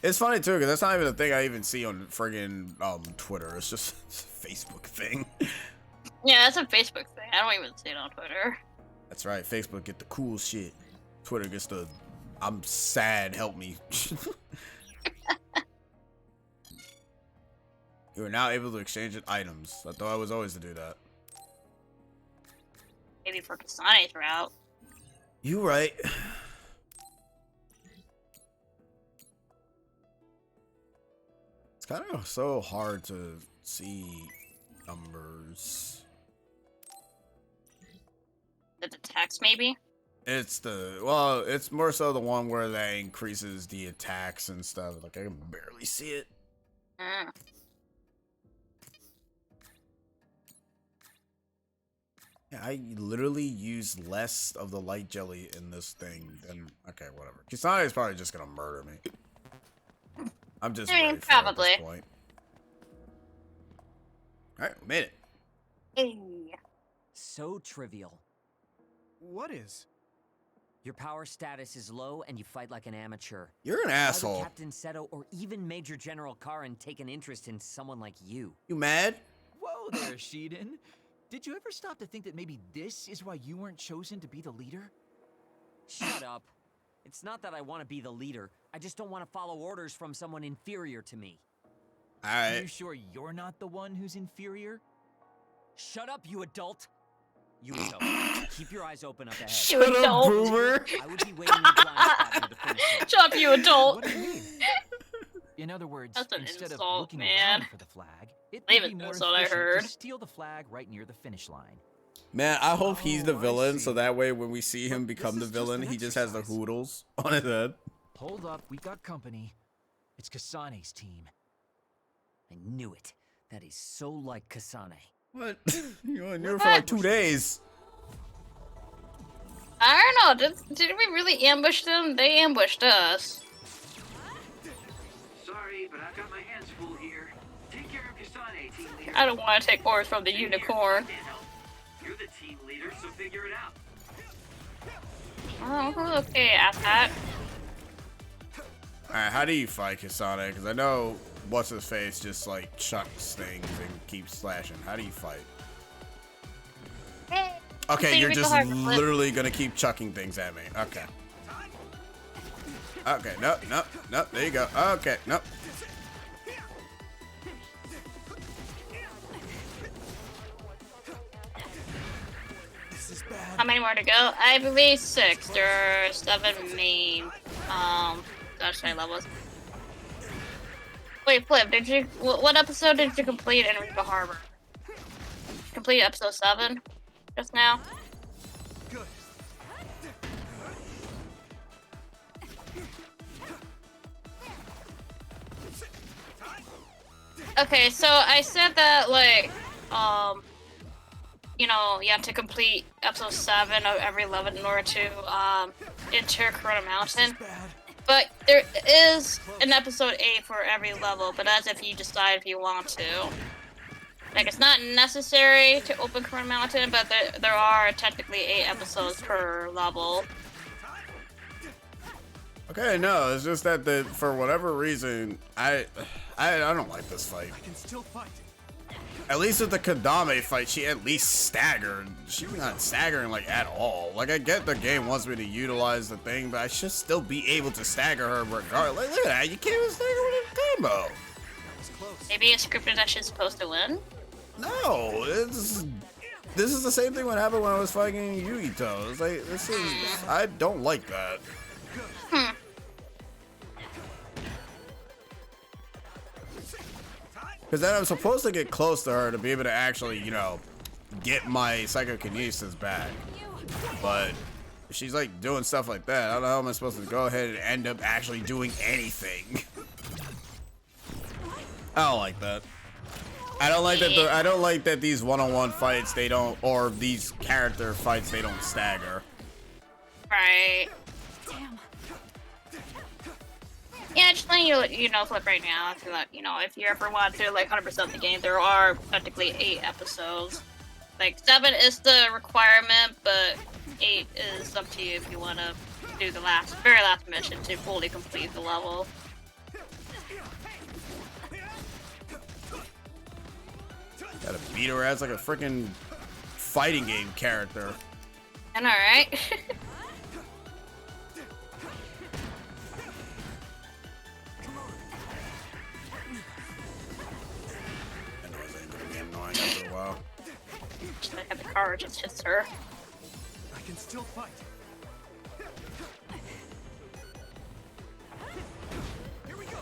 It's funny too because that's not even a thing I even see on friggin' Twitter. It's just a Facebook thing. Yeah, that's a Facebook thing. I don't even see it on Twitter. That's right. Facebook get the cool shit. Twitter gets the. I'm sad. Help me. You are now able to exchange items. I thought I was always to do that. Maybe for Kasane's route. You right. It's kind of so hard to see numbers. The attacks, maybe? It's it's more so the one where that increases the attacks and stuff. Like, I can barely see it. Yeah, I literally use less of the light jelly in this thing than... Okay, whatever. Kisane is probably just gonna murder me. I'm just ready for it at this point. Alright, we made it. Hey. So trivial. What is? Your power status is low and you fight like an amateur. You're an asshole. Why would Captain Seto or even Major General Karin take an interest in someone like you? You mad? Whoa there, Shiden. Did you ever stop to think that maybe this is why you weren't chosen to be the leader? Shut up. It's not that I want to be the leader. I just don't want to follow orders from someone inferior to me. Are you sure you're not the one who's inferior? Shut up, you adult! You adult. Keep your eyes open up ahead. You adult. Boomer. I would be waiting in blind spot near the finish line. Shut up, you adult. What do you mean? In other words, That's an instead insult, of looking man. around for the flag, it Not would even be more insult, I efficient heard. to steal the flag right near the finish line. Man, I hope he's the Oh, I villain, see. so that way when we see him But become this the is just villain, an he just has the exercise. hoodles on his head. Hold up, we got company. It's Kasane's team. I knew it. That is so like Kasane. What? You only knew her for like 2 days. I don't know. Did we really ambush them? They ambushed us. Sorry, but I've got my hands full here. Take care of Kasane, team leader. I don't want to take orders from the unicorn. Can't help. You're the team leader, so figure it out. Oh, okay, asshat. Alright, how do you fight Kasane? Because I know what's his face just like chucks things and keeps slashing. How do you fight? Okay, you're just literally gonna keep chucking things at me. Okay. Okay, no, no, no, there you go. Okay, no. How many more to go? I believe 6. There are 7 main, dodge levels. Wait, Flip, did you, what episode did you complete in Reaper Harbor? Complete episode 7? Just now? Okay, so I said that, like, you know, you have to complete episode 7 of every level in order to, enter Corona Mountain. But there is an episode 8 for every level, but that's if you decide if you want to. Like, it's not necessary to open Corona Mountain, but there are technically 8 episodes per level. Okay, no, it's just that for whatever reason, I don't like this fight. I can still fight. At least with the Kadame fight, she at least staggered. She's not staggering like at all. Like, I get the game wants me to utilize the thing, but I should still be able to stagger her regardless. Like, look at that, you can't even stagger with a combo. Maybe it's scripted that she's supposed to win? No, this is the same thing what happened when I was fighting Yugito. It's like, I don't like that. Because then I'm supposed to get close to her to be able to actually, you know, get my psychokinesis back. But she's like doing stuff like that. I don't know how I'm supposed to go ahead and end up actually doing anything. I don't like that. I don't like that. I don't like that these one-on-one fights they don't, or these character fights they don't stagger. Right. Damn. Yeah, just letting you know, Flip, right now. If you like, you know, if you ever want to like 100% the game, there are technically 8 episodes. Like 7 is the requirement, but 8 is up to you if you want to do the very last mission to fully complete the level. Gotta beat her ass like a freaking fighting game character. And alright. I know it's gonna be annoying after a while. I have the car just hits her. I can still fight. Here we go.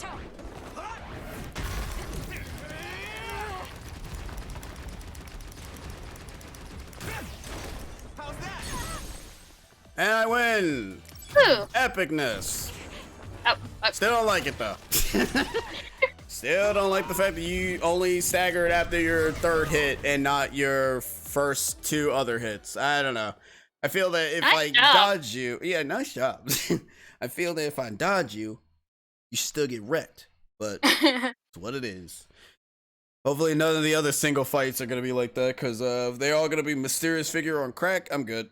Yuito! How's that? And I win. Ooh. Epicness. Oh, Still don't like it though. Still don't like the fact that you only staggered after your third hit and not your first two other hits. I don't know. I feel that if Nice I job. dodge you, yeah, nice job. I feel that if I dodge you, you still get wrecked. But it's what it is. Hopefully none of the other single fights are gonna be like that, because if they're all gonna be mysterious figure on crack, I'm good.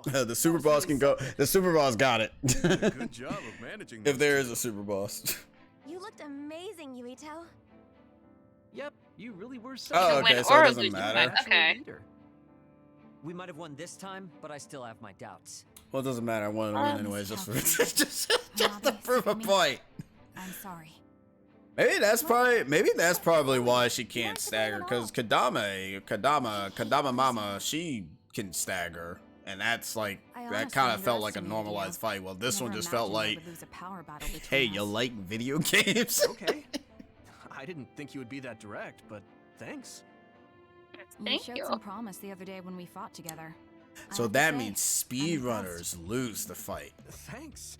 The super boss can go. The super boss got it. Good job of managing. If there is a super boss. You looked amazing, Yuito. Yep, you really were so. Oh, win okay, so or it doesn't lose, matter. Okay. We might have won this time, but I still have my doubts. Well, it doesn't matter. I wanted to win anyways, just for just to Nobby, prove a Sugumi. point. I'm sorry. Maybe that's probably why she can't stagger, because Kadama Mama, she can stagger, and that's like I that honestly kind of felt like a underestimated normalized you. fight. Well, this Never one just felt imagined I like, would lose a power battle between hey, us. you like video games? Okay. I didn't think you would be that direct, but thanks. You Thank showed you. some promise the other day when we fought together. I So have to that say, means I'm impressed. speedrunners lose the fight. Thanks.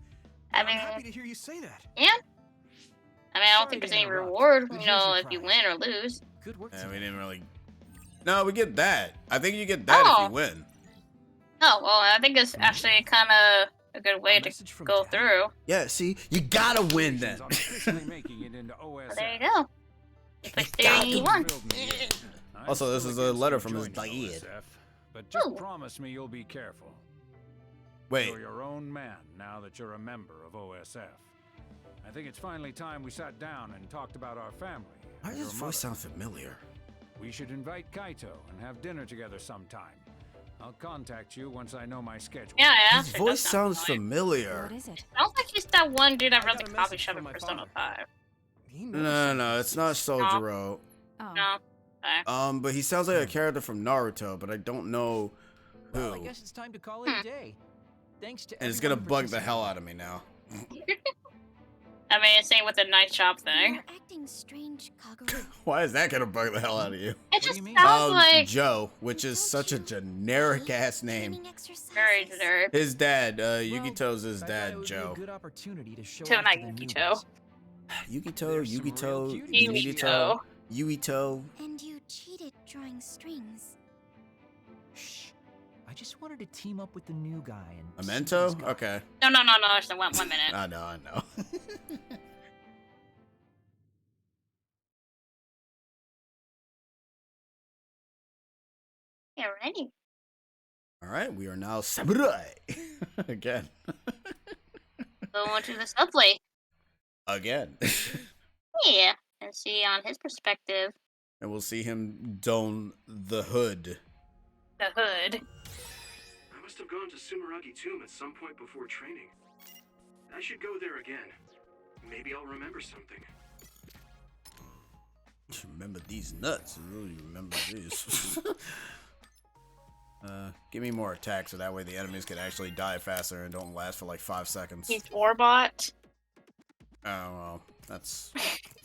I I'm mean, happy to hear you say that. yeah. I mean, I don't Sorry think to there's any interrupt, reward, but you here's know, your if you prize. win or lose. Good work. Yeah, we today. didn't really. No, we get that. I think you get that if Oh. you win. Oh, well, I think it's actually kind of a good way to message from go Dad? through. Yeah, see, you gotta win then. Well, there you go. If there you won. Also, this is a letter from his dad. But just Ooh. promise me you'll be careful. Wait, You're your own man now that you're a member of OSF. I think it's finally time we sat down and talked about our family. why and does your his voice mother. sound familiar? We should invite Kaito and have dinner together sometime. I'll contact you once I know my schedule. Yeah, yeah. His voice sounds familiar. What is it? Sounds like he's that one dude that I runs got the a coffee message shop from in my Persona father. 5. He knows No, it's not Sojiro. Oh. No. Okay. But he sounds like a character from Naruto, but I don't know Well, I who. guess it's time to call it a day. Thanks to And it's gonna everyone bug the participating. hell out of me now. I mean, it's same with the night shop thing. You're acting strange, Kagura. Why is that gonna bug the hell out of you? It do just you mean? sounds like Joe, which is such a generic ass name. Training exercises. very generic. His dad, Well, Yukito's his I thought it dad, would be Joe. a good opportunity to show So off not to the Yukito. newbies. Yukito, There's some real Yukito, cuties. Yukito, Yuito. And you cheated drawing strings. Shh. I just wanted to team up with the new guy and. see what Memento? he's got. Okay. No, just one minute. I know. Yeah, ready. Alright, we are now samurai. Again. Go on to the subway. Again. Yeah, and see on his perspective, And we'll see him don the hood. the hood. I must have gone to Sumeragi Tomb at some point before training. I should go there again. Maybe I'll remember something. Remember these nuts. I really remember these. Give me more attacks so that way the enemies can actually die faster and don't last for like 5 seconds. He's Warbot. Oh, well, that's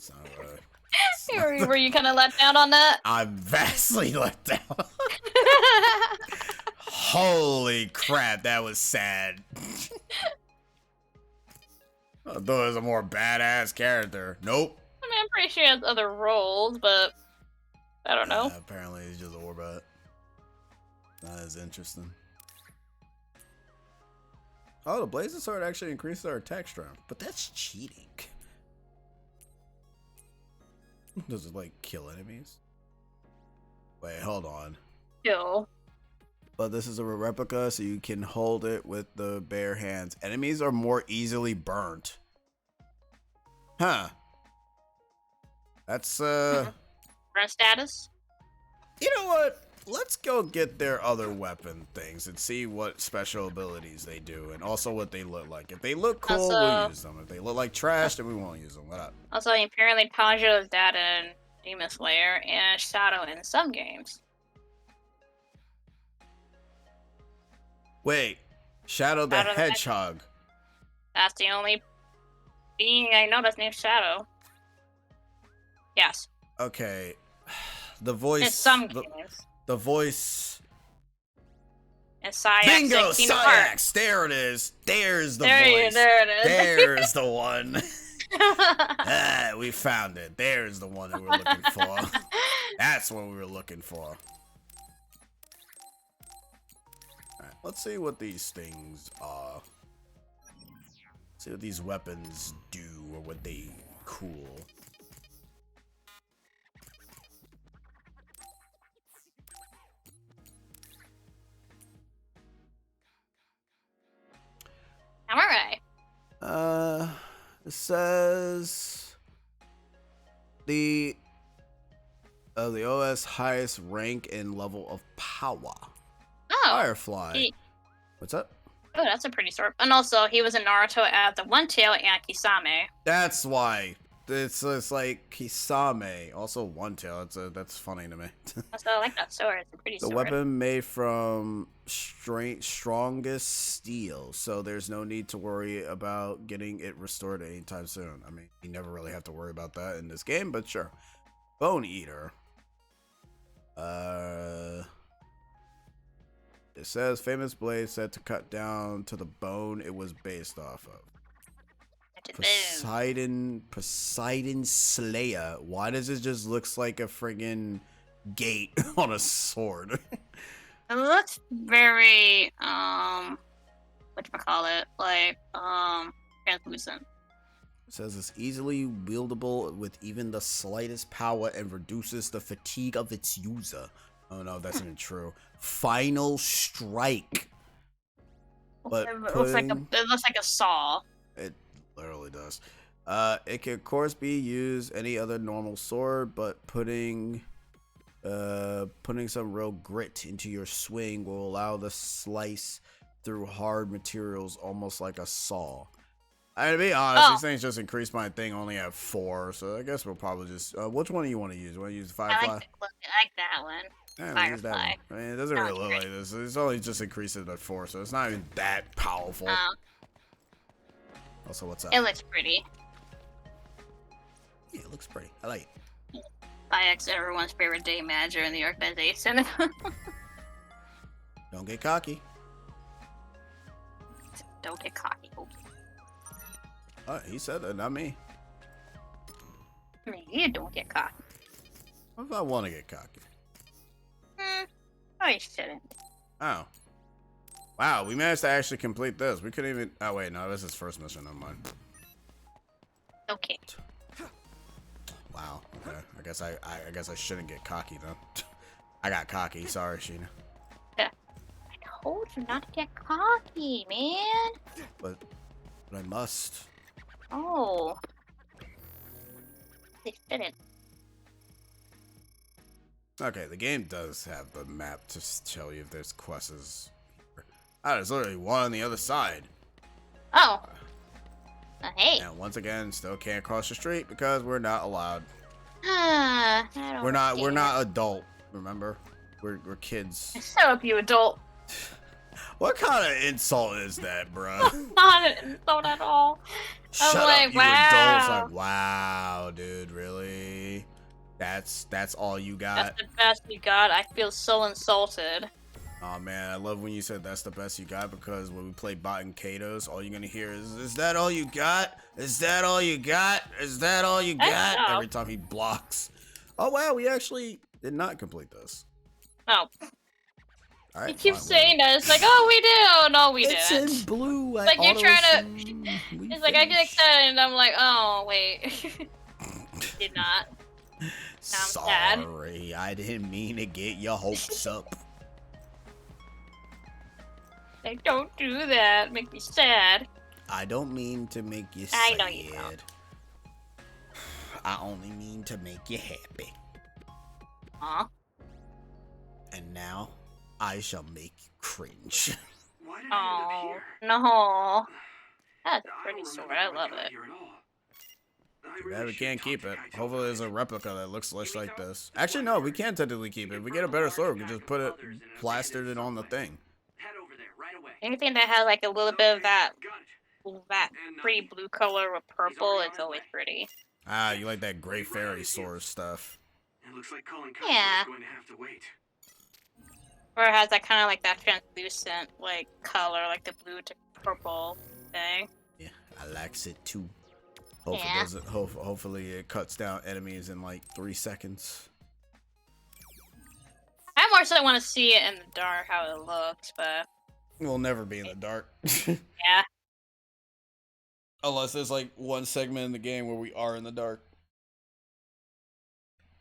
not Were you kind of let down on that? I'm vastly let down. Holy crap, that was sad. I thought it was a more badass character. Nope. I mean, I'm pretty sure he has other roles, but I don't know. Apparently he's just a warbot. Not as interesting. Oh, the Blazing Sword actually increased our attack strength, but that's cheating. Does it like kill enemies? Wait, hold on. Kill. But this is a replica, so you can hold it with the bare hands. Enemies are more easily burnt. Huh. That's Run status. You know what? Let's go get their other weapon things and see what special abilities they do, and also what they look like. If they look cool, we'll Also- use them. If they look like trash, then we won't use them. What up? Also, apparently Tanjiro is dad in Demon Slayer and Shadow in some games. Wait, Shadow the Shadow the Hedgehog. That's the only being, I know that's named Shadow. Yes. Okay. The voice. In some the, games. the voice. And Syax. Bingo! Kingdom Hearts. Syax! There it is. There's the There voice. there it is. There's the one. We found it. There's the one that we're looking for. That's what we were looking for. Alright, let's see what these things are. See what these weapons do or what they cool. Alright. It says the OS highest rank and level of power. Oh. Firefly. What's up? Oh, that's a pretty short. And also, he was in Naruto at the One Tail and Kisame. That's why. It's like Kisame, also One Tail. That's funny to me. Also, I like that sword. It's a pretty sword. The weapon made from strongest steel, so there's no need to worry about getting it restored anytime soon. I mean, you never really have to worry about that in this game, but sure. Bone Eater. It says famous blade said to cut down to the bone it was based off of. Poseidon Slayer. Why does it just looks like a friggin' gate on a sword? It looks very whatchamacallit, like translucent. It says it's easily wieldable with even the slightest power and reduces the fatigue of its user. Oh no, that's not true. Final strike. But it looks like a saw. It literally does. It can of course be used any other normal sword, but putting some real grit into your swing will allow the slice through hard materials almost like a saw. To be honest, these things just increased my thing only at 4, so I guess we'll probably just which one do you want to use? You want to use the Firefly? I like that one. Yeah, Firefly. I mean, it doesn't really look like this. It's only just increased it at 4, so it's not even that powerful. Also, what's up? It looks pretty. Yeah, it looks pretty. I like it. Syax, everyone's favorite day manager in the organization. Don't get cocky. Don't get cocky. He said that, not me. I mean, you don't get cocky. What if I want to get cocky? Oh, you shouldn't. Oh. Wow, we managed to actually complete this. We couldn't even... Oh, wait, no, this is first mission. Never mind. Okay. Wow, okay. I guess I shouldn't get cocky, then. I got cocky. Sorry, Sheena. I told you not to get cocky, man. But I must. Oh. They shouldn't. Okay, the game does have the map to tell you if there's quests here. Oh, there's literally one on the other side. Oh. Hey. And once again, still can't cross the street because we're not allowed. We're not adult, remember? We're kids. Shut up, you adult. What kind of insult is that, bro? Not an insult at all. Shut I'm up, like, you wow. adults. Like, wow, dude, really? That's all you got? That's the best you got. I feel so insulted. Oh man, I love when you said that's the best you got, because when we play Bot and Kato's, all you're gonna hear is that all you got? Is that all you got? Is that all you got? Every time he blocks. Oh wow, we actually did not complete this. Oh. All right, you keep saying that. It's like, oh, we did. Oh, no, we didn't. It's in blue. It's like you're trying to... It's like I get excited and I'm like, oh, wait. Did not. Now I'm Sorry, I didn't mean to get your hopes up. Like, don't do that. Make me sad. I don't mean to make you sad. I know you don't. I only mean to make you happy. Huh? And now, I shall make you cringe. Why did I end up Oh, here? no. That's pretty sword. I love it. Yeah, we can't keep it. Hopefully there's a replica that looks less like this. Actually, no, we can technically keep it. If we get a better sword, we can just put it, plastered it on the thing. Anything that has like a little bit of that that pretty blue color with purple. It's always pretty. Ah, you like that gray fairy source stuff. It looks like calling Yeah. is going to have to wait. Or it has that kind of like that translucent like color, like the blue to purple thing. Yeah, I likes it too. Hopefully it cuts down enemies in like 3 seconds. I more so want to see it in the dark how it looks, but We'll never be in the dark. yeah. Unless there's like one segment in the game where we are in the dark.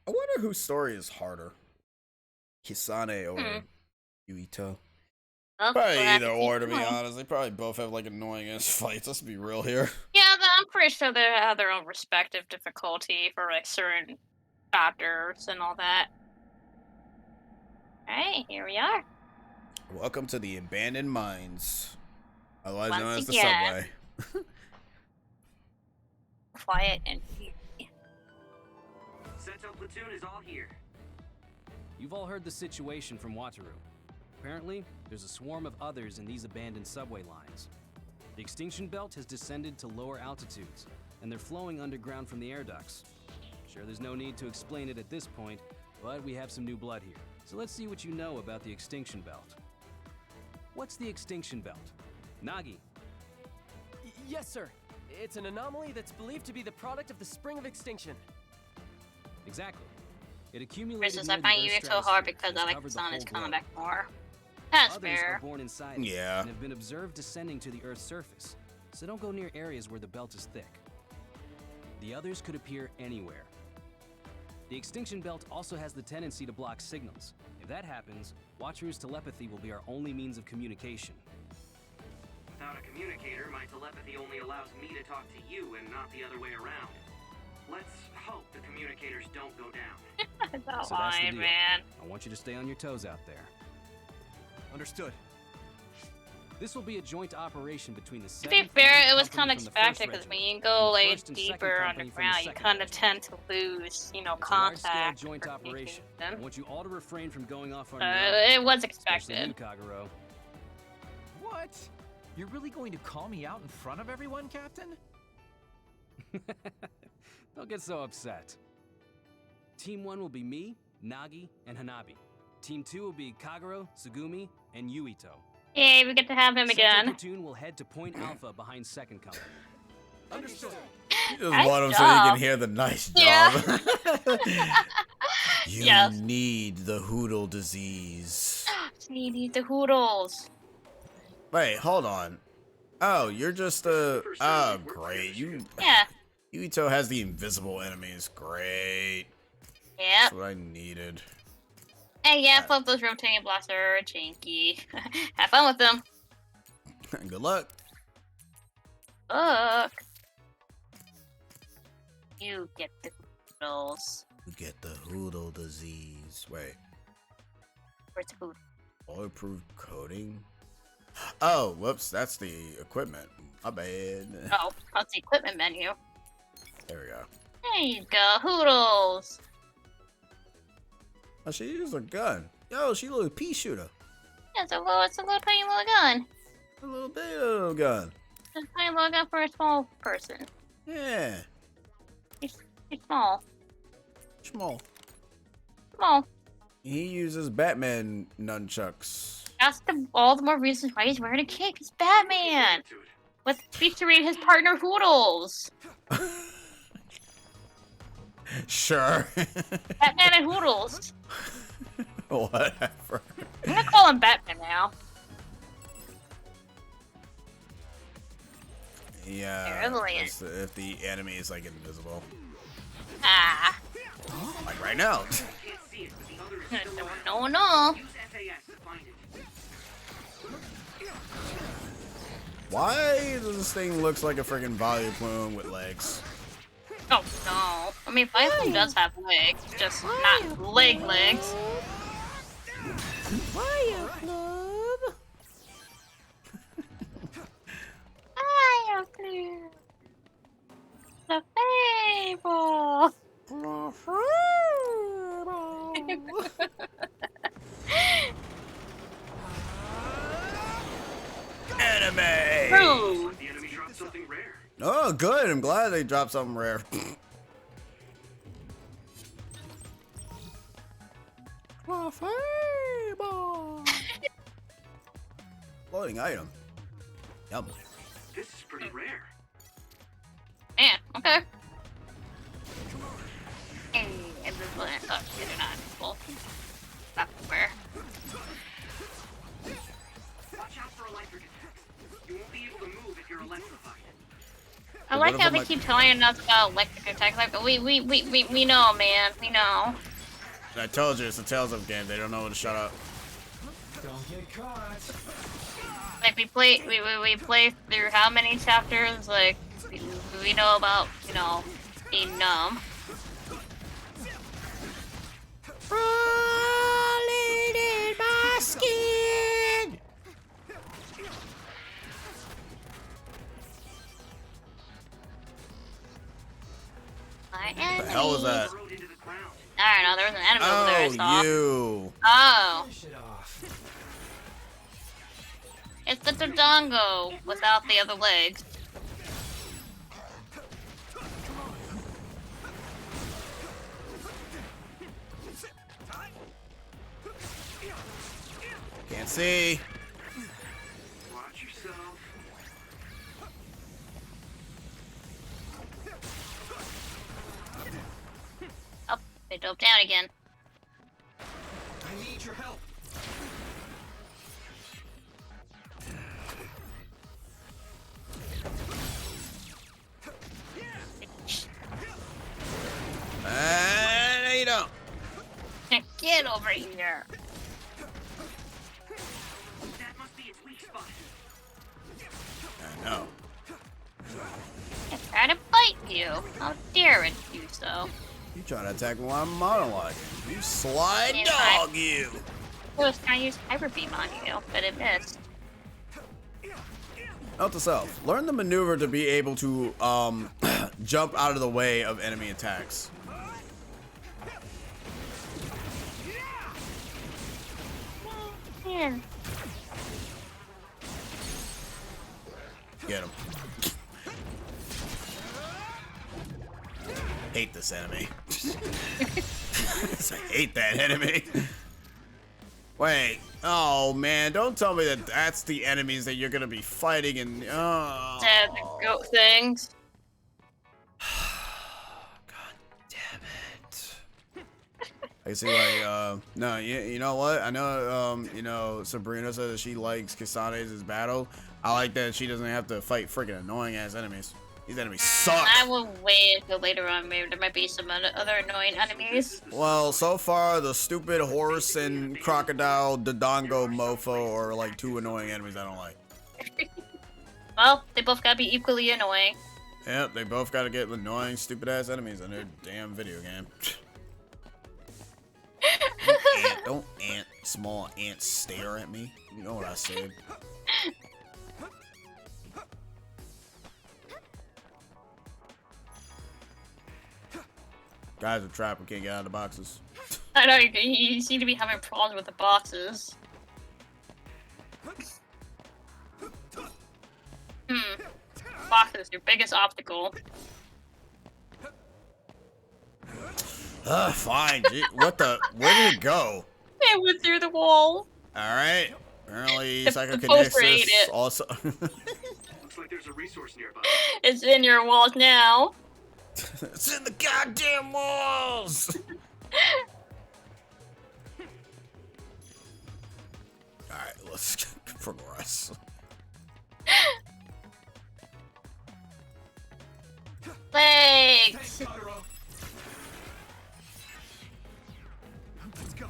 I wonder whose story is harder. Kisane or Yuito. Well, Probably we'll have either to keep or, to be going. honest. They probably both have like annoying ass fights. Let's be real here. Yeah, I'm pretty sure they have their own respective difficulty for like certain chapters and all that. Alright, here we are. Welcome to the Abandoned Mines. Otherwise known Once as the again. subway. Quiet and eerie. Seto platoon is all here. You've all heard the situation from Wataru. Apparently, there's a swarm of others in these abandoned subway lines. The extinction belt has descended to lower altitudes, and they're flowing underground from the air ducts. Sure, there's no need to explain it at this point, but we have some new blood here. So let's see what you know about the extinction belt. What's the extinction belt? Nagi. Yes, sir. It's an anomaly that's believed to be the product of the spring of extinction. Exactly. It accumulated Versus, near I the find Earth's you so hard stratosphere because and I has like the covered sun whole is coming globe. back more. That's Others fair. are born inside it Yeah. and have been observed descending to the Earth's surface, so don't go near areas where the belt is thick. The others could appear anywhere. The extinction belt also has the tendency to block signals. If that happens, Wataru's telepathy will be our only means of communication. Without a communicator, my telepathy only allows me to talk to you and not the other way around. Let's hope the communicators don't go down. That So that's the line, deal. man. I want you to stay on your toes out there. Understood. This will be a joint operation between the To be seventh fair, and it eighth was kind of company from the first expected because when regiment, you go and the like first and second deeper company from the underground, you second kind of regiment. tend to lose, you know, It's a large-scale contact. joint for operation. I communication. want you all to refrain from going off on your own. It was Especially you, expected. Kagero. What? You're really going to call me out in front of everyone, Captain? Don't get so upset. Team 1 will be me, Nagi, and Hanabi. Team 2 will be Kagero, Tsugumi, and Yuito. Yay, we get to have him Seto again. platoon will head to Point Alpha behind second company. Understood. You just Nice want him so you can job. hear the nice Yeah. job. You Yes. need the hoodle disease. We need the hoodles. Wait, hold on. Oh, you're just oh, great. Yeah. Yuito has the invisible enemies. Great. Yep. That's what I needed. Hey, yeah, flip those rotating blocks are janky. Have fun with them. Good luck. Look. You get the hoodles. You get the hoodle disease. Wait. Where's the hoodle? Bulletproof coating? Oh, whoops. That's the equipment. My bad. Oh, that's the equipment menu. There we go. There you go, hoodles. Oh, she used a gun. Yo, she a little pea shooter. Yeah, it's a little tiny little gun. A little little gun. It's a tiny little gun for a small person. Yeah. He's small. Small. Small. He uses Batman nunchucks. That's all the more reasons why he's wearing a cape. He's Batman. With featuring his partner Hoodles. Sure. Batman and Hoodles. Whatever. I'm gonna call him Batman now. Yeah. Totally. That's if the enemy is like invisible. Ah. Like right now. No. Why does this thing looks like a freaking volley plume with legs? Oh no. I mean, Viper does have legs, just not legs. Fire Club. Fire Club. The Fable. Enemy. Rude. Oh, good. I'm glad they dropped something rare. Loading item. Yum. This is pretty rare. Man, okay. Hey, everyone. Oh, they're not full. That's where. Watch out for electric attacks. You won't be able to move if you're electrified. I like how they keep telling us about electric attacks. Like, we know, man. We know. I told you, it's a Tales of game. They don't know when to shut up. Don't get caught. Like, we play through how many chapters? Like, we know about, you know, being numb. Crawling in my skin. What the hell was that? I don't know, there was an enemy over there I saw. You. Oh. It's the Dodongo without the other legs. Can't see. Watch yourself. Oh, they dove down again. I need your help. No, you don't. Get over here. That must be its weak spot. I know. It's trying to bite you. How dare it do so? You trying to attack me while I'm monologuing. You sly Yeah, dog, you. I was trying to use Hyper Beam on you, but it missed. Note to self. Learn the maneuver to be able to jump out of the way of enemy attacks. Man. Get him. Hate this enemy. I hate that enemy. Wait. Oh man, don't tell me that that's the enemies that you're gonna be fighting in. Oh. The goat things. I see, like, no, you know what? I know, you know, Sabrina says that she likes Kasane's battle. I like that she doesn't have to fight freaking annoying ass enemies. These enemies suck. I will wait until later on. Maybe there might be some other annoying enemies. Well, so far, the stupid horse and crocodile Dodongo mofo are like two annoying enemies I don't like. Well, they both gotta be equally annoying. Yep, they both gotta get annoying, stupid ass enemies in their damn video game. Don't small ant stare at me. You know what I said. Guys are trapped. We can't get out of the boxes. I know, you seem to be having problems with the boxes. Boxes, your biggest obstacle. Fine. Gee, what the? Where did it go? It went through the wall. Alright. Apparently, The poster ate Psychokinesis it. also. Looks like there's a resource nearby. It's in your walls now. It's in the goddamn walls! Alright, let's progress. Legs! Let's go.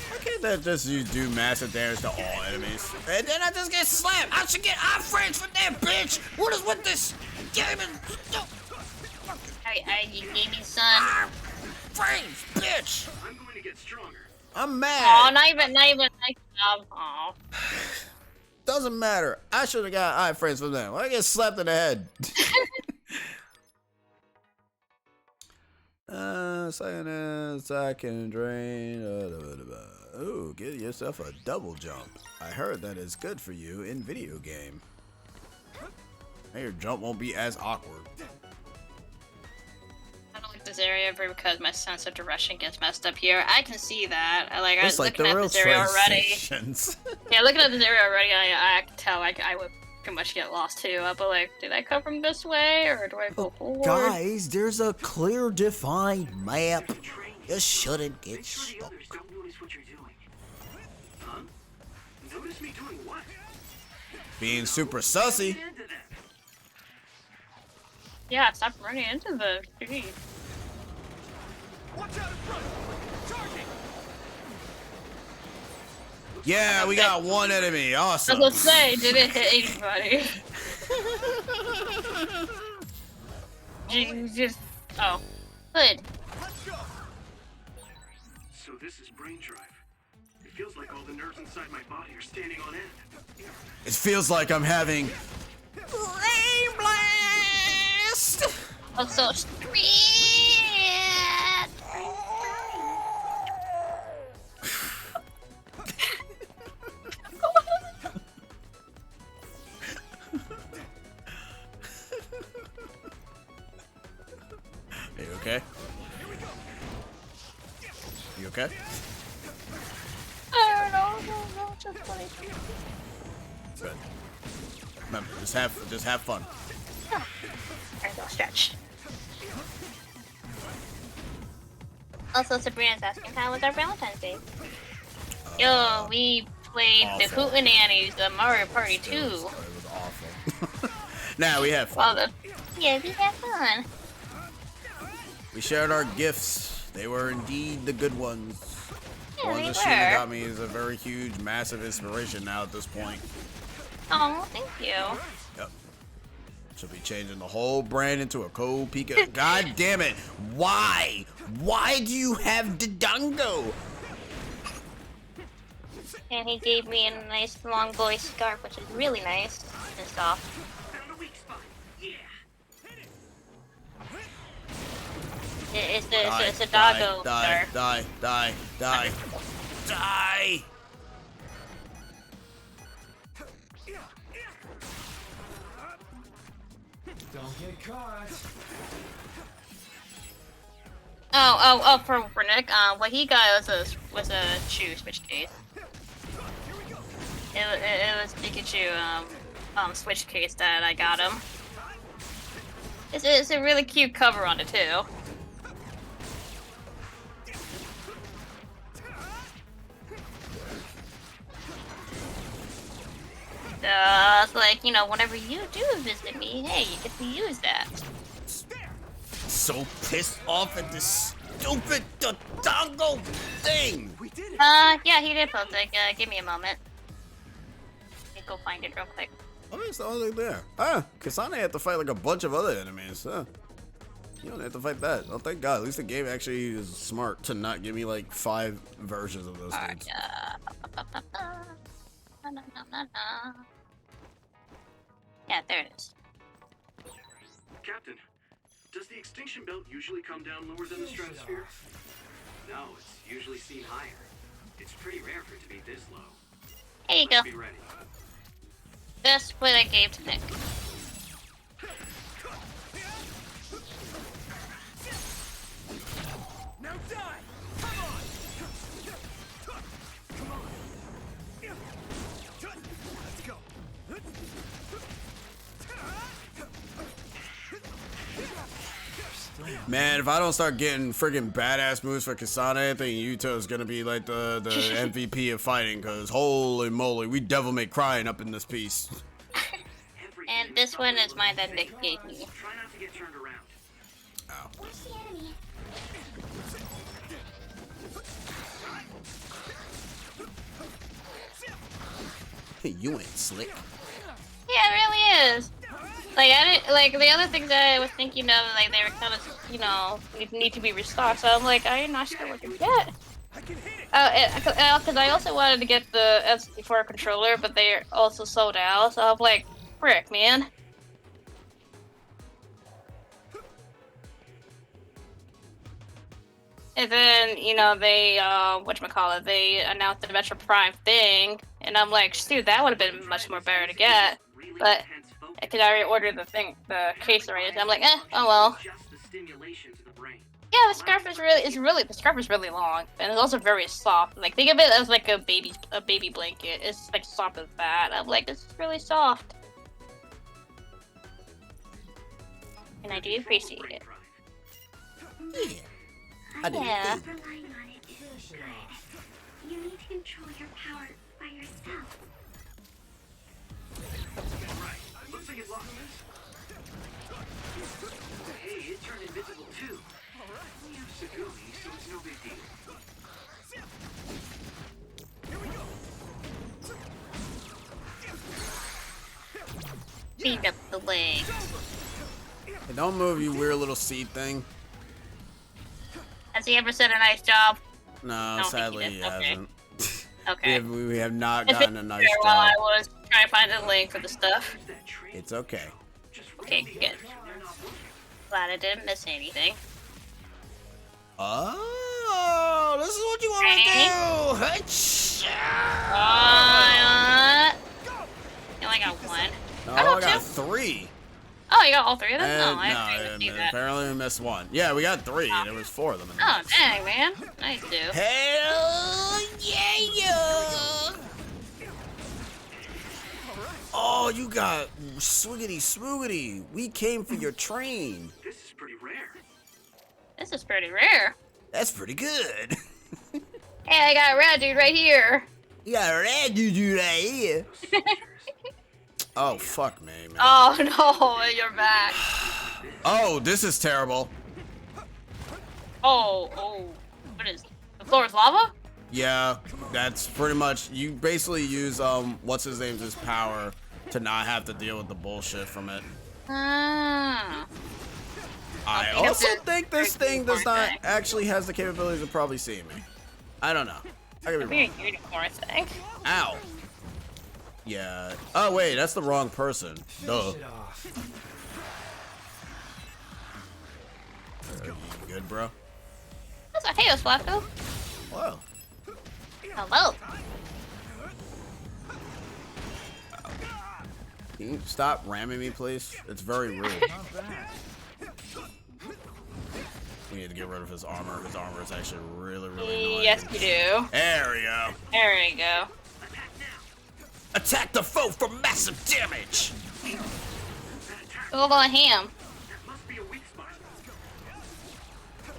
Why can't that just you do massive damage to all enemies? And then I just get slapped! I should get frames from that bitch! What is with this gaming? You gave me son. Frames, bitch! I'm going to get stronger. I'm mad! Aw, not even nice job. Aw. Doesn't matter. I should have got iframes from them. I get slapped in the head. Cyanus, I can drain. Ooh, get yourself a double jump. I heard that is good for you in video game. And your jump won't be as awkward. I don't like this area because my sense of direction gets messed up here. I can see that. I was like looking at this area already. Stations. Yeah, looking at this area already, I can tell I would pretty much get lost too. I'll be like, did I come from this way or do I go forward? Guys, there's a clear, defined map. You shouldn't get stuck. Don't notice what you're doing. Huh? Notice me doing what? Being super sussy. Yeah, stop running into the tree. Watch out in front! Charging! Yeah, we got one enemy. Awesome. I was gonna say, did it hit anybody? Just oh, good. Let's go! So this is brain drive. It feels like all the nerves inside my body are standing on end. It feels like I'm having brain blast. Also, street. Are you okay? You okay? I don't know, just funny. Good. Remember, just have fun. Alright, go stretch. Also, Sabrina's asking how was our Valentine's Day? Yo, we played the Hootenannies, the Mario Party 2. It was awful. Nah, we had fun. Yeah, we had fun. We shared our gifts. They were indeed the good ones. The Yeah, ones they that Sheena were. got me is a very huge, massive inspiration now at this point. Oh, thank you. Yep. She'll be changing the whole brand into a cold Pika. God damn it. Why? Why do you have Dodongo? And he gave me a nice long boy scarf, which is really nice and soft. It's a doggo scarf. Die. Don't get caught. Oh, for Nick, what he got was a shoe switch case. It was Pikachu, switch case that I got him. It's a really cute cover on it too. It's like, you know, whenever you do visit me, hey, you get to use that. So pissed off at this stupid Dodongo thing. Yeah, he did post it. Give me a moment. Let me go find it real quick. Oh, that's the only thing there. Kasane had to fight like a bunch of other enemies. You don't have to fight that. Oh, thank God. At least the game actually is smart to not give me like 5 versions of those things. Yeah, there it is. Captain, does the extinction belt usually come down lower than the stratosphere? No, it's usually seen higher. It's pretty rare for it to be this low. Here you go. Let's be ready. That's what I gave to Nick. Now die! Come on! Come on! Let's go! Man, if I don't start getting friggin' badass moves for Kasane, I think Yuta is gonna be like the MVP of fighting, cause holy moly, we devil may crying up in this piece. And this one is mine that Nick gave me. Try not to get turned around. Ow. Watch the enemy. Hey, you ain't slick. Yeah, it really is. Like, I didn't, like, the other things that I was thinking of, like, they were kind of, you know, need to be restocked, so I'm like, I'm not sure what to get. Because I also wanted to get the S64 controller, but they're also sold out, so I'm like, frick, man. And then, you know, they, whatchamacallit, they announced the Metro Prime thing, and I'm like, dude, that would have been much more better to get, but I could already order the case already, and I'm like, oh well. Yeah, the scarf is the scarf is really long, and it's also very soft. Like, think of it as like a baby blanket. It's like soft as that. I'm like, it's really soft. And I do appreciate it. Yeah. I did. Yeah. Relying on it is good. You need to control your power by yourself. Right. Looks like it lost. Hey, it turned invisible too. We have Sagumi, so it's no big deal. Speed up the leg. Hey, don't move, you weird little seed thing. Has he ever said a nice job? No, sadly he hasn't. Okay. we have not gotten a nice While job. I was trying to find the link for the stuff. It's okay. Okay, good. Glad I didn't miss anything. Oh, this is what you want to do. You only got one. No, I got 3. Oh, you got all 3 of them? And, No, I didn't see that. apparently we missed 1. Yeah, we got 3. There was 4 of them. In there. Oh, dang, man. Nice, dude. Hell yeah! Oh, you got swiggity swoogity. We came for your train. This is pretty rare. This is pretty rare. That's pretty good. Hey, I got a red dude right here. You got a red dude right here. Oh, fuck me, man. Oh, no, you're back. Oh, this is terrible. Oh. What is the floor is lava? Yeah, that's pretty much, you basically use, what's his name's power to not have to deal with the bullshit from it. Ah. I also think this thing does not actually has the capabilities of probably seeing me. I don't know. I could be wrong. A unicorn thing. Ow. Yeah. Oh, wait, that's the wrong person. Duh. You good, bro? Hey, Flacco. Whoa. Hello. Can you stop ramming me, please? It's very rude. We need to get rid of his armor. His armor is actually really annoying. Yes, you do. There we go. There we go. Attack the foe for massive damage. Hold on him.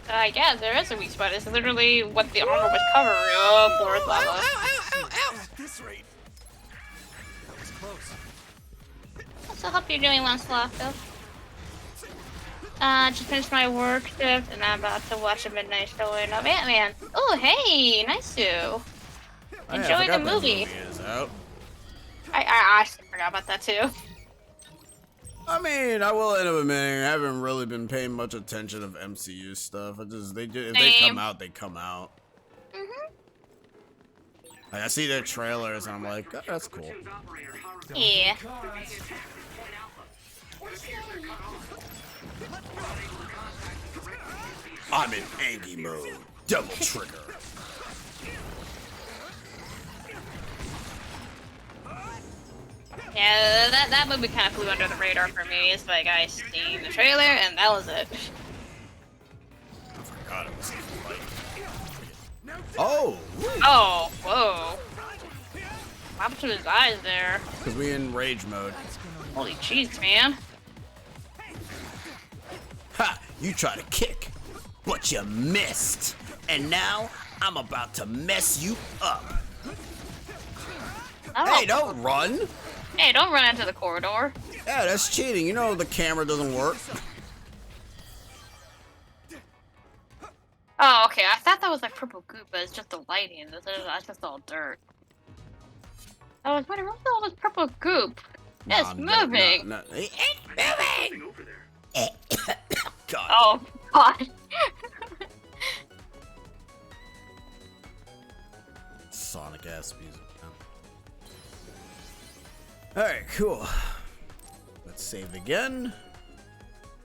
Yeah, there is a weak spot. It's literally what the armor was covering. Oh, Lord lava. At this rate. It's close. So I hope you're doing well, Slocko. Just finished my work shift and I'm about to watch a midnight showing of Ant-Man. Oh, hey, nice to. Enjoy the movie. I forgot about that too. I mean, I will end up admitting I haven't really been paying much attention of MCU stuff. If they come out, they come out. Like, I see their trailers and I'm like, oh, that's cool. Yeah. I'm in Angie mode. Double trigger. Yeah, that movie kind of flew under the radar for me. It's like I seen the trailer and that was it. I forgot it was like. Oh. Oh, whoa. What happened to his eyes there? Because we in rage mode. Holy jeez, man. Ha! You try to kick, but you missed. And now I'm about to mess you up. Hey, don't run. Hey, don't run into the corridor. Yeah, that's cheating. You know the camera doesn't work. Oh, okay. I thought that was like purple goop, but it's just the lighting. That's just all dirt. I was wondering, what's all this purple goop? It's moving. No. It's moving. God. Oh, God. Sonic ass music. Alright, cool. Let's save again.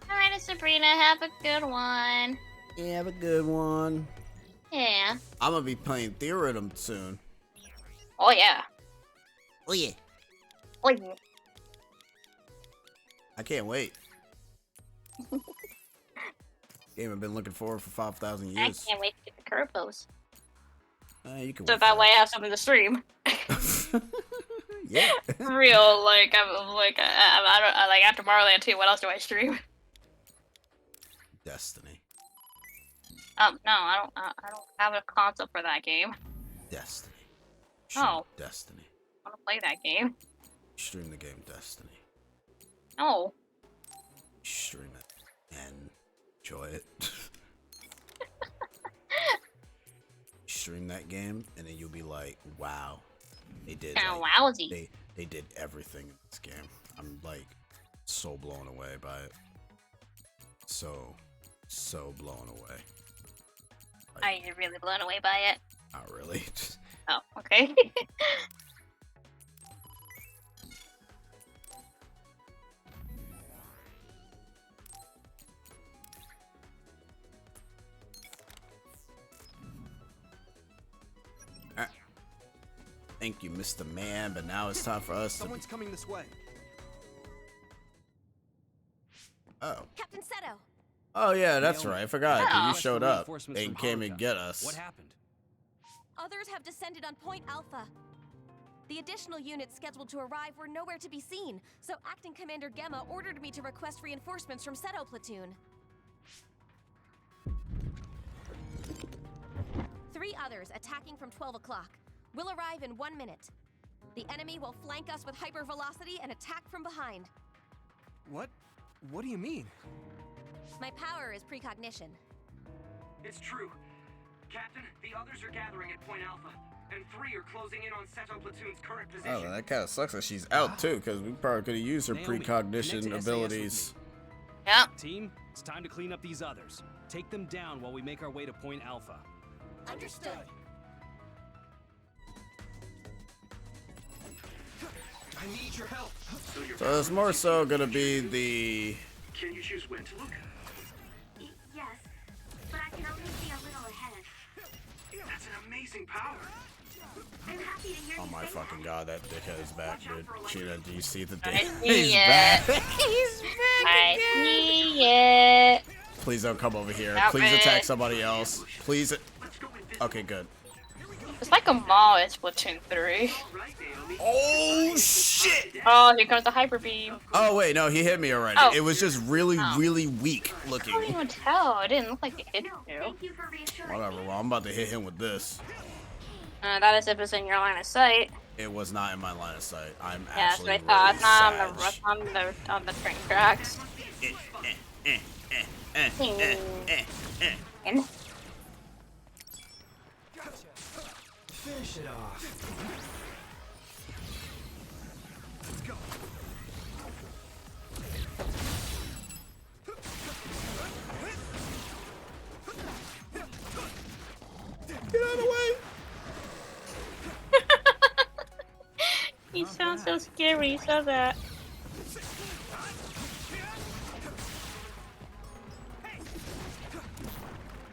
Alright, Sabrina, have a good one. Yeah, have a good one. Yeah. I'm gonna be playing Theorem soon. Oh yeah. Oh yeah. Oh yeah. I can't wait. Game I've been looking forward for 5,000 I years. can't wait to get the Kerpos. You can So wait that for way I have something to stream. Yeah. For real, like I'm like I don't like after Tomorrowland 2. What else do I stream? Destiny. No, I don't have a console for that game. Destiny. Oh. Destiny. I want to play that game. Stream the game Destiny. No. Stream it and enjoy it. Stream that game and then you'll be like, wow, they did. Wowzy. They did everything in this game. I'm like so blown away by it. So blown away. Are you really blown away by it? Not really. Oh, okay. Thank you, Mr. Man, but now it's time for us Someone's coming this way. Oh. Captain Seto. Oh yeah, that's right. I forgot. 'Cause Oh. you showed up Reinforcements and from came Haruka. and get us. What happened? Others have descended on Point Alpha. The additional units scheduled to arrive were nowhere to be seen, so Acting Commander Gemma ordered me to request reinforcements from Seto Platoon. 3 others attacking from 12 o'clock. Will arrive in 1 minute. The enemy will flank us with hypervelocity and attack from behind. What? What do you mean? My power is precognition. It's true. Captain, the others are gathering at Point Alpha, and 3 are closing in on Seto Platoon's current position. Oh, that kind of sucks that she's out too, because we probably could have used her Naomi, precognition connect to SAS with abilities. Yeah. Team, it's time to clean up these others. Take them down while we make our way to Point Alpha. Understood. I need your help. So it's more so gonna be the. Can you choose when to look? Yes, but I can only see a little ahead. That's an amazing power. I'm happy to hear Oh you my say fucking god, that dickhead is back, dude. Cheetah, do you see the I dick? see He's it. back. He's back I again. see it. Please don't come over here. Stop Please it. attack somebody else. Please. Okay, good. It's like a mall in Splatoon 3. Oh shit! Oh, here comes the hyper beam. Oh wait, no, he hit me already. Oh. It was just really, Oh. really weak I looking. don't even tell. It didn't look like it hit you. Thank you for reassuring Whatever. me. Well, I'm about to hit him with this. That is if it's in your line of sight. It was not in my line of sight. I'm Yeah, that's actually what I thought. really It's not sad. on the train tracks. And Finish it off. Let's go. Get out of the way! he sounds so scary. You saw that.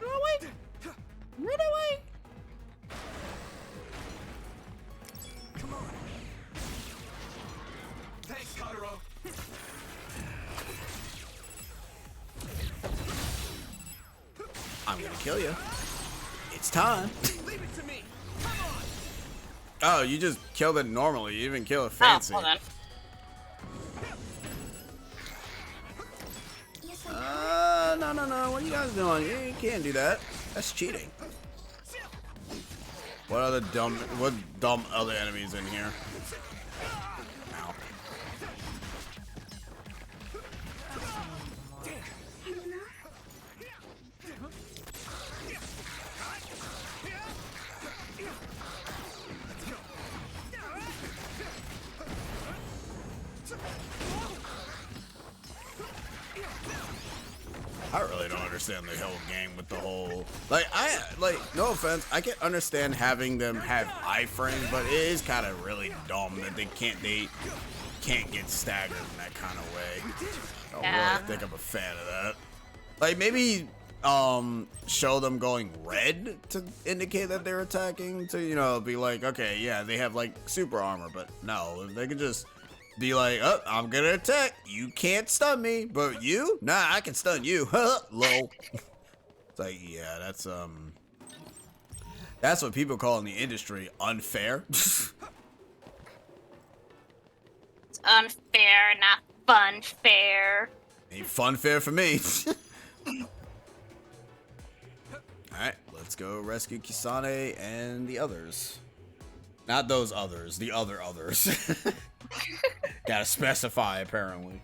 Run away! Run away! Come on. Thanks, Totoro. I'm gonna kill you. It's time. Leave it to me. Oh, you just killed it normally. You didn't kill it fancy. Oh, hold on. No. What are you guys doing? You can't do that. That's cheating. What dumb other enemies in here? Ow. I really don't understand the whole game with the whole no offense, I can understand having them have iframes, but it is kind of really dumb that they can't get staggered in that kind of way. I don't Yeah. really think I'm a fan of that. Like maybe show them going red to indicate that they're attacking, to, you know, be like, okay, yeah, they have like super armor, but no, they could just be like, oh, I'm gonna attack, you can't stun me, but you, nah, I can stun you. Lol. It's like, yeah, that's what people call in the industry unfair. It's unfair, not fun fair. Ain't fun fair for me. Alright, let's go rescue Kisane and the others. Not those others, the other others. Gotta specify, apparently.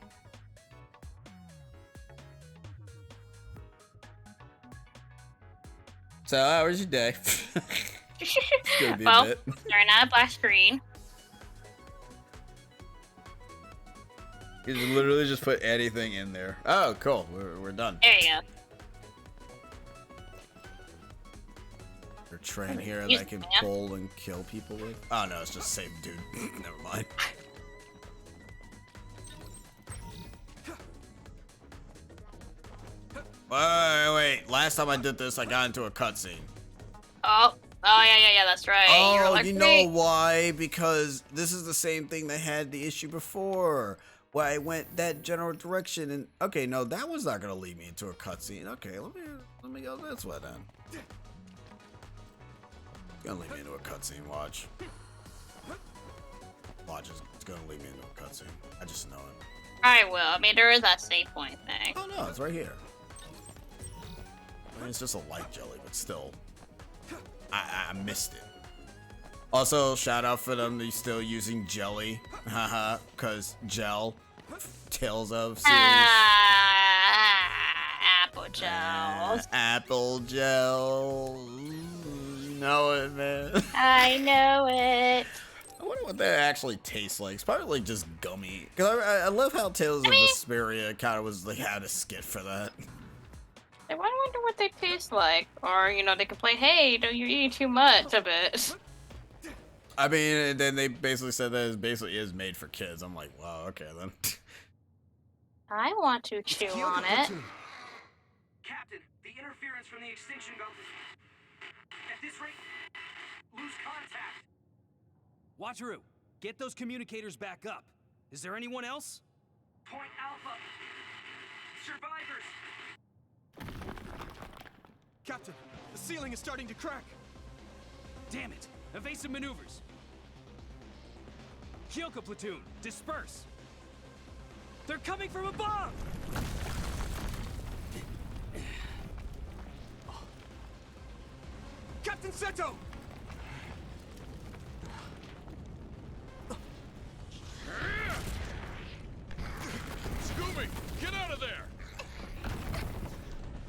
So, how was your day? Well, starting out a black screen. You can literally just put anything in there. Oh, cool. We're done. There you go. Or train here that I can pull and kill people with. Oh no, it's just save dude. Never mind. Wait. Last time I did this, I got into a cutscene. Oh yeah, that's right. Oh, you know why? Because this is the same thing that had the issue before. Why I went that general direction, and okay, no, that was not gonna lead me into a cutscene. Okay, let me go this way then. It's gonna lead me into a cutscene. Watch, it's gonna lead me into a cutscene. I just know it. I will. I mean, there is that save point thing. Oh no, it's right here. I mean, it's just a light jelly, but still, I missed it. Also, shout out for them, they're still using jelly. Haha, because gel. Tales of series. Apple gel. Apple gel. You know it, man. I know it. I wonder what that actually tastes like. It's probably like just gummy. Because I love how Tales of Vesperia kind of was, like, had a skit for that. I wonder what they taste like. Or, you know, they complain, hey, you're eating too much of it. I mean, and then they basically said that it basically is made for kids. I'm like, wow, okay then. I want to chew on it. Captain, the interference from the extinction belt is... At this rate, lose contact. Wataru, get those communicators back up. Is there anyone else? Point Alpha. Survivors. Captain, the ceiling is starting to crack. Damn it. Evasive maneuvers. Kyoko platoon, disperse. They're coming from above! Captain Seto! Scooby, get out of there!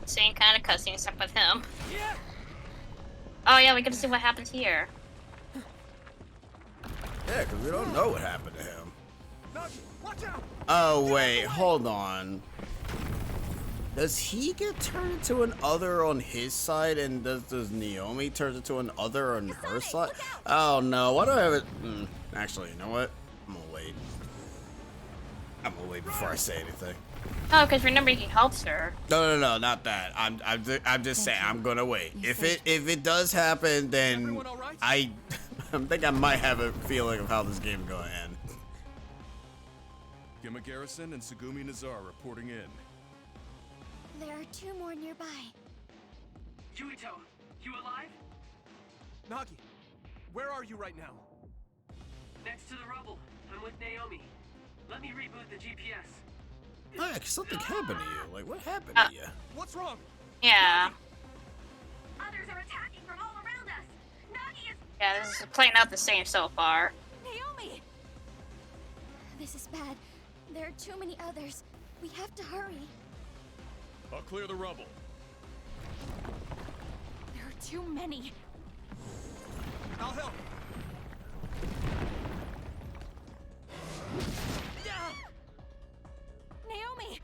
Same kind of cussing stuff with him. Yeah. Oh yeah, we get to see what happens here. Yeah, because we don't know what happened to him. Watch out! Oh, wait, hold on. Does he get turned into an other on his side, and does Naomi turn into an other on her side? Oh no, why do I have it? Actually, you know what? I'm gonna wait. I'm gonna wait before I say anything. Oh, because remember he helps her. No, not that. I'm just saying I'm gonna wait. If it does happen, then I think I might have a feeling of how this game is gonna end. Gimma Garrison and Tsugumi Nazar reporting in. There are 2 more nearby. Yuito, you alive? Nagi, where are you right now? Next to the rubble. I'm with Naomi. Let me reboot the GPS. Like, something happened to you. Like, what happened to you? What's wrong? Yeah. Others are attacking from all around us. Nagi is... Yeah, this is playing out the same so far. Naomi! This is bad. There are too many others. We have to hurry. I'll clear the rubble. There are too many. I'll help. Naomi!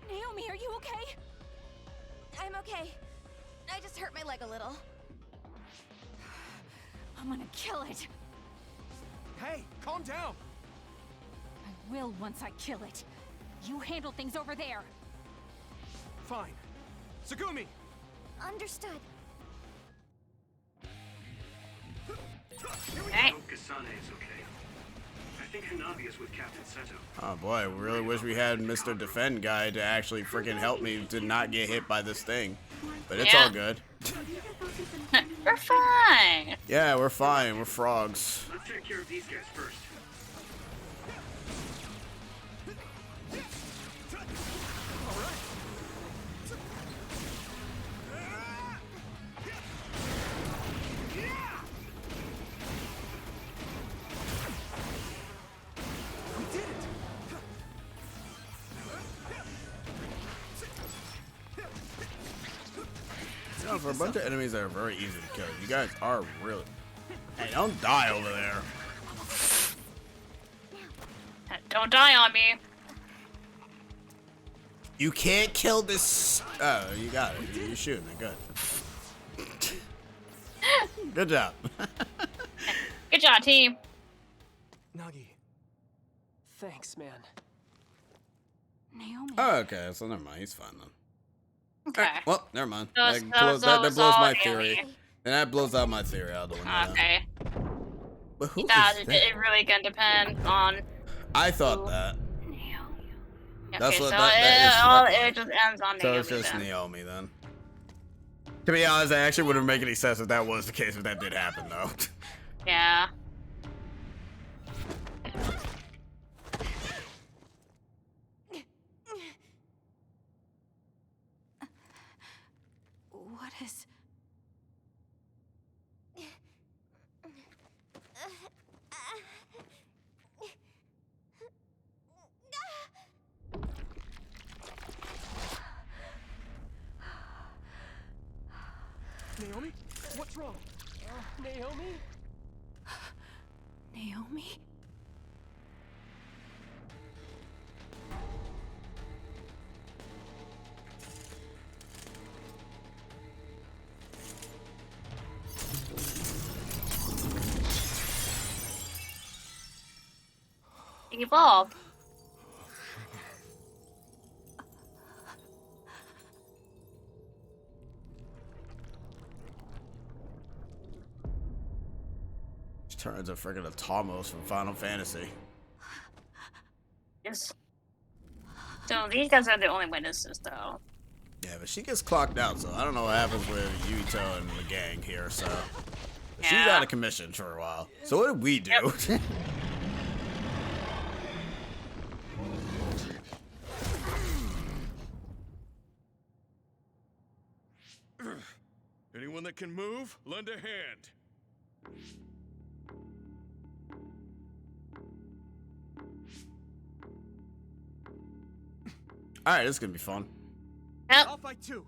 Naomi, are you okay? I'm okay. I just hurt my leg a little. I'm gonna kill it. Hey, calm down. I will once I kill it. You handle things over there. Fine. Segumi! Understood. Hey. Kasane is okay. I think Hanabi is with Captain Seto. Oh boy, we really wish we had Mr. Defend guy to actually freaking help me to not get hit by this thing. But it's all good. We're fine. Yeah, we're fine. We're frogs. Let's take care of these guys first. You know, for a bunch of enemies that are very easy to kill, you guys are really... Hey, don't die over there. Don't die on me. You can't kill this... Oh, you got it. You're shooting it. Good. Good job. Good job, team. Nagi. Thanks, man. Naomi. Oh, okay, so never mind. He's fine then. Okay. Right, well, never mind. So That blows my all theory. Naomi. And that blows out my theory out the window. Okay. But who That is it really gonna depend on. I thought that. Okay, That's what so that is. it just ends on So Naomi. it's just then. Naomi then. To be honest, I actually wouldn't make any sense if that was the case, if that did happen though. Yeah. What is... Naomi? What's wrong? Naomi? Naomi? Evolve. She turns a freaking Atomos from Final Fantasy. Yes. So these guys are the only witnesses, though. Yeah, but she gets clocked out, so I don't know what happens with Yuito and the gang here, so... She's Yeah. out of commission for a while. So what did we do? Anyone that can move, lend a hand. Alright, this is gonna be fun. Yep. I'll fight too.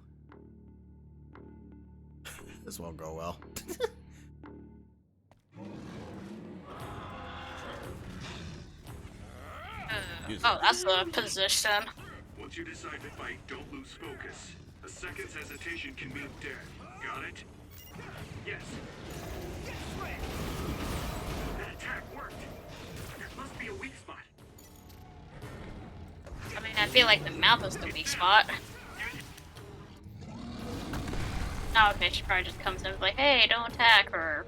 This won't go well. Oh, that's the position. Once you decide to fight, don't lose focus. A second's hesitation can mean death. Got it? Yes. That attack worked. There must be a weak spot. I mean, I feel like the mouth is the weak spot. Oh, okay, she probably just comes in and is like, hey, don't attack her.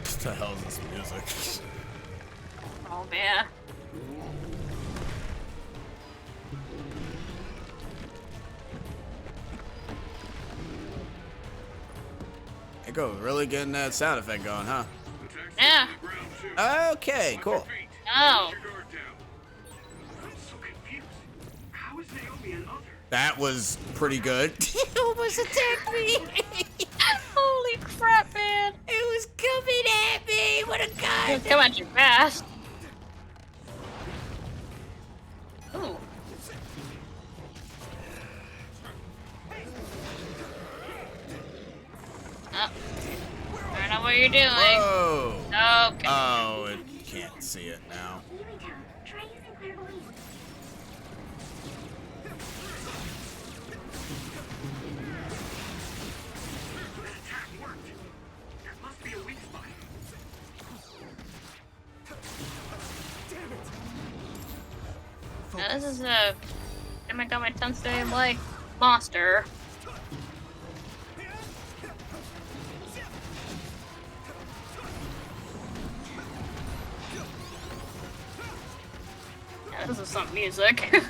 What the hell is this music? Oh, man. Echo, really getting that sound effect going, huh? Yeah. Okay, cool. Oh. I'm so confused. How is Naomi an other? That was pretty good. It almost attacked me. Holy crap, man. It was coming at me. What a god. Come at you fast. Ooh. Oh. I don't know what you're doing. Whoa! Okay. Oh, it can't see it now. Try using clairvoyance. That attack worked. There must be a weak spot. This is a Megami Tensei like monster. Yeah, this is some music. This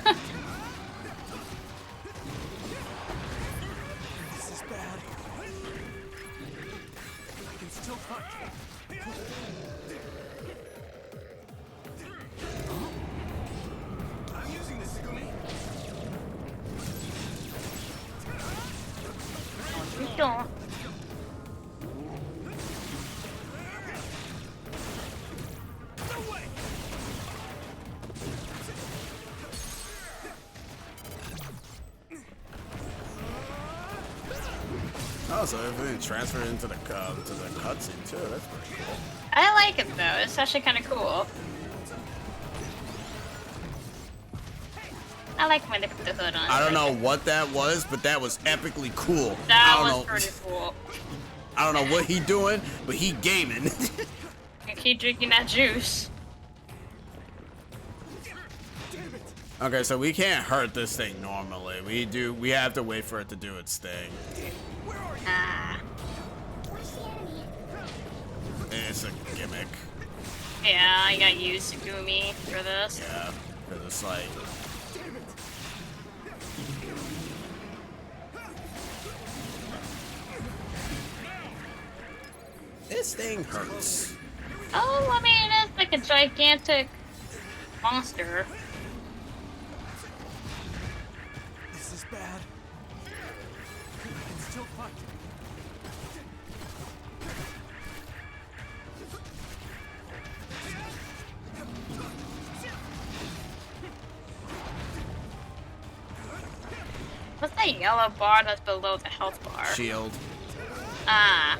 is bad. I can still fight. I'm using this, Segumi. You don't. Oh, so everything transferred into the cutscene too. That's pretty cool. I like it though. It's actually kind of cool. I like when they put the hood on. I don't know what that was, but that was epically cool. That was pretty cool. I don't know what he doing, but he gaming. And keep drinking that juice. Okay, so we can't hurt this thing normally. We have to wait for it to do its thing. Ah. It's a gimmick. Yeah, I got used Segumi for this. Yeah, because it's like... This thing hurts. Oh, I mean, it's like a gigantic monster. This is bad. I can still fight. What's that yellow bar that's below the health bar? Shield. Ah.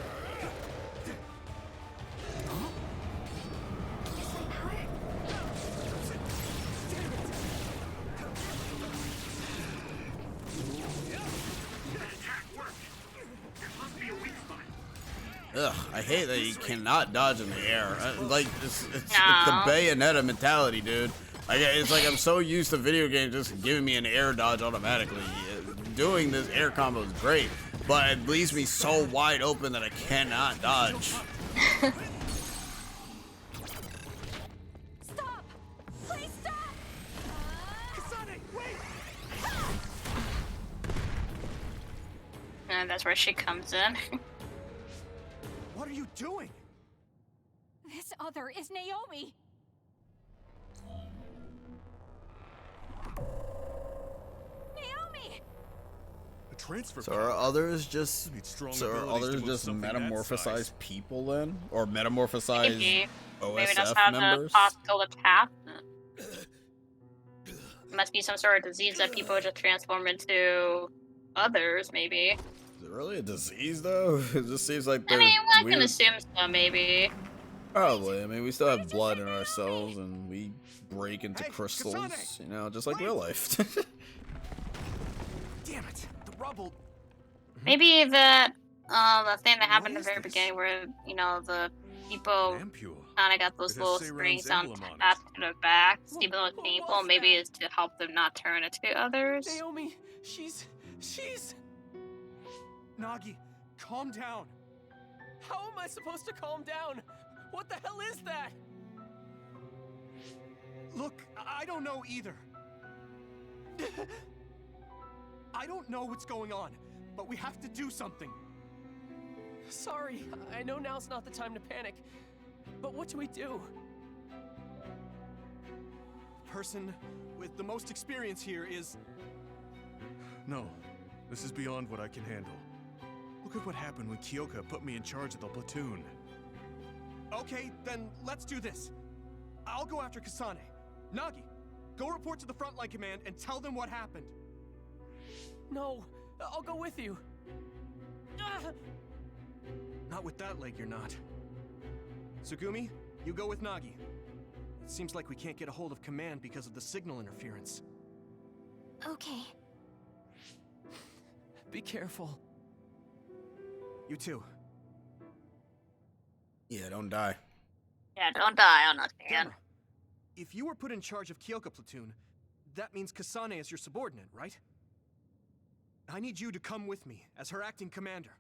Ugh, I hate that you cannot dodge in the air. Like, it's the No. Bayonetta mentality, dude. Like, it's like I'm so used to video games just giving me an air dodge automatically. Doing this air combo is great, but it leaves me so wide open that I cannot dodge. Stop! Please stop! Kasane, wait! And that's where she comes in. What are you doing? This other is Naomi. Naomi! A transfer. So are others just strong so are abilities to others move just something that metamorphosized size. people then, or metamorphosized Maybe that's OSF how members? the hospital attacked. It must be some sort of disease that people just transform into others, maybe. Is it really a disease though? It just seems like I they're mean, one weird. can assume so, maybe. Probably. I mean, we still have blood in our cells, and we break into crystals. Kasane! You know, just like real life. Damn it! The rubble. Maybe the thing that happened at the very beginning where, you know, the people kind of got those It has little Seiron's strings emblem on it. attached to their backs, even though it's painful, maybe it's to help them not turn into others. Naomi, she's. Nagi, calm down. How am I supposed to calm down? What the hell is that? Look, I don't know either. I don't know what's going on, but we have to do something. Sorry, I know now's not the time to panic, but what do we do? The person with the most experience here is... No, this is beyond what I can handle. Look at what happened when Kyoka put me in charge of the platoon. Okay, then let's do this. I'll go after Kasane. Nagi, go report to the frontline command and tell them what happened. No, I'll go with you. Not with that leg, you're not. Tsugumi, you go with Nagi. It seems like we can't get a hold of command because of the signal interference. Okay. Be careful. You too. Yeah, don't die. Yeah, don't die on us, man. Gamma, if you were put in charge of Kyoka platoon, that means Kasane is your subordinate, right? I need you to come with me as her acting commander.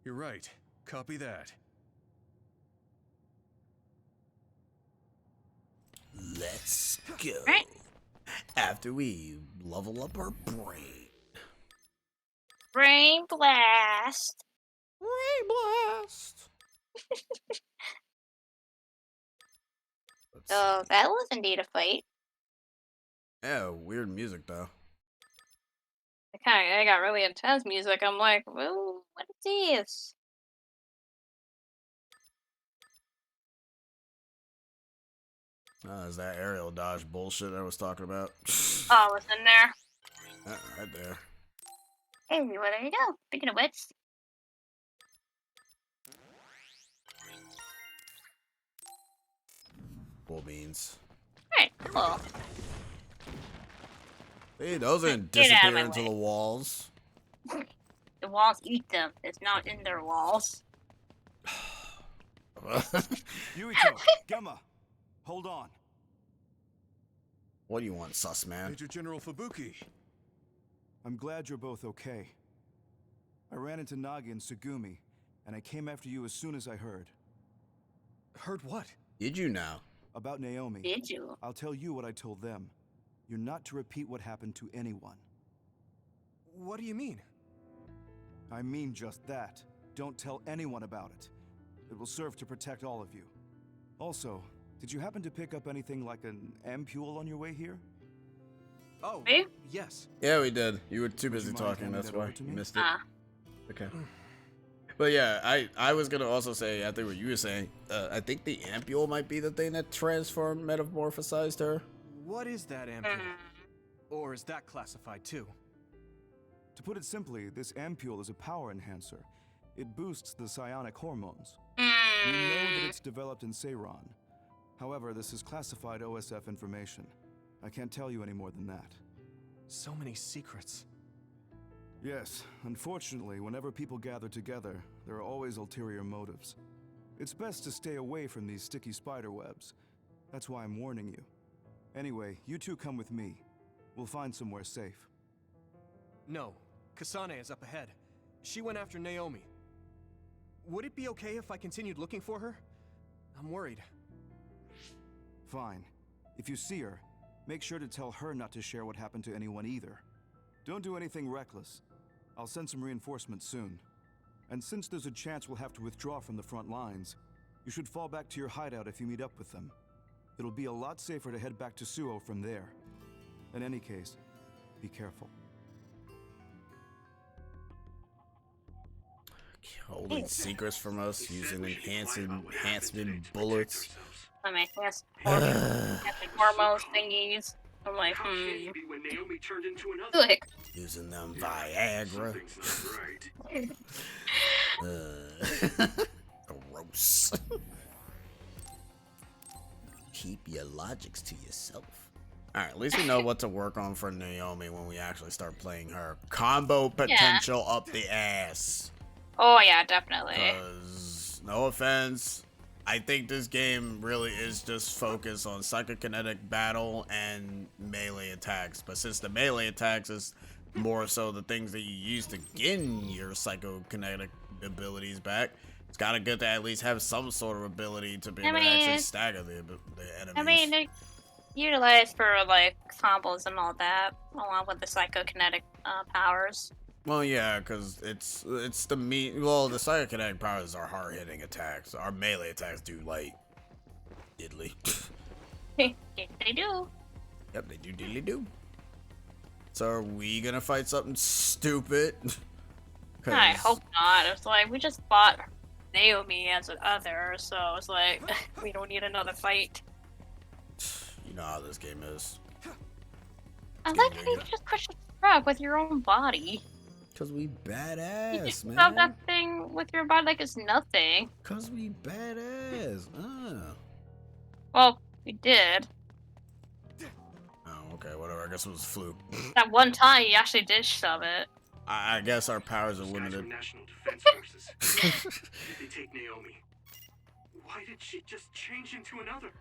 You're right. Copy that. Let's go. Right. After we level up our brain. Brain blast. Brain blast. So that was indeed a fight. Yeah, weird music though. It got really intense music. I'm like, whoa, what is this? Is that aerial dodge bullshit I was talking about? Oh, what's in there? Right there. Hey, well, there you go. Speaking of which. Bull beans. Alright, cool. Hey, those didn't Get out of disappear my into way. the walls. The walls eat them. It's not in their walls. Yuito, Gemma, hold on. What do you want, sus man? Major General Fubuki. I'm glad you're both okay. I ran into Nagi and Sugumi, and I came after you as soon as I heard. Heard what? Did you now? About Naomi. Did you? I'll tell you what I told them. You're not to repeat what happened to anyone. What do you mean? I mean just that. Don't tell anyone about it. It will serve to protect all of you. Also, did you happen to pick up anything like an ampule on your way here? Oh, Me? yes. Yeah, we did. You were too Would busy you mind talking, handing that's that why over to you me? missed it. Ah. Okay. But yeah, I was gonna also say, I think what you were saying, I think the ampule might be the thing that metamorphosized her. What is that ampule? Or is that classified too? To put it simply, this ampule is a power enhancer. It boosts the psionic hormones. Mm. We know that it's developed in Seiran. However, this is classified OSF information. I can't tell you any more than that. So many secrets. Yes, unfortunately, whenever people gather together, there are always ulterior motives. It's best to stay away from these sticky spider webs. That's why I'm warning you. Anyway, you two come with me. We'll find somewhere safe. No, Kasane is up ahead. She went after Naomi. Would it be okay if I continued looking for her? I'm worried. Fine. If you see her, make sure to tell her not to share what happened to anyone either. Don't do anything reckless. I'll send some reinforcements soon. And since there's a chance we'll have to withdraw from the front lines, you should fall back to your hideout if you meet up with them. It'll be a lot safer to head back to Suo from there. In any case, be careful. Holding secrets from us, using enhancement bullets. I mean, yes, hormones thingies. I'm like, How can you be when Naomi turned into another? Quick. Using them Viagra. Something's not right. Gross. Keep your logics to yourself. Alright, at least we know what to work on for Naomi when we actually start playing her. Combo potential up the ass. Oh yeah, definitely. Because, no offense, I think this game really is just focused on psychokinetic battle and melee attacks. But since the melee attacks is more so the things that you use to gain your psychokinetic abilities back, it's kind of good to at least have some sort of ability to be able to actually stagger the enemies. I mean, they're utilized for like combos and all that, along with the psychokinetic powers. Well, yeah, because it's the the psychokinetic powers are hard-hitting attacks. Our melee attacks do light diddly. They do. Yep, they do diddly do. So are we gonna fight something stupid? I hope not. It's like we just fought Naomi as an other, so it's like we don't need another fight. You know how this game is. I like how you just push a truck with your own body. Cause we badass, You just man. shove that thing with your body like it's nothing. Cause we badass. Well, we did. Oh, okay, whatever. I guess it was a fluke. That one time you actually did shove it. I guess our powers are limited. National Defense Forces. Did they take Naomi? Why did she just change into another?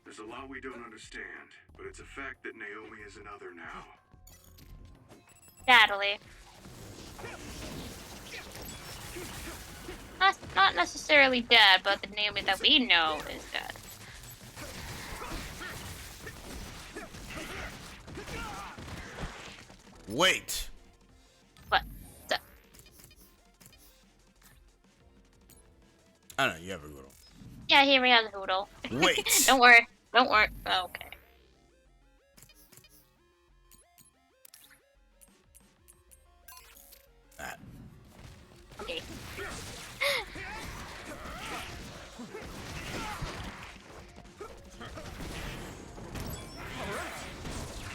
There's a lot we don't understand, but it's a fact that Naomi is another now. Sadly. Not necessarily dead, but the Naomi that we know is dead. Wait. What? I don't know, you have a Hoodle. Yeah, here we have the Hoodle. Wait. Don't worry. Don't worry. Oh, okay. That. Okay.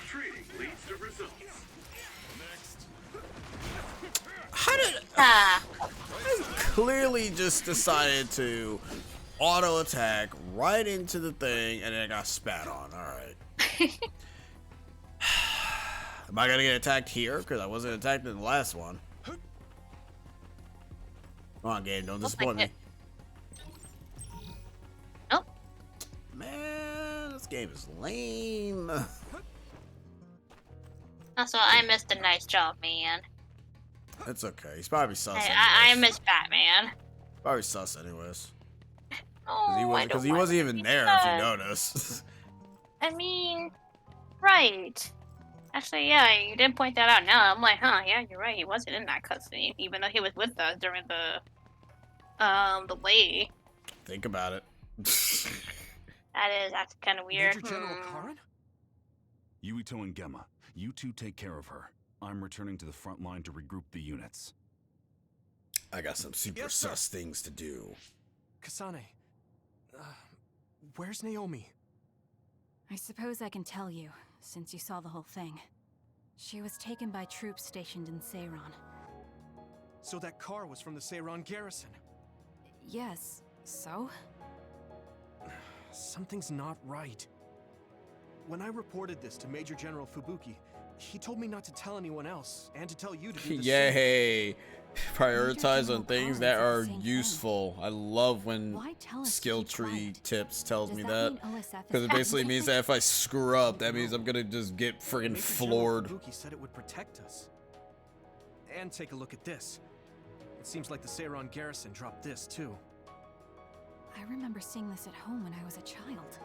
Trading leads to results. How did Ah. I clearly just decided to auto attack right into the thing and then I got spat on. Alright. Am I gonna get attacked here? Because I wasn't attacked in the last one. Come on, game, don't disappoint me. Oh. Man, this game is lame. Also, I missed a nice job, man. It's okay. He's probably sus. I miss Batman. Probably sus anyways. Oh, Because he wasn't even there if you notice. I mean, right. Actually, yeah, you did point that out now. I'm like, huh, yeah, you're right. He wasn't in that cutscene, even though he was with us during the way. Think about it. That's kind of weird. Major General Karen? Yuito and Gemma, you two take care of her. I'm returning to the front line to regroup the units. I got some super sus things to do. Kasane, where's Naomi? I suppose I can tell you, since you saw the whole thing. She was taken by troops stationed in Seiron. So that car was from the Seiron garrison? Yes, so? Something's not right. When I reported this to Major General Fubuki, he told me not to tell anyone else, and to tell you to do the same. Yay! Prioritize on things that are useful. I love when skill tree tips tells me that. Because it basically means that if I screw up, that means I'm gonna just get friggin' floored. Fubuki said it would protect us. And take a look at this. It seems like the Seiron garrison dropped this, too. I remember seeing this at home when I was a child.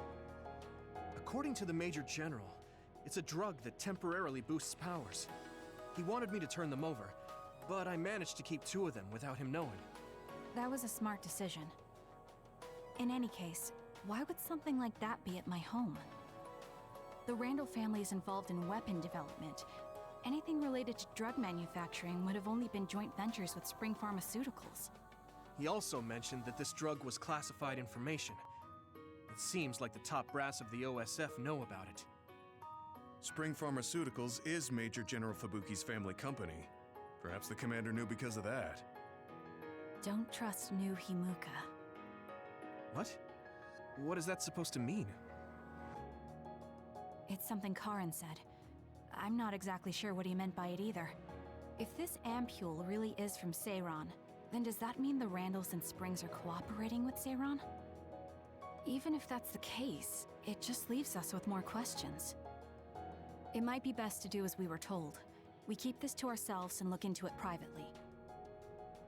According to the Major General, it's a drug that temporarily boosts powers. He wanted me to turn them over, but I managed to keep 2 of them without him knowing. That was a smart decision. In any case, why would something like that be at my home? The Randall family is involved in weapon development. Anything related to drug manufacturing would have only been joint ventures with Spring Pharmaceuticals. He also mentioned that this drug was classified information. It seems like the top brass of the OSF know about it. Spring Pharmaceuticals is Major General Fubuki's family company. Perhaps the commander knew because of that. Don't trust new Himuka. What? What is that supposed to mean? It's something Karen said. I'm not exactly sure what he meant by it either. If this ampule really is from Seiron, then does that mean the Randalls and Springs are cooperating with Seiron? Even if that's the case, it just leaves us with more questions. It might be best to do as we were told. We keep this to ourselves and look into it privately.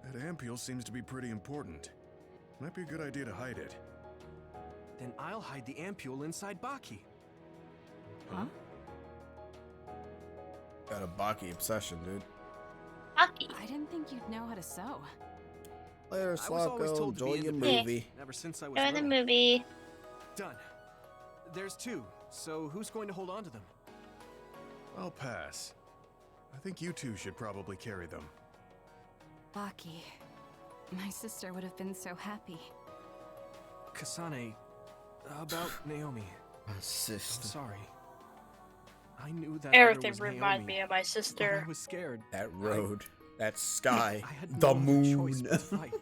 That ampule seems to be pretty important. Might be a good idea to hide it. Then I'll hide the ampule inside Baki. Huh? Got a Baki obsession, dude. Baki? I didn't think you'd know how to sew. Later, I was always Slocko. told to Enjoy be your independent, movie. ever since I was Enjoy the little. movie. Done. There's 2, so who's going to hold on to them? I'll pass. I think you two should probably carry them. Baki. My sister would have been so happy. Kasane, about Naomi. My sister. I'm sorry. I knew that Everything was reminds Naomi, me of my but sister. I was scared. That road. That sky. I had The no other moon. choice but to fight.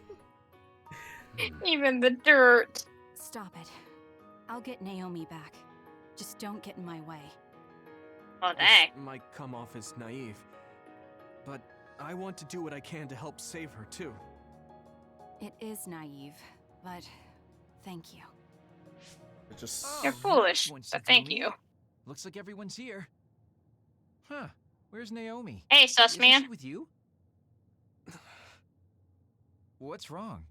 Even the dirt. Stop it. I'll get Naomi back. Just don't get in my way. Oh, dang. This might come off as naive, but I want to do what I can to help save her, too. It is naive, but thank you. It's just You're foolish, Everyone's but thank Segumi. you. Looks like everyone's here. Huh? Where's Naomi? Hey, sus Isn't man. she with you? What's wrong?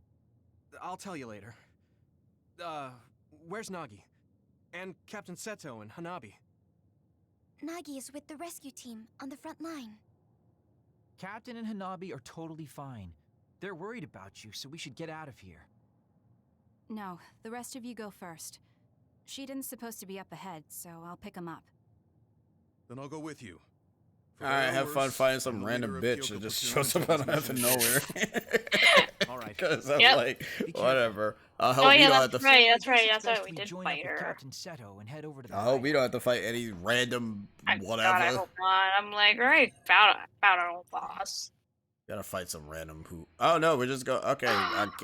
I'll tell you later. Where's Nagi? And Captain Seto and Hanabi? Nagi is with the rescue team on the front line. Captain and Hanabi are totally fine. They're worried about you, so we should get out of here. No, the rest of you go first. Shiden's supposed to be up ahead, so I'll pick him up. Then I'll go with you. For Alright, better or have fun worse, finding I'm some the random leader of bitch that Kyoko just Platoon shows up out of until this nothing mission nowhere. finishes. All right. Because I'm Yep. like, Be careful. whatever. I hope Oh we yeah, don't have that's to. right. That's I right. guess That's it's best right. We we did join fight up with her. Captain Seto and head over to the I hope we hideout. don't have to fight any random God, I whatever. hope not. I'm like, alright, found our own boss. Gotta fight some random who. Oh no, we just go. Okay,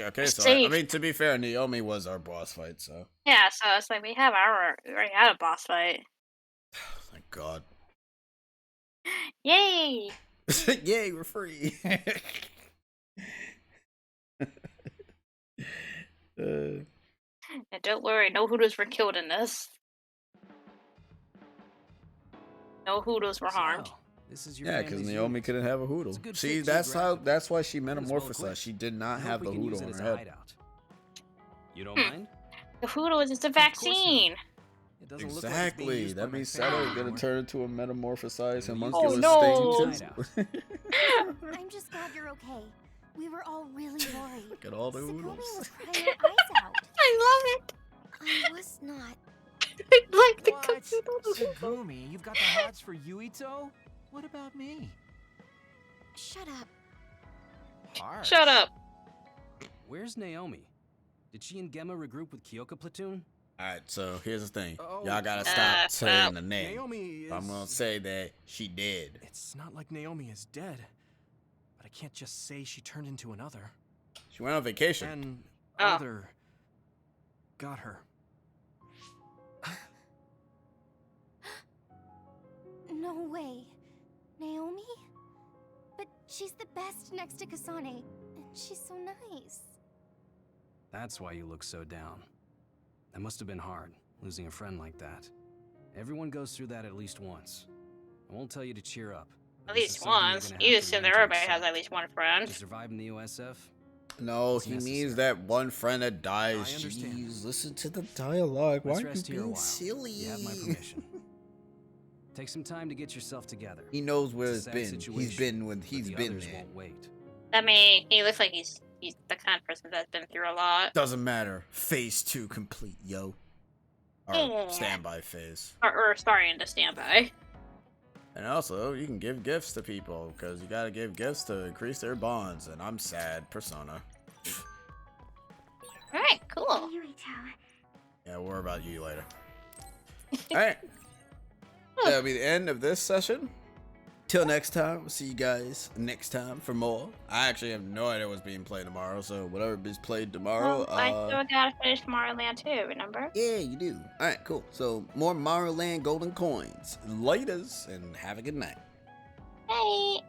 okay. So I Safe. mean, to be fair, Naomi was our boss fight. So Yeah, so it's like we already had a boss fight. thank God. Yay! Yay, we're free. And don't worry, no Hooters were killed in this. No Hooters were harmed. So, this is your Yeah, because family's Naomi unit. couldn't have a It's a hoodle. good See, fit that's how. geographically. That's why she And it's well metamorphosized. equipped. She did not I have hope the we can use hoodle it on as her a head. hideout. You don't Hmm. mind? The Hoodle is just a Of course not. vaccine. It doesn't look like it's being Exactly. used by That my means family Seto's gonna anymore. turn into a metamorphosized And we use homunculus it as a thing hideout. too. I'm just glad you're okay. We were all really worried. Look at all the Segumi hoodles. was crying her eyes out. I love it. I was not. I like the What? computer. Segumi, you've got the hots for Yuito? What about me? Shut up. Harsh. Shut up. Where's Naomi? Did she and Gemma regroup with Kyoko Platoon? Alright, so here's the thing. Oh, Y'all gotta stop saying the name. Naomi is... I'm gonna say that she did. It's not like Naomi is dead. But I can't just say she turned into another. She went on vacation. And Oh. other... got her. No way. Naomi? But she's the best next to Kasane. And she's so nice. That's why you look so down. That must have been hard, losing a friend like that. Everyone goes through that at least once. I won't tell you to cheer up. At This is least something you're once. gonna You have to assume learn that to everybody has accept. at least one friend. To survive in the OSF, No, It's he means necessary. that one friend that dies. I understand. Jeez, listen to the dialogue. Why let's are you rest here a being while. silly? You have my permission. Take some time to get yourself together. He knows where It's it's a sad been. situation, He's been when but he's the been others there. won't wait. I mean, he looks like he's the kind of person that's been through a lot. Doesn't matter. Phase 2 complete, yo. Or Yeah. standby phase. Or starting to stand by. And also, you can give gifts to people because you gotta give gifts to increase their bonds. And I'm sad, Persona. Alright, cool. Yuito. Yeah, we'll worry about you later. Alright. That'll be the end of this session. Till next time, we'll see you guys next time for more. I actually have no idea what's being played tomorrow, so whatever is played tomorrow. I still gotta finish Tomorrowland too, remember? Yeah, you do. Alright, cool. So, more Tomorrowland Golden Coins. Laters, and have a good night. Hey!